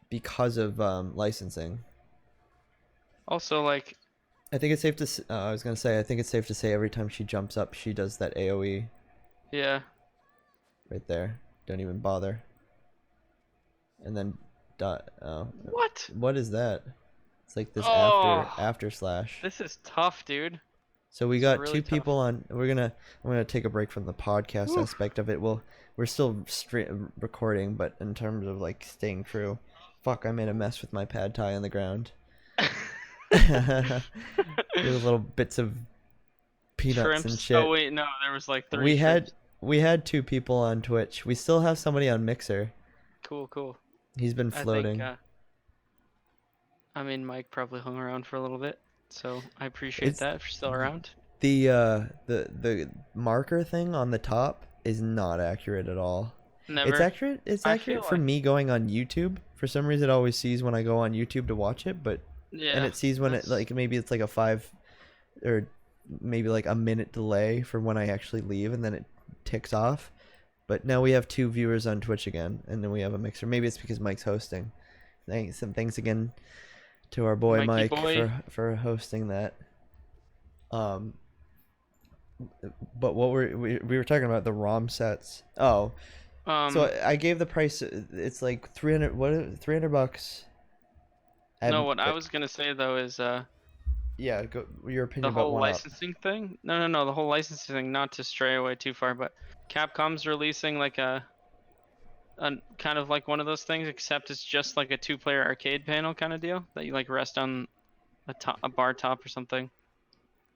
licensing. also, like, I think it's safe to. I was gonna say. I think it's safe to say every time she jumps up, she does that AOE yeah. right there. Don't even bother. And then dot. Oh, What? what is that? It's like this Oh. after slash. This is tough, dude. So we It's got really two people on. I'm gonna take a break from the podcast Oof. aspect of it. We're still recording, but in terms of like staying true, fuck, I made a mess with my pad thai on the ground. There's little bits of peanuts Shrimps. and shit. Oh wait, no, there was like 3 we shrimps. had two people on Twitch. We still have somebody on Mixer. Cool. He's been floating. I mean, Mike probably hung around for a little bit, so I appreciate It's- that if you're still around. The marker thing on the top is not accurate at all. Never. It's accurate. It's I accurate feel for like- me going on YouTube. For some reason, it always sees when I go on YouTube to watch it, but Yeah. and it sees when it that's- like maybe it's like a 5 or maybe like a minute delay for when I actually leave, and then it ticks off. But now we have 2 viewers on Twitch again, and then we have a Mixer. Maybe it's because Mike's hosting. Thanks again to our boy Mikey Mike boy. for hosting that. But what we were talking about the ROM sets. Oh, so I gave the price. It's like 300. What? $300. no, what I was gonna say though is Yeah, go your the opinion about whole one up. licensing thing. No, the whole licensing thing. Not to stray away too far, but Capcom's releasing like a kind of like one of those things, except it's just like a 2-player arcade panel kind of deal that you like rest on a bar top or something.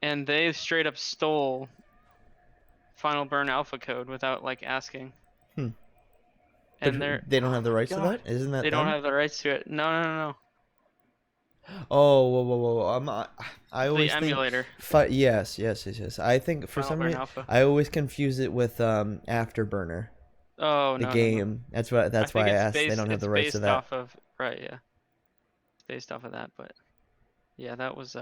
And they straight up stole Final Burn alpha code without like asking. But And they don't have the rights to God. that? Isn't that they don't them? have the rights to it. No. Oh, whoa. I always The emulator. think. Yes. I think for Final some Burn reason alpha. I always confuse it with Afterburner, Oh the no. game. That's why I think asked. it's They don't have it's the rights to based that. Off of, right, yeah. It's based off of that, but yeah, that's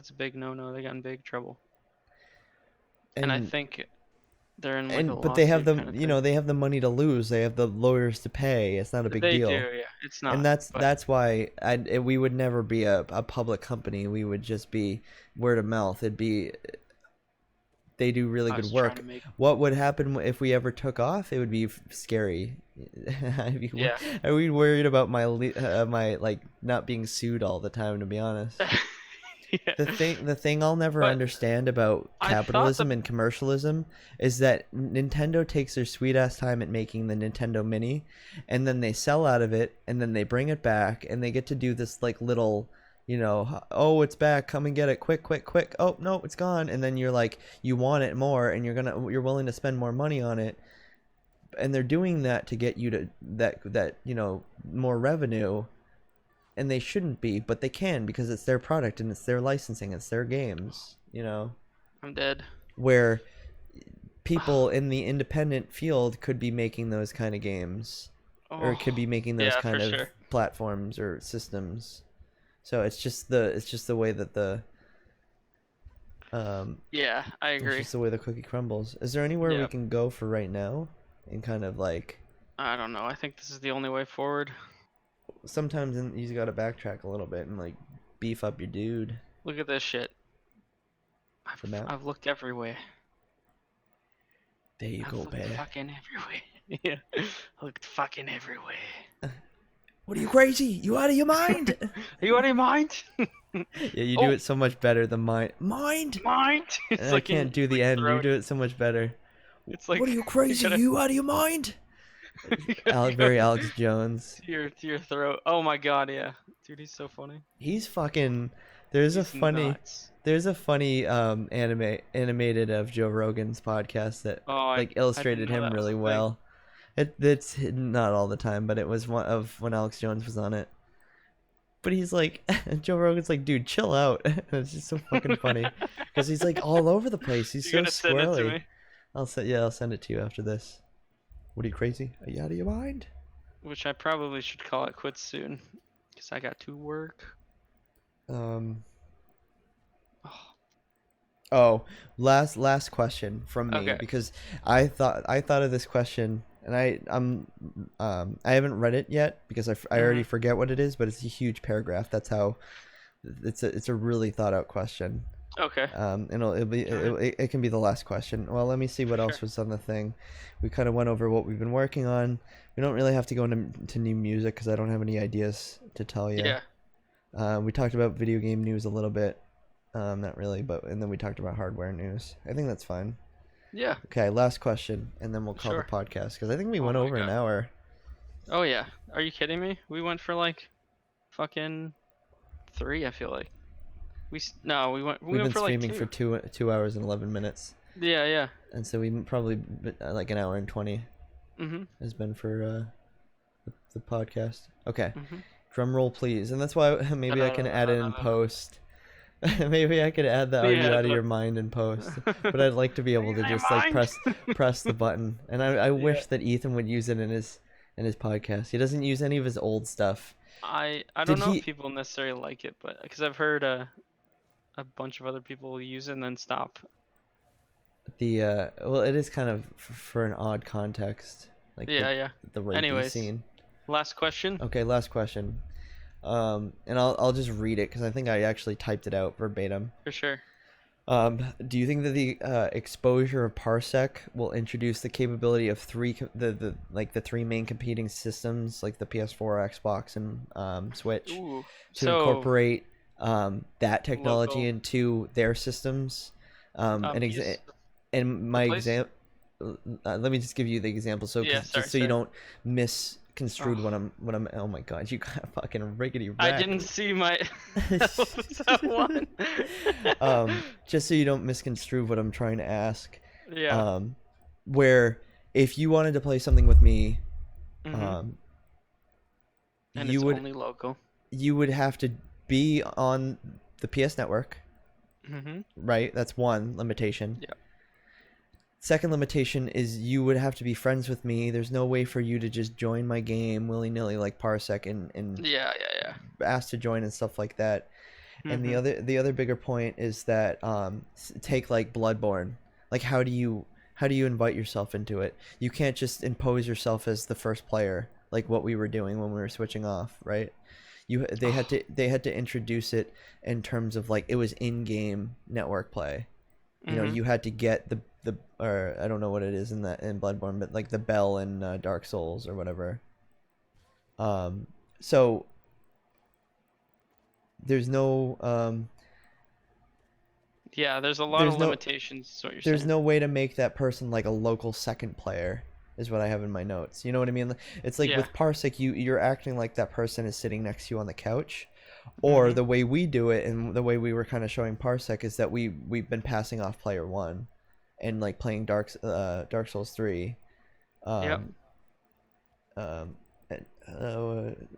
a big no-no. They got in big trouble, and I think they're in like a but they have lawsuit the kinda you know they have the money to lose. They have the lawyers to pay. It's not a thing. big They deal. do, yeah. It's not. And but that's why we would never be a public company. We would just be word of mouth. It'd be they do really I good was trying work. to make- What would happen if we ever took off? It would be scary. Yeah. Are we worried about my like not being sued all the time? To be honest, yeah. the thing I'll never But understand about I thought capitalism and commercialism is that Nintendo takes their sweet ass time at making the Nintendo Mini, and then they sell out of it, and then they bring it back, and they get to do this like little, oh, it's back, come and get it, quick, oh no, it's gone, and then you're like, you want it more, and you're willing to spend more money on it, and they're doing that to get you to that more revenue. And they shouldn't be, but they can because it's their product and it's their licensing, it's their games, I'm dead. where people in the independent field could be making those kind of games, or it could be making those yeah, kind for of sure. platforms or systems. So it's just the way that the Yeah, I it's agree. just the way the cookie crumbles. Is there anywhere we Yep. can go for right now, and kind of like I don't know. I think this is the only way forward. sometimes you got to backtrack a little bit and like beef up your dude. Look at this shit. The map? I've looked everywhere. There you I've go, looked babe. fucking everywhere. Yeah, I looked fucking everywhere. What are you crazy? You out of your mind? Are you out of your mind? Yeah, you do Oh. it so much better than mind. Mind? And I can't do the end. You throwing- do it so much better. It's like What are you crazy? gotta- You out of your mind? gotta Very go Alex Jones. to your throat. Oh my god, yeah, dude, he's so funny. He's fucking. There's He's a funny. nuts. There's a funny animated of Joe Rogan's podcast that Oh, I like illustrated know him that was really a thing. well. It's not all the time, but it was one of when Alex Jones was on it. but he's like, Joe Rogan's like, dude, chill out. It's just so fucking funny because he's like all over the place. He's You're so gonna send it to squirrely. me? I'll send it to you after this. What are you, crazy? Are you out of your mind? Which I probably should call it quits soon, because I got to work. Oh, last question from me Okay. because I thought of this question and I haven't read it yet because I already forget what it is, but it's a huge paragraph. That's how it's a really thought out question. Okay. And it can be the last question. Well, let me see what else Sure. was on the thing. We kind of went over what we've been working on. We don't really have to go into new music because I don't have any ideas to tell you. Yeah. We talked about video game news a little bit. Not really, and then we talked about hardware news. I think that's fine. Yeah. Okay, last question, and then we'll call Sure. the podcast because I think we Oh went my over an God. hour. Oh yeah. Are you kidding me? We went for like, fucking 3. I feel like. No, we went We've been for like streaming 2. for 2 hours and 11 minutes, Yeah, yeah. and so we probably like an hour and 20 Mhm. has been for the podcast. Okay, Mhm. drum roll please, and that's why maybe I can add it in post. Maybe I could add the "Are you Yeah, out of your mind" in post, but I'd like to be able to just like press the button, and I wish that Ethan would use it in his podcast. He doesn't use any of his old stuff. I don't Did know he- if people necessarily like it, but because I've heard a bunch of other people use it and then stop. Well, it is kind of for an odd context, like Yeah, yeah. the rapey Anyways. scene. Last question. Okay, last question. And I'll just read it because I think I actually typed it out verbatim. For sure. Do you think that the exposure of Parsec will introduce the capability of the three main competing systems like the PS4, Xbox, and Switch Ooh. to So, incorporate that technology Local. into their systems? use- And my place? example. Let me just give you the example, so Yeah, just sorry, so you sorry. don't misconstrued what I'm. Oh my god, you got fucking riggedy I wrecked. didn't see my. That was that one. Just so you don't misconstrue what I'm trying to ask. Yeah. Where if you wanted to play something with me, Mhm. And you it's would only local. have to be on the PS Network, Mhm. right? That's one limitation. Yeah. Second limitation is you would have to be friends with me. There's no way for you to just join my game willy-nilly like Parsec and Yeah, yeah, ask to join and stuff like that. yeah. And Mhm. the other bigger point is that take like Bloodborne. Like how do you invite yourself into it? You can't just impose yourself as the first player like what we were doing when we were switching off, right? They had to introduce it in terms of like it was in-game network play. You know, Mhm. you had to get the or I don't know what it is in Bloodborne, but like the bell in Dark Souls or whatever. So there's no Yeah, there's a lot there's of no- limitations. Is what you're there's saying. no way to make that person like a local second player is what I have in my notes. You know what I mean? It's like Yeah. with Parsec you're acting like that person is sitting next to you on the couch. Or Mhm. the way we do it and the way we were kind of showing Parsec is that we've been passing off player 1 and like playing Dark Souls 3. Yep.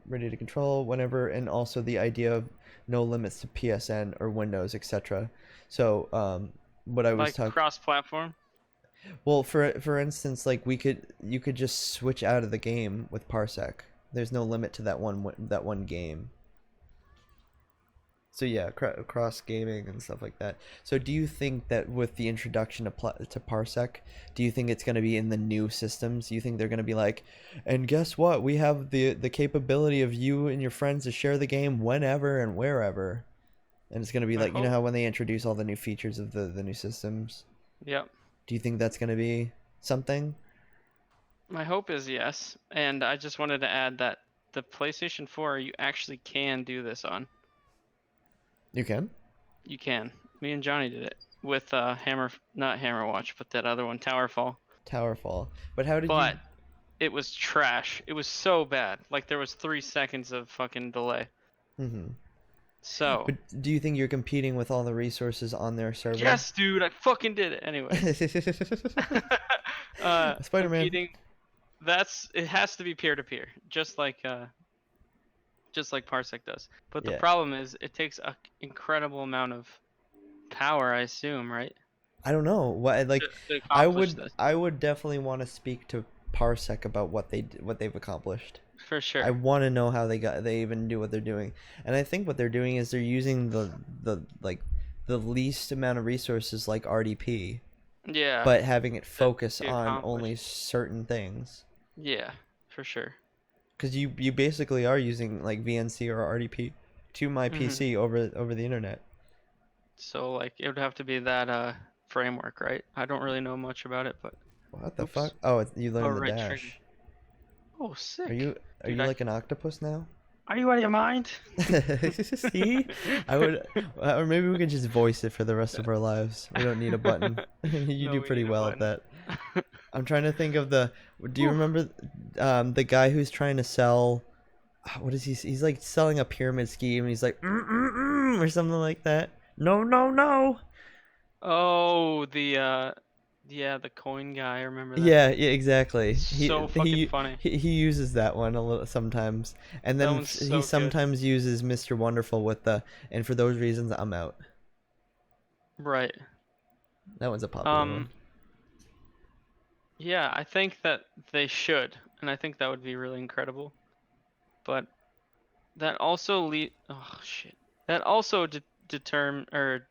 Ready to control whenever, and also the idea of no limits to PSN or Windows, etc. So what I was Like talking cross-platform. well, for instance, like you could just switch out of the game with Parsec. There's no limit to that one game. So yeah, cross gaming and stuff like that. So do you think that with the introduction to Parsec, do you think it's going to be in the new systems? Do you think they're going to be like, and guess what? We have the capability of you and your friends to share the game whenever and wherever. And it's going to be I like, you know hope- how when they introduce all the new features of the new systems? Yep. Do you think that's going to be something? My hope is yes, and I just wanted to add that the PlayStation 4 you actually can do this on. You can? You can. Me and Johnny did it with not Hammerwatch, but that other one, Towerfall. Towerfall. But how did But it was trash. It was so bad. Like there was 3 seconds of fucking delay. you... Mm-hmm. So But do you think you're competing with all the resources on their server? yes, dude, I fucking did it. Anyway. Spider-Man. Competing, it has to be peer to peer, just like just like Parsec does. But the Yeah. problem is, it takes an incredible amount of power, I assume, right? I don't know what like To accomplish this. I would definitely want to speak to Parsec about what they've accomplished. For sure. I want to know how they even do what they're doing. And I think what they're doing is they're using the like the least amount of resources like RDP, Yeah. but having it focus to on accomplish. only certain things. Yeah, for sure. Cuz you basically are using like VNC or RDP to my Mhm. PC over the internet. So like it would have to be that framework, right? I don't really know much about it, but What the Oops. fuck? Oh, you learned the right dash. trigger. Oh, sick. Are you Dude, I- like an octopus now? Are you out of your mind? See, I would, or maybe we could just voice it for the rest of our lives. We don't need a button. You No, do we pretty need a well at that. button. I'm trying to think of the. Do you remember the guy who's trying to sell? What is he? He's like selling a pyramid scheme. And he's like or something like that. No, no, no. Oh, the coin guy. I remember that. Yeah, exactly. So fucking funny. He uses that one a little sometimes, and That then one's so he good. sometimes uses Mr. Wonderful with the. And for those reasons, I'm out. Right. That one's a popular one. Yeah, I think that they should, and I think that would be really incredible. But that also oh shit. That also determine or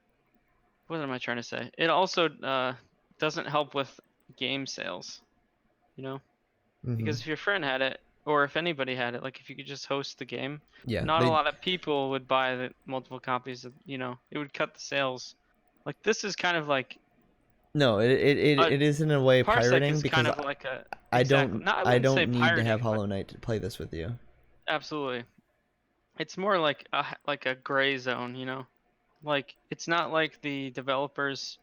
what am I trying to say? It also doesn't help with game sales, you know? Mhm. Because if your friend had it, or if anybody had it, like if you could just host the game, Yeah, not they- a lot of people would buy the multiple copies. You know, it would cut the sales. Like this is kind of like No, it is in a way Parsec pirating is because kind of like a. I exactly. don't No, I wouldn't don't say need to pirating, have but- Hollow Knight to play this with you. Absolutely. It's more like a gray zone, you know? Like it's not like the developers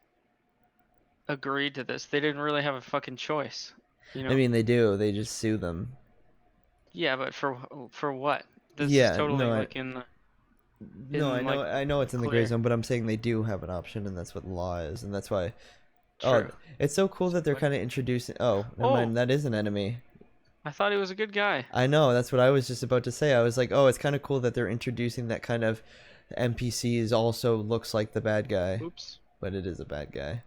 agreed to this. They didn't really have a fucking choice, you know? I mean, they do. They just sue them. Yeah, but for what? This Yeah, is totally no, like in the No, in, I know it's in the gray clear. zone, but I'm saying they do have an option, and that's what the law is, and that's why. True. Oh, it's so cool that they're kind of introducing. Oh, never Oh. mind. That is an enemy. I thought he was a good guy. I know. That's what I was just about to say. I was like, oh, it's kind of cool that they're introducing that kind of NPCs also looks like the bad guy, Oops. but it is a bad guy.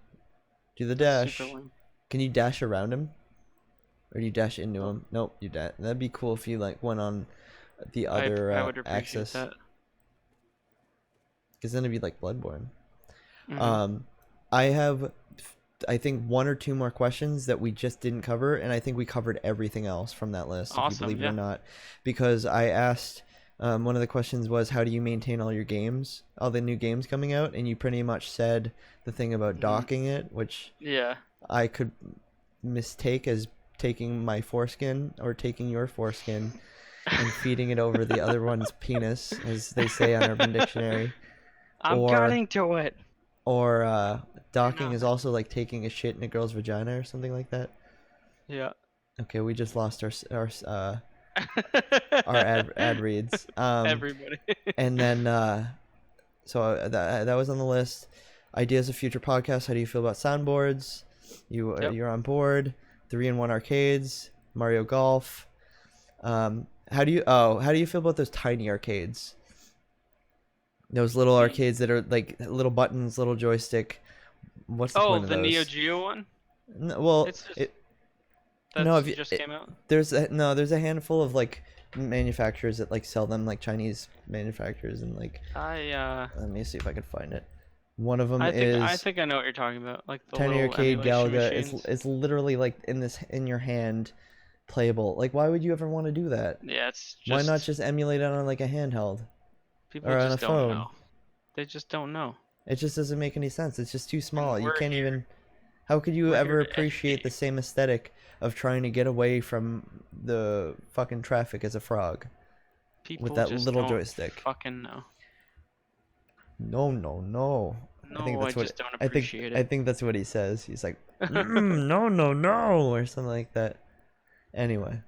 Do the That's dash. super lame. Can you dash around him? Or do you dash into him? Nope, you dash. That'd be cool if you like went on the other I would appreciate axis. that. Because then it'd be like Bloodborne. Mhm. I have, I think, one or two more questions that we just didn't cover, and I think we covered everything else from that list, if you Awesome, believe it yeah. or not. Because I asked, one of the questions was, how do you maintain all your games, all the new games coming out? And you pretty much said the thing about Mhm. docking it, which Yeah. I could mistake as taking my foreskin or taking your foreskin and feeding it over the other one's penis, as they say on Urban Dictionary. I'm Or- getting to it. Or docking No. is also like taking a shit in a girl's vagina or something like that. Yeah. Okay, we just lost our ad reads. Everybody. And then so that was on the list. Ideas of future podcasts. How do you feel about soundboards? Yep. You're on board. 3-in-1 arcades, Mario Golf. How do you feel about those tiny arcades? Those little arcades that are like little buttons, little joystick. What's the Oh, point of the those? Neo Geo one? No, well, It's just- it, That No, if you- just it- came out? there's a handful of like manufacturers that like sell them, like Chinese manufacturers, and like let me see if I can find it. One of them I is think I know what you're talking about. Like the Tiny little Arcade emulation Galaga. machines. It's literally like in your hand, playable. Like, why would you ever want to do that? Yeah, it's just Why not just emulate it on like a handheld? people or on just a don't phone? know. They just don't know. It just doesn't make any sense. It's just too small. You we're can't here- even. How could you we're ever here to appreciate the educate. same aesthetic of trying to get away from the fucking traffic as a frog? People that just little don't joystick. fucking know. No, no, no. No, I think that's I what just don't I think. appreciate I it. think that's what he says. He's like, no, no, no, or something like that. Anyway,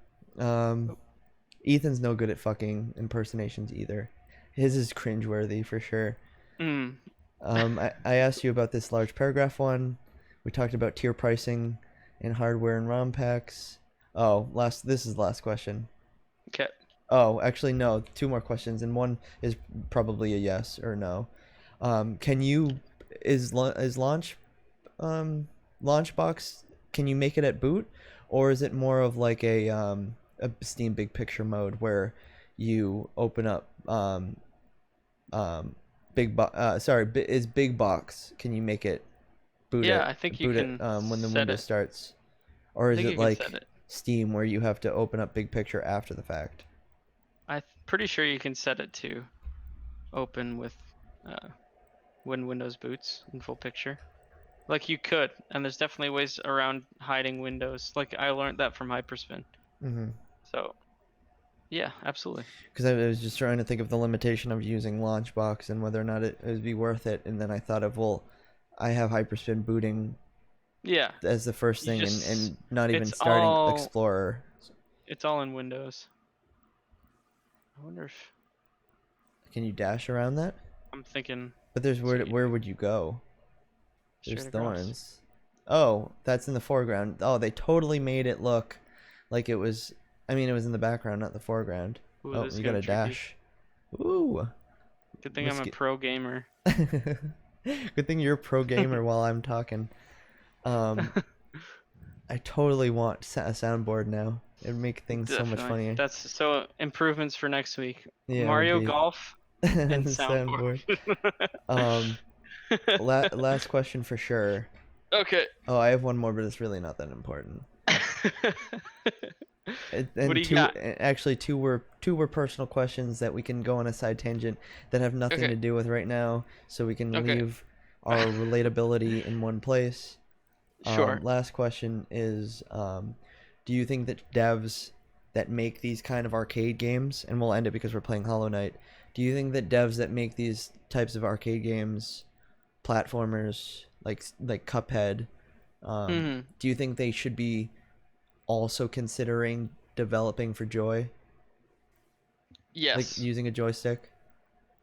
Ethan's no good at fucking impersonations either. His is cringeworthy for sure. Mm. I asked you about this large paragraph one. We talked about tier pricing in hardware and ROM packs. Oh, this is the last question. Okay. Oh, actually, no. Two more questions, and one is probably a yes or no. Can you is Launchbox? Can you make it at boot, or is it more of like a Steam Big Picture mode where you open up um is Big Box? Can you make it Yeah, I think you boot it can when the set window it. starts, or I is think it you can set like it. Steam where you have to open up Big Picture after the fact? Pretty sure you can set it to open with uh, when Windows boots in full picture. Like you could, and there's definitely ways around hiding windows. Like I learned that from Hyperspin. Mm-hmm. So yeah, absolutely. Because I was just trying to think of the limitation of using Launchbox and whether or not it would be worth it, and then I thought of, well, I have Hyperspin booting Yeah, as the first you thing, just and not even it's starting all Explorer. it's all in Windows. I wonder if Can you dash around that? I'm thinking But there's so where would you go? There's straight across. thorns. Oh, that's in the foreground. Oh, they totally made it look like it was. I mean, it was in the background, not the foreground. Ooh, Oh, this is you got gonna a be tricky. dash. Ooh. Good thing I'm a Risky- pro gamer. Good thing you're a pro gamer while I'm talking. Um, I totally want a soundboard now. It'd make things so much Definitely. funnier. That's so improvements for next week. Yeah, it would Mario be. Golf and Soundboard. soundboard. Last question for sure. Okay. Oh, I have one more, but it's really not that important. And What do you two, got? actually, two were personal questions that we can go on a side tangent that have nothing Okay. to do with right now, so we can Okay. leave our relatability in one place. Sure. Last question is, do you think that devs that make these kind of arcade games, and we'll end it because we're playing Hollow Knight, do you think that devs that make these types of arcade games, platformers like Cuphead, Mhm. do you think they should be also considering developing for Joy, Yes. like using a joystick?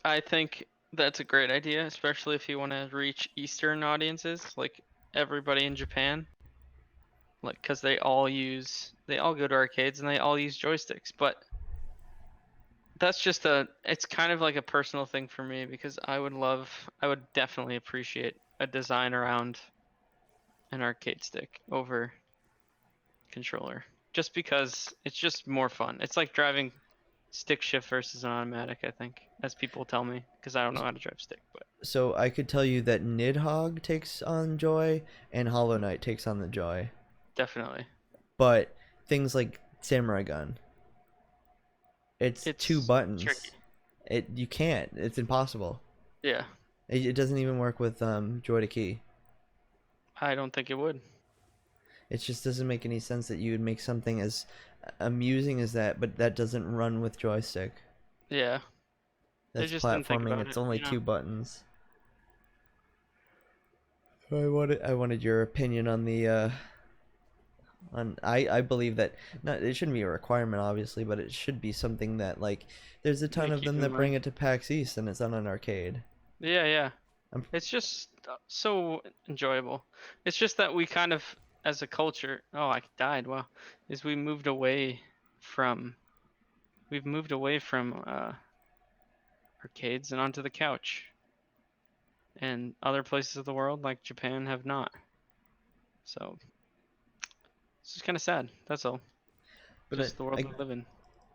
I think that's a great idea, especially if you want to reach Eastern audiences, like everybody in Japan. Like, because they all go to arcades and they all use joysticks. But that's just it's kind of like a personal thing for me because I would definitely appreciate a design around an arcade stick over controller. Just because it's just more fun. It's like driving stick shift versus an automatic, I think, as people tell me, because I don't know how to drive stick. But So I could tell you that Nidhogg takes on Joy and Hollow Knight takes on the Joy, definitely, but things like Samurai Gun, it's two it's buttons. tricky. You can't. It's impossible. Yeah, It doesn't even work with Joy to Key. I don't think it would. It just doesn't make any sense that you would make something as amusing as that, but that doesn't run with joystick. Yeah, they That's just didn't think platforming. about It's it. only You know? two buttons. So I wanted your opinion on the on I believe that not it shouldn't be a requirement obviously, but it should be something that like there's a ton Yeah, of keep them in that bring mind. it to PAX East and it's on an arcade. Yeah, yeah. I'm- It's just so enjoyable. It's just that we kind of, as a culture, oh, I died. Wow, is from, we've moved away from arcades and onto the couch, and other places of the world like Japan have not. So it's just kind of sad. That's all. But Just the world we live in.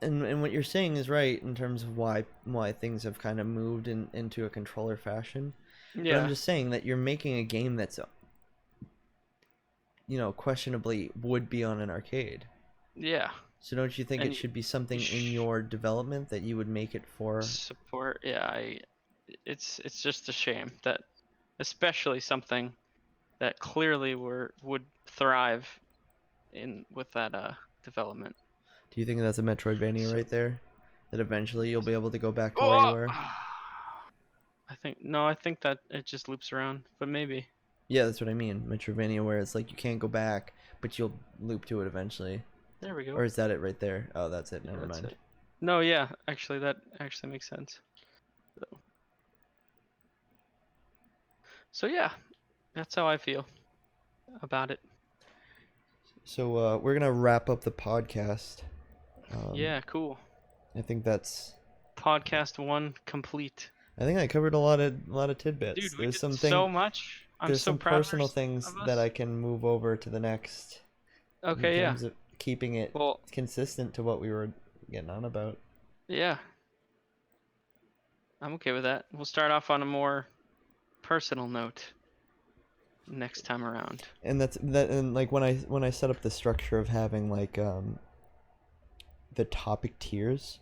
and what you're saying is right in terms of why things have kind of moved into a controller fashion. But I'm Yeah. just saying that you're making a game that's questionably would be on an arcade. Yeah. So don't you think And it should be something in sh- your development that you would make it for? Support. Yeah. It's just a shame that, especially something that clearly would thrive with that development. Do you think that's a Metroidvania So- right there? That eventually you'll be able to go back to where you were? I think that it just loops around, but maybe. Yeah, that's what I mean. Metroidvania where it's like you can't go back, but you'll loop to it eventually. There we go. Or is that it right there? Oh, that's it. Yeah, Never that's mind. it. No, yeah, actually, that actually makes sense. So yeah, that's how I feel about it. So we're gonna wrap up the podcast. Yeah, cool. I think that's. Podcast 1 complete. I think I covered a lot of tidbits. Dude, we There's did some so much. I'm there's so some proud personal things of that us. I can move over to the next. Okay, in yeah. terms of keeping it Well, consistent to what we were getting on about. yeah. I'm okay with that. We'll start off on a more personal note next time around. And and like when I set up the structure of having like the topic tiers,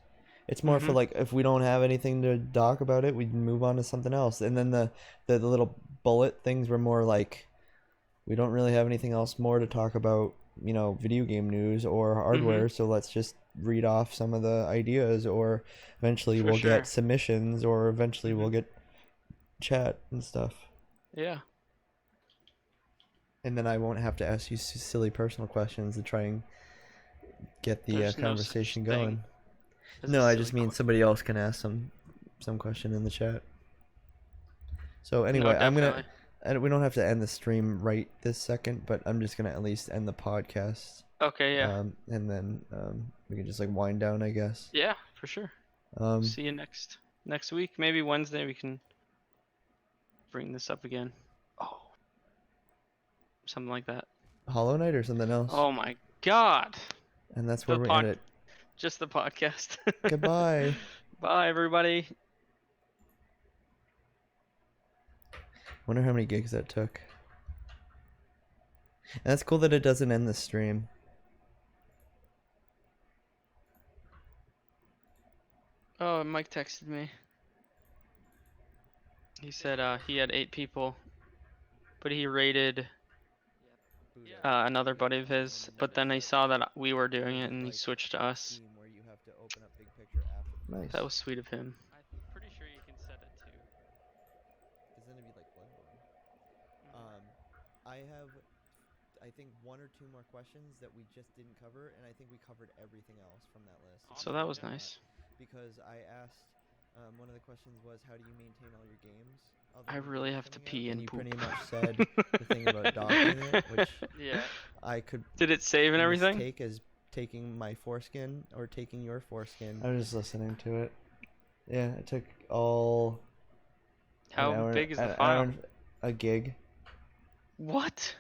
it's more for Mhm. like if we don't have anything to talk about it, we move on to something else. And then the little bullet things were more like we don't really have anything else more to talk about, video game news or hardware, so let's just read off some of the ideas, or eventually For we'll sure. get submissions, or eventually we'll get chat and stuff. Yeah. And then I won't have to ask you silly personal questions to try and get the There's no such conversation thing going. as No, a I silly just mean question. somebody else can ask some question in the chat. So anyway, No, I'm gonna. definitely. And we don't have to end the stream right this second, but I'm just gonna at least end the podcast. Okay, yeah. And then we can just like wind down, I guess. Yeah, for sure. See you next week. Maybe Wednesday we can bring this up again. Oh. Something like that. Hollow Knight or something else. Oh my god. And that's where the we pod- end it. Just the podcast. Goodbye. Bye everybody. Wonder how many gigs that took. And that's cool that it doesn't end the stream. Oh, Mike texted me. He said he had 8 people, but he rated another buddy of his, but then he saw that we were doing it and he switched to us. Nice. That was sweet of him. I'm pretty sure you can set it too. Isn't it be like Bloodborne? I have, I think, 1 or 2 more questions that we just didn't cover, and I think we covered everything else from that list. So that was nice. Because I asked, one of the questions was, how do you maintain all your games? other I than really games have to coming pee out? and You poop. pretty much said the thing about docking it, which Yeah. I could Did it save and everything? mistake as taking my foreskin or taking your foreskin. I was just listening to it. Yeah, it took all. How big is the file? A gig. What?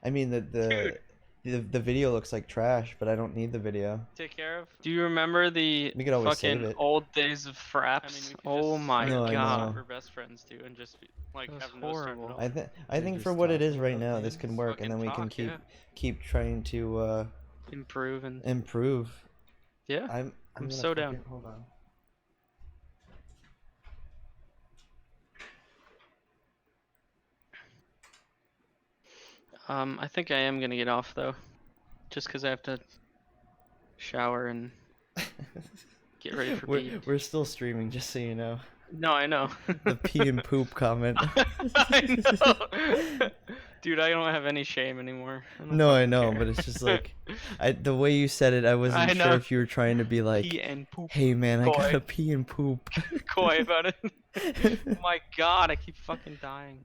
I mean the video looks like trash, but I don't need the video. Take care of. Do you remember the We could always save fucking it. old days of fraps? Oh my No, I god. know. We're best friends too, and just like That was have no start horrible. at all. I think for what it is right now, this can work, and then we can Fucking talk, keep trying to Improve and improve. yeah. I'm gonna so down. fucking- Hold on. I think I am gonna get off though, just 'cause I have to shower and get ready for pee. We're still streaming, just so you know. No, I know. The pee and poop comment. I know. Dude, I don't have any shame anymore. don't No, I fucking know, care. but it's just like, the way you said it, I wasn't I sure know. if you were trying to be like, Pee and poop. hey man, I Coy. gotta pee and poop. Coy about it. Oh my god, I keep fucking dying.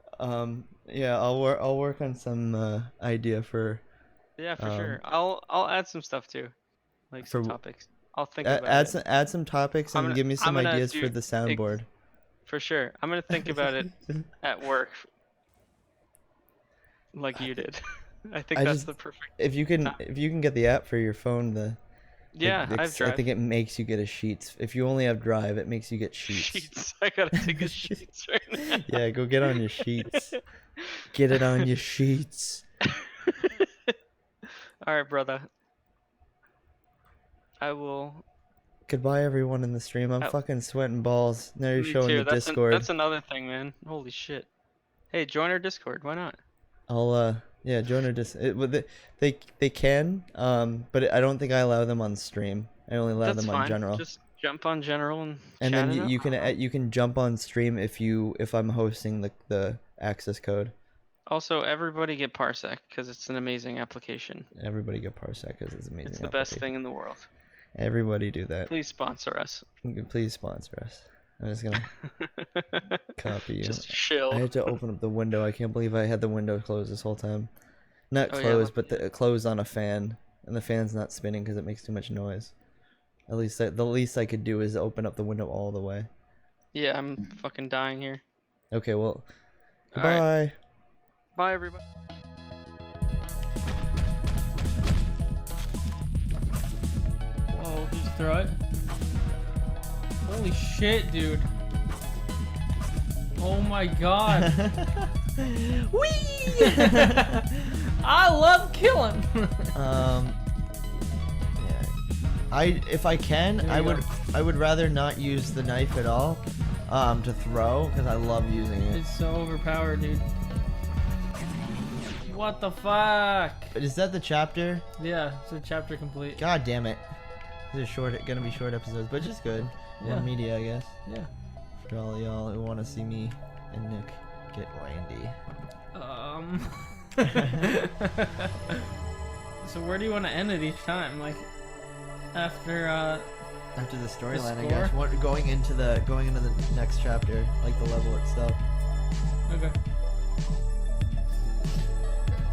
Yeah, I'll work on some idea for Yeah, for sure. I'll add some stuff too, like some for- topics. I'll think about it. add some topics I'm and gonna- give me I'm some gonna ideas do for the soundboard. For sure. I'm gonna think about it at work, like you did. I think I that's just- the perfect. If you can get the app for your phone, Yeah, I have I Drive. think it makes you get a Sheets. If you only have Drive, it makes you get Sheets. Sheets. I gotta take a sheets right now. Yeah, go get on your Sheets. Get it on your Sheets. All right, brother. I will. Goodbye, everyone in the stream. I'm Oh. fucking sweating balls. Now you're Me showing too. the Discord. That's another thing, man. Holy shit. Hey, join our Discord. Why not? I'll yeah, join our they can but I don't think I allow them on stream. I only allow That's them fine. on general. Just jump on general and. And chat then it up. you can jump on stream if I'm hosting the access code. Also, everybody get Parsec because it's an amazing application. Everybody get Parsec because it's amazing. It's the best application. thing in the world. Everybody do that. Please sponsor us. Please sponsor us. I'm just gonna copy you. Just chill. I had to open up the window. I can't believe I had the window closed this whole time. Not Oh, yeah, closed, let but closed on a fan, and the fan's not spinning because it makes too much noise. At least the least I could do is open up the window all the way. Yeah, I'm fucking dying here. Okay, well, All right. goodbye. Bye, everybody. Whoa, did you throw it? Holy shit, dude. Oh my god. Whee! I love killing. Yeah. If I can, There I you would go. I would rather not use the knife at all, to throw, because I love using it. It's so overpowered, dude. What the fuck? But is that the chapter? Yeah, it's a chapter complete. God damn it! These are gonna be short episodes, but just good. Yeah. More media, I guess. Yeah. For all y'all who want to see me and Nick get Randy. So where do you want to end it each time? Like after After the storyline, I score? guess. Going into the next chapter, like the level itself. okay.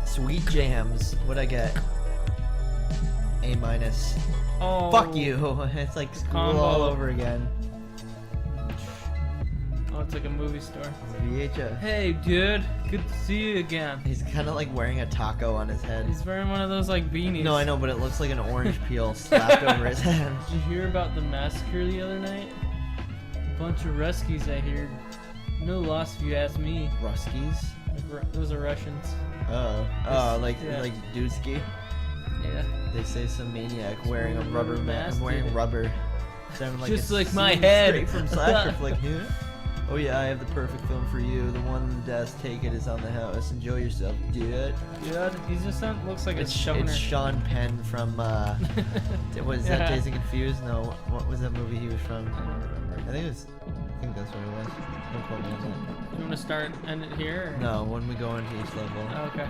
Sweet jams. What'd I get? A minus. Oh. Fuck you. It's like school Combo. all over again. Oh, it's like a movie store. VHS. Hey, dude. Good to see you again. He's kind of like wearing a taco on his head. He's wearing one of those like beanies. No, I know, but it looks like an orange peel slapped over his head. Did you hear about the massacre the other night? A bunch of Ruskies, I heard. No loss if you ask me. Ruskies? Those are Russians. Oh, like Yeah. like Dusky. Yeah. They say some maniac wearing a Wearing rubber rubber mask. mask, Wearing dude. rubber. Sounded like Just a like my scene head. Straight from Slasher Flick. Yeah. Oh yeah, I have the perfect film for you. The one on the desk. Take it. It's on the house. Enjoy yourself, dude. Dude, he just looks like It's a stoner. Sean Penn from. Was that Yeah. Dazed and Confused? No. What was that movie he was from? I don't remember. I think it was. I think that's what it was. Don't quote me on You want to start end it here? that. No, when we go into each level. Oh, okay.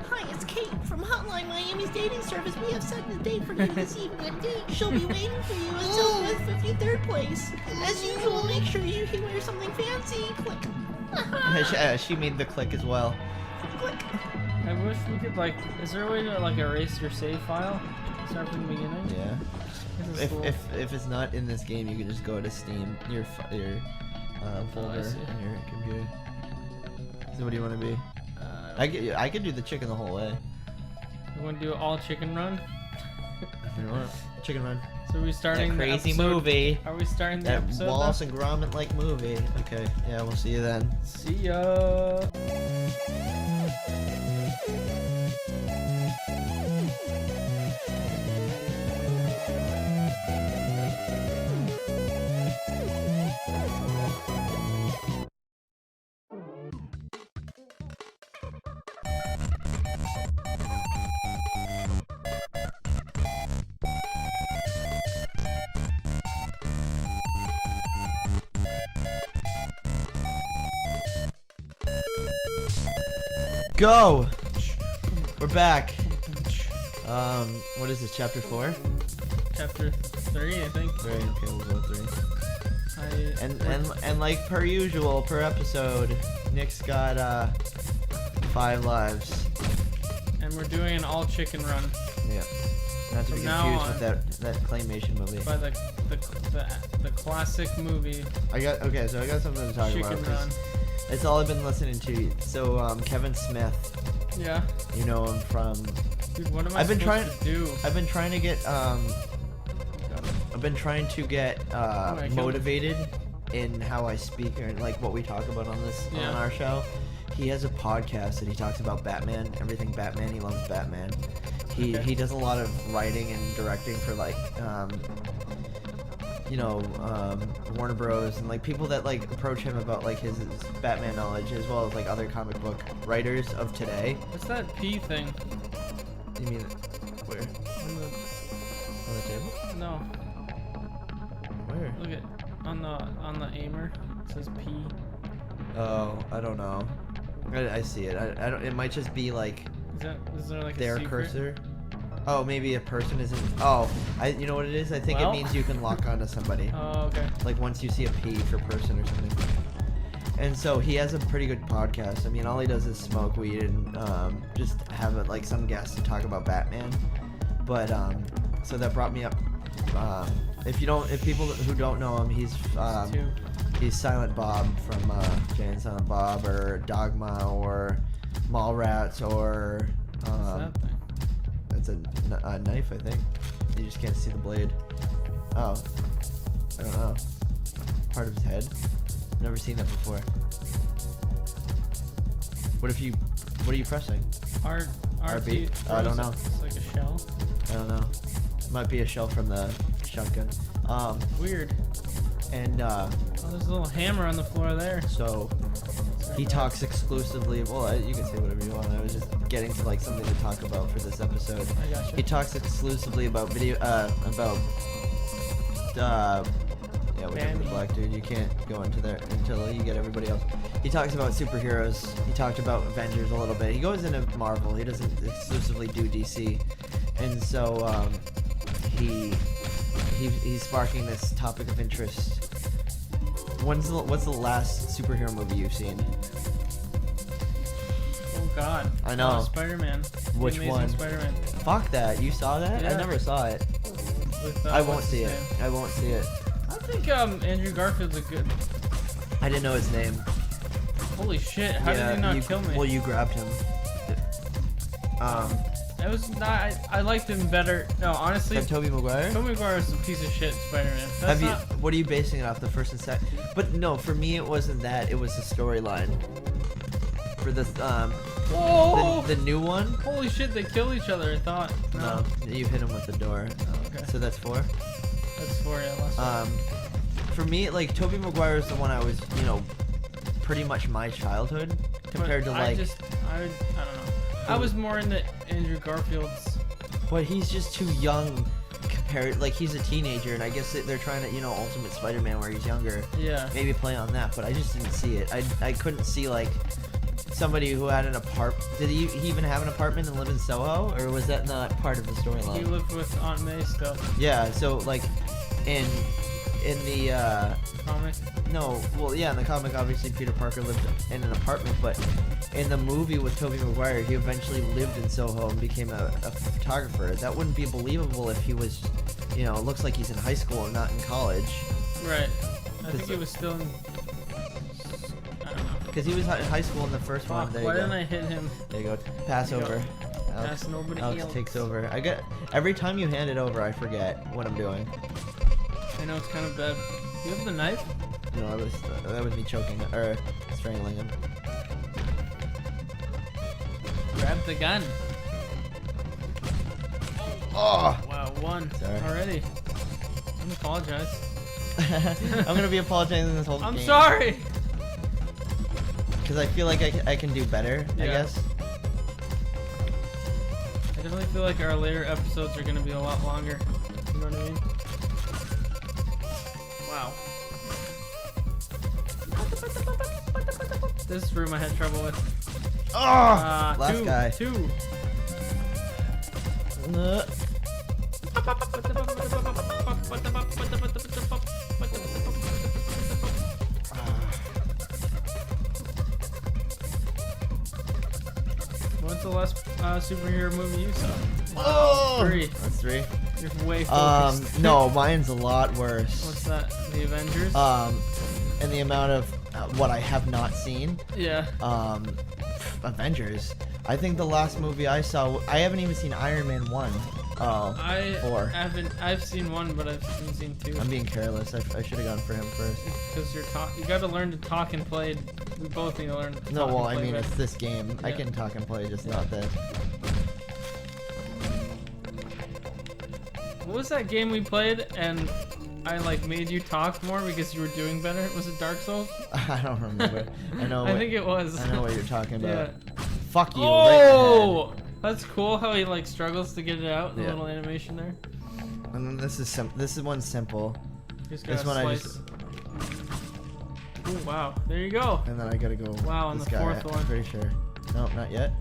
Hi, it's Kate from Hotline Miami's dating service. We have set a date for you this evening. A date. She'll be waiting for you at Southwest 53rd Place. As usual, make sure you wear something fancy. Click. She made the click as well. Click. I wish we could like. Is there a way to like erase your save file? Start from the beginning. Yeah. This is cool. If it's not in this game, you can just go to Steam, your folder see. on your computer. So what do you want to be? I could do the chicken the whole way. You want to do all chicken run? If you want. Chicken Run. So are we starting That the crazy episode? movie. Are we starting the That episode? Wallace now? and Gromit like movie. Okay. Yeah, we'll see you then. See ya. Go. We're back. What is this? Chapter 4? Chapter 3, I think. Right. Okay, we'll go 3. And like per usual, per episode, Nick's got 5 lives. And we're doing an all chicken run Yeah. Not to be From now confused on. with that claymation movie. by the classic movie So I got something to talk Chicken about. 'cause Run. It's all I've been listening to. So Kevin Smith, Yeah. you know him from. Dude, what am I I've been supposed trying- to do? I've been trying to get I killed- motivated in how I speak or like what we talk about on this Yeah. on our show. He has a podcast that he talks about Batman, everything Batman. He loves Batman. Okay. He does a lot of writing and directing for like Warner Bros. And like people that like approach him about like his Batman knowledge, as well as like other comic book writers of today. What's that P thing? You mean where? On On the table? the, no, Where? look at on the aimer. It says P. Oh, I don't know. I see it. I don't. It might just be like Is there like their a secret? cursor. Oh, maybe a person isn't. Oh, you know what it is? I think Well. it means you can lock onto somebody. Oh, okay. Like once you see a P for person or something. And so he has a pretty good podcast. I mean, all he does is smoke weed and just have like some guests to talk about Batman. But so that brought me up If people who don't know him, he's Silent Bob from Jay and Silent Bob, or Dogma, or Mallrats, or What's that thing? it's a knife, I think. You just can't see the blade. Oh, I don't know. Part of his head. Never seen that before. What are you pressing? RB. I don't know. It's like a shell. I don't know. Might be a shell from the shotgun. Weird. And Oh, there's a little hammer on the floor there. so he talks exclusively. Well, you can say whatever you want. I was just getting to like something to talk about for this episode. I gotcha. He talks exclusively about video. Yeah, whichever the Bambi. black dude. You can't go into there until you get everybody else. He talks about superheroes. He talked about Avengers a little bit. He goes into Marvel. He doesn't exclusively do DC, and so he's sparking this topic of interest. What's the last superhero movie you've seen? Oh God. I know. Spider-Man. Which The Amazing one? Spider-Man. Fuck that! You saw that? I Yeah. never saw it. With, I won't what's see his it. name? I won't see it. I think Andrew Garfield's a good. I didn't know his name. Holy shit! How did he not kill me? Well, you grabbed him. That was not. I liked him better. No, honestly, Than Tobey Maguire? Tobey Maguire is a piece of shit Spider-Man. That's Have you? not. What are you basing it off? The first and second? But no, for me it wasn't that. It was the storyline. For the Oh! the new one. Holy shit! They kill each other. I thought. No, you hit him with the door. Oh, okay. So that's 4. That's 4. Yeah. Last one. For me, like Tobey Maguire is the one I was, pretty much my childhood compared to But like. I don't know. I was more into Andrew Garfield's. But he's just too young compared. Like he's a teenager, and I guess they're trying to, Ultimate Spider-Man where he's younger. Yeah. Maybe play on that, but I just didn't see it. I couldn't see like somebody who had an apartment. Did he even have an apartment and live in Soho, or was that not part of the He storyline? lived with Aunt May still. Yeah. So like, in the Comic. no, well yeah, in the comic obviously Peter Parker lived in an apartment, but in the movie with Tobey Maguire, he eventually lived in Soho and became a photographer. That wouldn't be believable if he was, looks like he's in high school and not in college. Right. I think Cause- he was still in. I don't know. Because he was in high school in the first one. Fuck, There you why go. didn't I hit him? There you go. Pass There you go. over. Pass nobody Alex else. takes over. Every time you hand it over, I forget what I'm doing. I know it's kind of bad. You have the knife? No, that was me choking or strangling him. Grab the gun. Oh! Wow, 1 Sorry. already. I apologize. I'm gonna be apologizing this whole game. I'm sorry. Because I feel like I can do better. I Yeah. guess. I definitely feel like our later episodes are gonna be a lot longer. You know what I mean? Wow. This room I had trouble with. Oh! Last 2, guy. 2. What's the last superhero movie you saw? Oh! 3. That's 3. You're way focused. No, mine's a lot worse. What's that? The Avengers? And the amount of what I have not seen. Yeah. Avengers. I think the last movie I saw, I haven't even seen Iron Man 1. Oh, I 4. haven't. I've seen 1, but I've seen 2. I'm being careless. I should have gone for him first. Because you got to learn to talk and play. We both need to learn to No, talk well, and I play mean, better. it's this game. I Yeah. can talk and play, just not this. What was that game we played and I like made you talk more because you were doing better? Was it Dark Souls? I don't remember. I know. I think it was. I know what you're talking about. Yeah. Fuck you. right in the Oh, that's cool how he like struggles to get it out. The Yeah. little animation there. head. And then this is one simple. Just This gotta one I slice. just. Ooh, wow, there you go. And then I gotta go. Wow, on this the guy, fourth I'm one. pretty sure. No, not yet.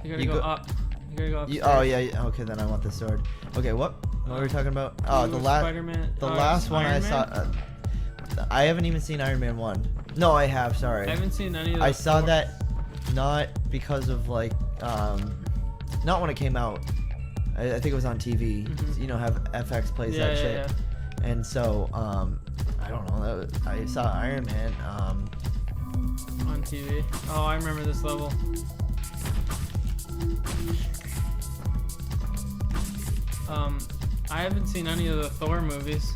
You gotta You go, go- up. You gotta go up. Oh yeah. Okay, then I want the sword. Okay, what? What were we talking about? Oh, the last. Spider-Man. The oh, last one I Iron saw. Man? I haven't even seen Iron Man 1. No, I have. Sorry. I haven't seen any of the I saw four. that not because of like not when it came out. I think it was on TV. You know, have FX plays that shit. And so, I don't know. I saw Iron Man. On TV. Oh, I remember this level. I haven't seen any of the Thor movies.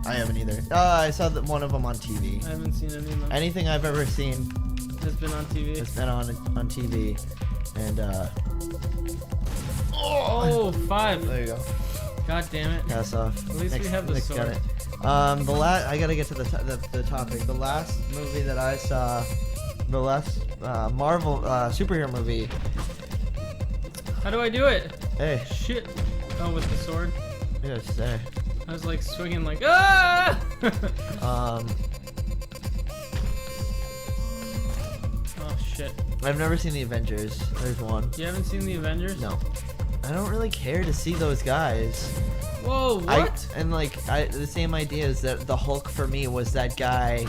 I haven't either. I saw one of them on TV. I haven't seen any of them. Anything I've ever seen Has been on TV. has been on TV. And Oh, 5. there you go. God damn it. Pass off. At least we have the Nick's got sword. it. I gotta get to the topic. The last movie that I saw, the last Marvel superhero movie. How do I do it? Hey, Shit. Oh, with the sword. yeah, say. I was like swinging like, ah! Um, Oh, shit. I've never seen the Avengers. There's one. You haven't seen the Avengers? No, I don't really care to see those guys. Whoa, what? The same idea is that the Hulk for me was that guy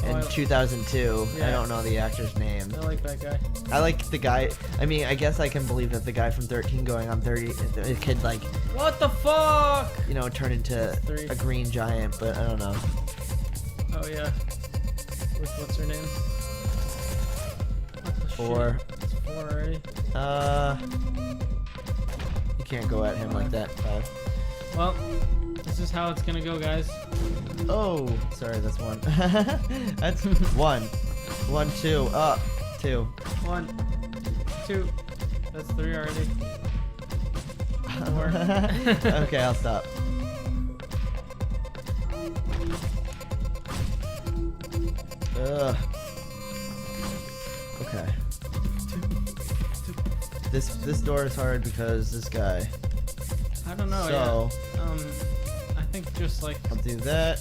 in Oh, 2002. I yeah. don't know the actor's name. I like that guy. I like the guy. I mean, I guess I can believe that the guy from 13 going on 30, it could like, What the fuck? you know, turn into 3. a green giant, but I don't know. Oh, yeah. With what's her name? What the 4. shit? It's 4 already. You can't go at him like that. 5. Well, this is how it's gonna go, guys. Oh, sorry, that's 1. That's 1. 1, 2. 2. 1, 2. That's 3 already. 4. Okay, I'll stop. Ugh. Okay. This door is hard because this guy. I don't know. So I think just like I'll do that.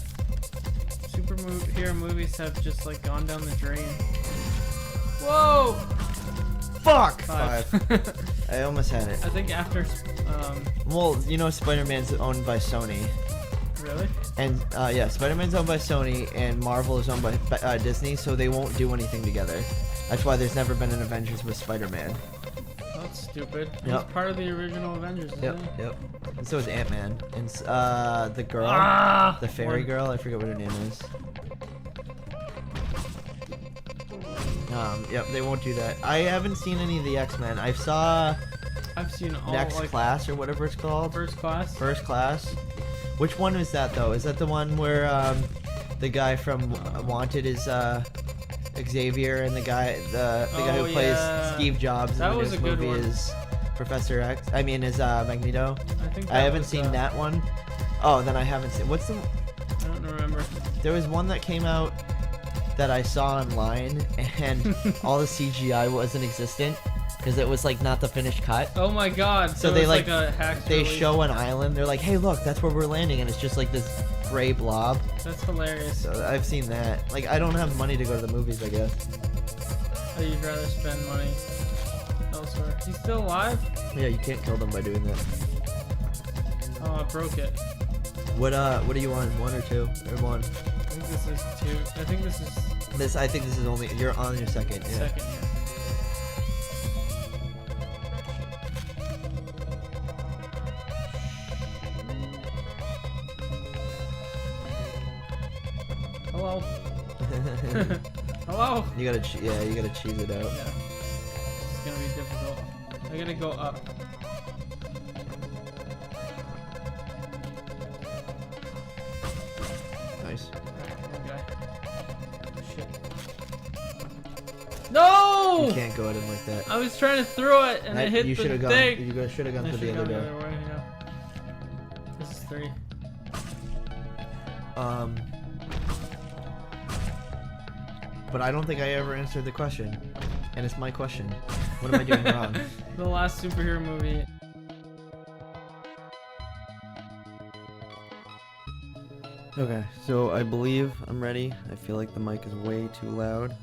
superhero movies have just like gone down the drain. Whoa! Fuck. 5. I almost had it. I think after Well, you know, Spider-Man's owned by Sony, really? and yeah, Spider-Man's owned by Sony, and Marvel is owned by Disney, so they won't do anything together. That's why there's never been an Avengers with Spider-Man. That's stupid. He's Yep. part of the original Avengers, isn't Yep, he? yep. And so is Ant-Man, and the girl, Ah! the fairy Or- girl. I forget what her name is. Yep, they won't do that. I haven't seen any of the X-Men. I saw I've seen all Next like Class or whatever it's called. First Class. First Class. Which one is that though? Is that the one where the guy from Wanted is Xavier, and the guy guy who Oh, plays yeah. Steve Jobs That in the was newest a good movie one. is Professor X? I mean, is Magneto? I think I haven't was, seen that one. Oh, then I haven't seen. What's the? I don't remember. There was one that came out that I saw online, and all the CGI wasn't existent because it was like not the finished cut. Oh my god. So So they, it's like, a hack They release. show an island. They're like, "Hey, look, that's where we're landing," and it's just like this gray blob. That's hilarious. So I've seen that. Like, I don't have money to go to the movies, I guess. Oh, you'd rather spend money elsewhere. He's still alive? Yeah, you can't kill them by doing that. Oh, I broke it. What do you want? 1 or 2 or 1? I think this is 2. I think this is I think this is only you're on your second. Yeah. second. Yeah. Hello. Hello. You gotta you gotta cheese it out. Yeah. This is gonna be difficult. I gotta go up. Nice. Okay. Shit. No! You can't go at him like that. I was trying to throw it and it hit you the should have gone. thing. You should have gone I to the should've other gone door. way, yeah. This is 3. But I don't think I ever answered the question, and it's my question. What am I doing wrong? The last superhero movie. Okay, so I believe I'm ready. I feel like the mic is way too loud.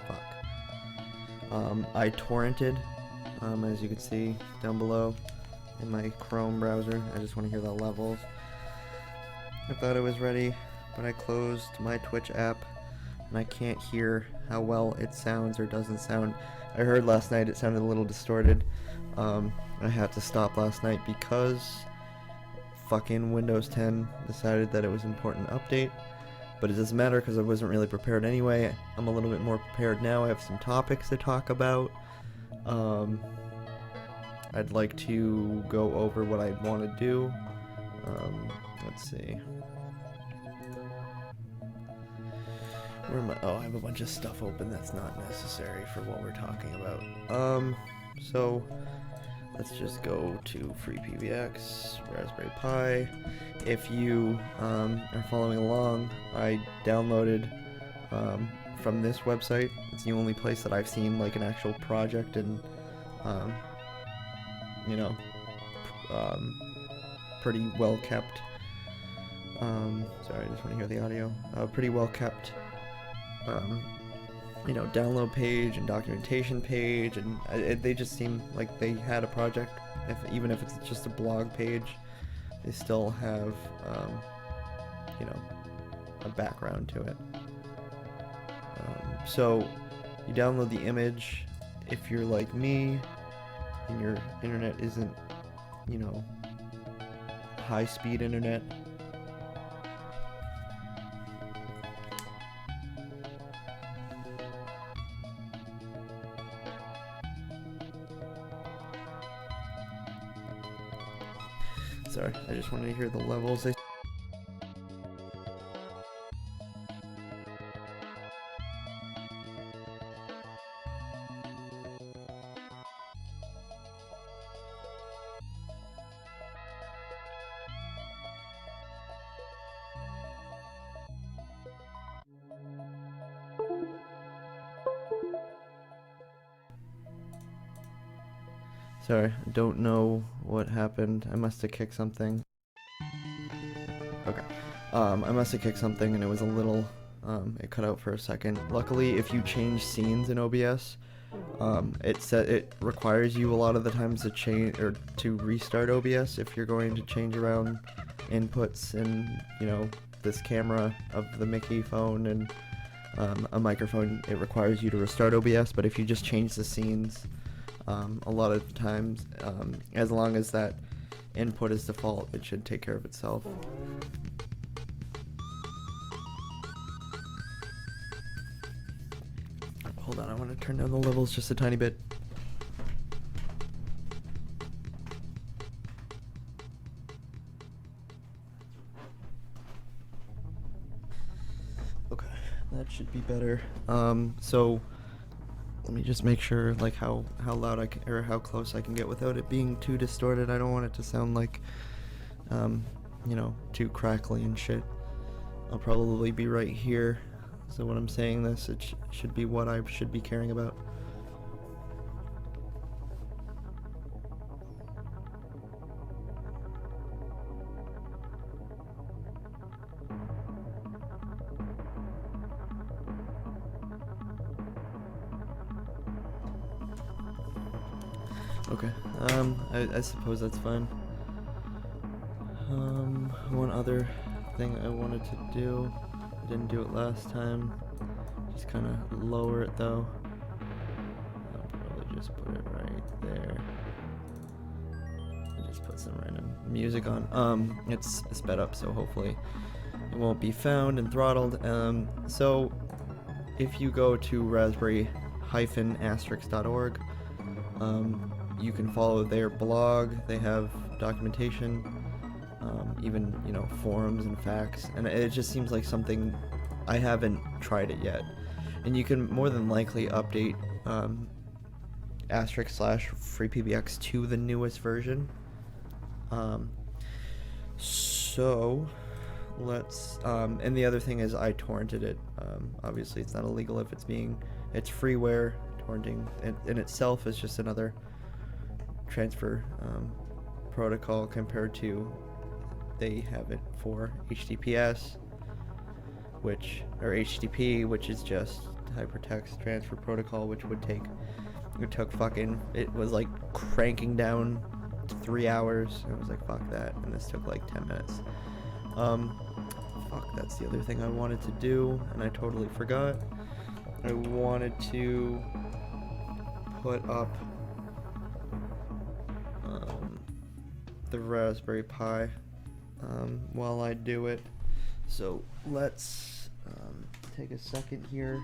Fuck. I torrented, as you can see down below in my Chrome browser. I just want to hear the levels. I thought I was ready, but I closed my Twitch app and I can't hear how well it sounds or doesn't sound. I heard last night it sounded a little distorted. I had to stop last night because fucking Windows 10 decided that it was important to update. But it doesn't matter because I wasn't really prepared anyway. I'm a little bit more prepared now. I have some topics to talk about. I'd like to go over what I want to do. Let's see. Where am I? Oh, I have a bunch of stuff open that's not necessary for what we're talking about. So let's just go to FreePBX, Raspberry Pi. If you are following along, I downloaded from this website. It's the only place that I've seen like an actual project and you know, pretty well kept. Sorry, I just want to hear the audio. Pretty well kept. You know, download page and documentation page, and they just seem like they had a project. Even if it's just a blog page, they still have, you know, a background to it. So you download the image. If you're like me and your internet isn't, you know, high-speed internet, sorry, I just wanted to hear the levels. Sorry, I don't know what happened. I must have kicked something. Okay. I must have kicked something and it was a little, it cut out for a second. Luckily, if you change scenes in OBS, it requires you a lot of the times to change or to restart OBS if you're going to change around inputs and, you know, this camera of the Mickey phone and a microphone. It requires you to restart OBS, but if you just change the scenes, a lot of times, as long as that input is default, it should take care of itself. Hold on, I want to turn down the levels just a tiny bit. Okay, that should be better. So let me just make sure like how loud I can, or how close I can get without it being too distorted. I don't want it to sound like you know, too crackly and shit. I'll probably be right here, so when I'm saying this, it should be what I should be caring about. Okay, I suppose that's fine. One other thing I wanted to do, I didn't do it last time, just kind of lower it though. I'll probably just put it right there. And just put some random music on. It's sped up, so hopefully it won't be found and throttled. So if you go to raspberry-asterisk.org, you can follow their blog. They have documentation, even, you know, forums and facts, and it just seems like something. I haven't tried it yet, and you can more than likely update */FreePBX to the newest version. So let's and the other thing is I torrented it. Obviously it's not illegal if it's freeware. Torrenting in itself is just another transfer protocol compared to, they have it for HTTPS, or HTTP, which is just hypertext transfer protocol, which it was like cranking down to 3 hours. It was like, fuck that, and this took like 10 minutes. fuck, that's the other thing I wanted to do, and I totally forgot. I wanted to put up the Raspberry Pi while I do it. So let's take a second here.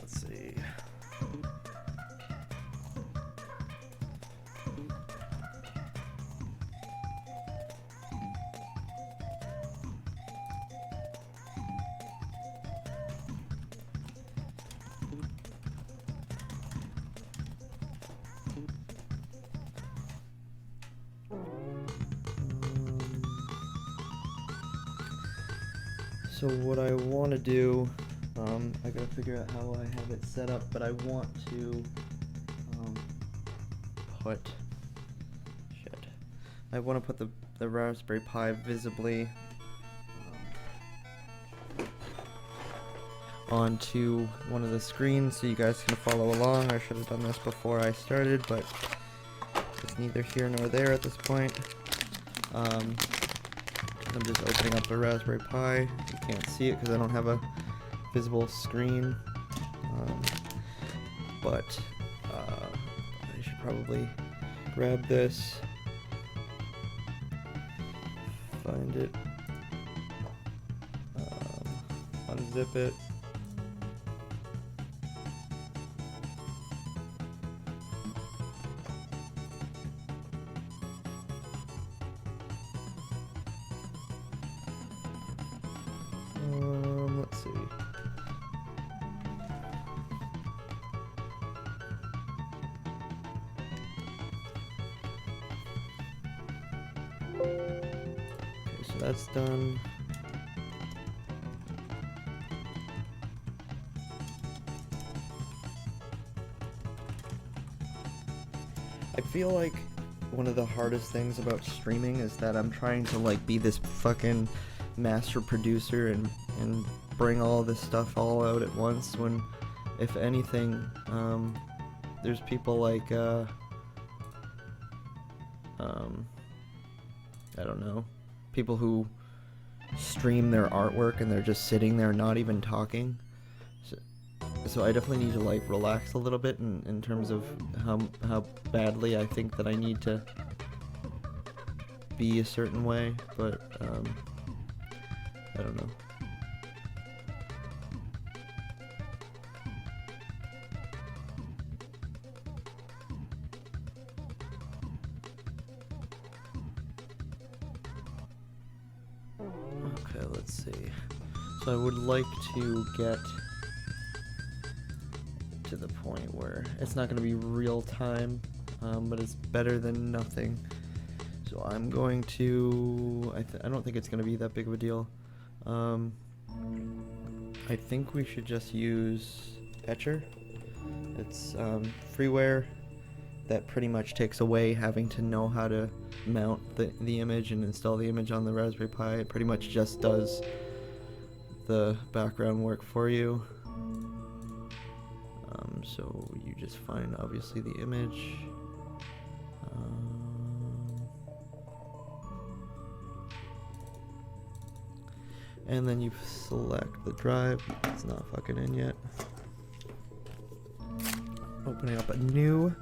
Let's see. So what I want to do, I gotta figure out how I have it set up, but I want to I want to put the Raspberry Pi visibly onto one of the screens so you guys can follow along. I should have done this before I started, but it's neither here nor there at this point. I'm just opening up the Raspberry Pi. You can't see it because I don't have a visible screen, but I should probably grab this, find it, unzip it. Let's see. Okay, so that's done. I feel like one of the hardest things about streaming is that I'm trying to like be this fucking master producer and bring all this stuff all out at once, when if anything there's people like I don't know, people who stream their artwork and they're just sitting there not even talking, so I definitely need to like relax a little bit in terms of how badly I think that I need to be a certain way, but I don't know. Okay, let's see. So I would like to get to the point where it's not going to be real time, but it's better than nothing. So I'm going to, I don't think it's going to be that big of a deal. I think we should just use Etcher. It's freeware that pretty much takes away having to know how to mount the image and install the image on the Raspberry Pi. It pretty much just does the background work for you. So you just find obviously the image. And then you select the drive. It's not fucking in yet. Opening up a new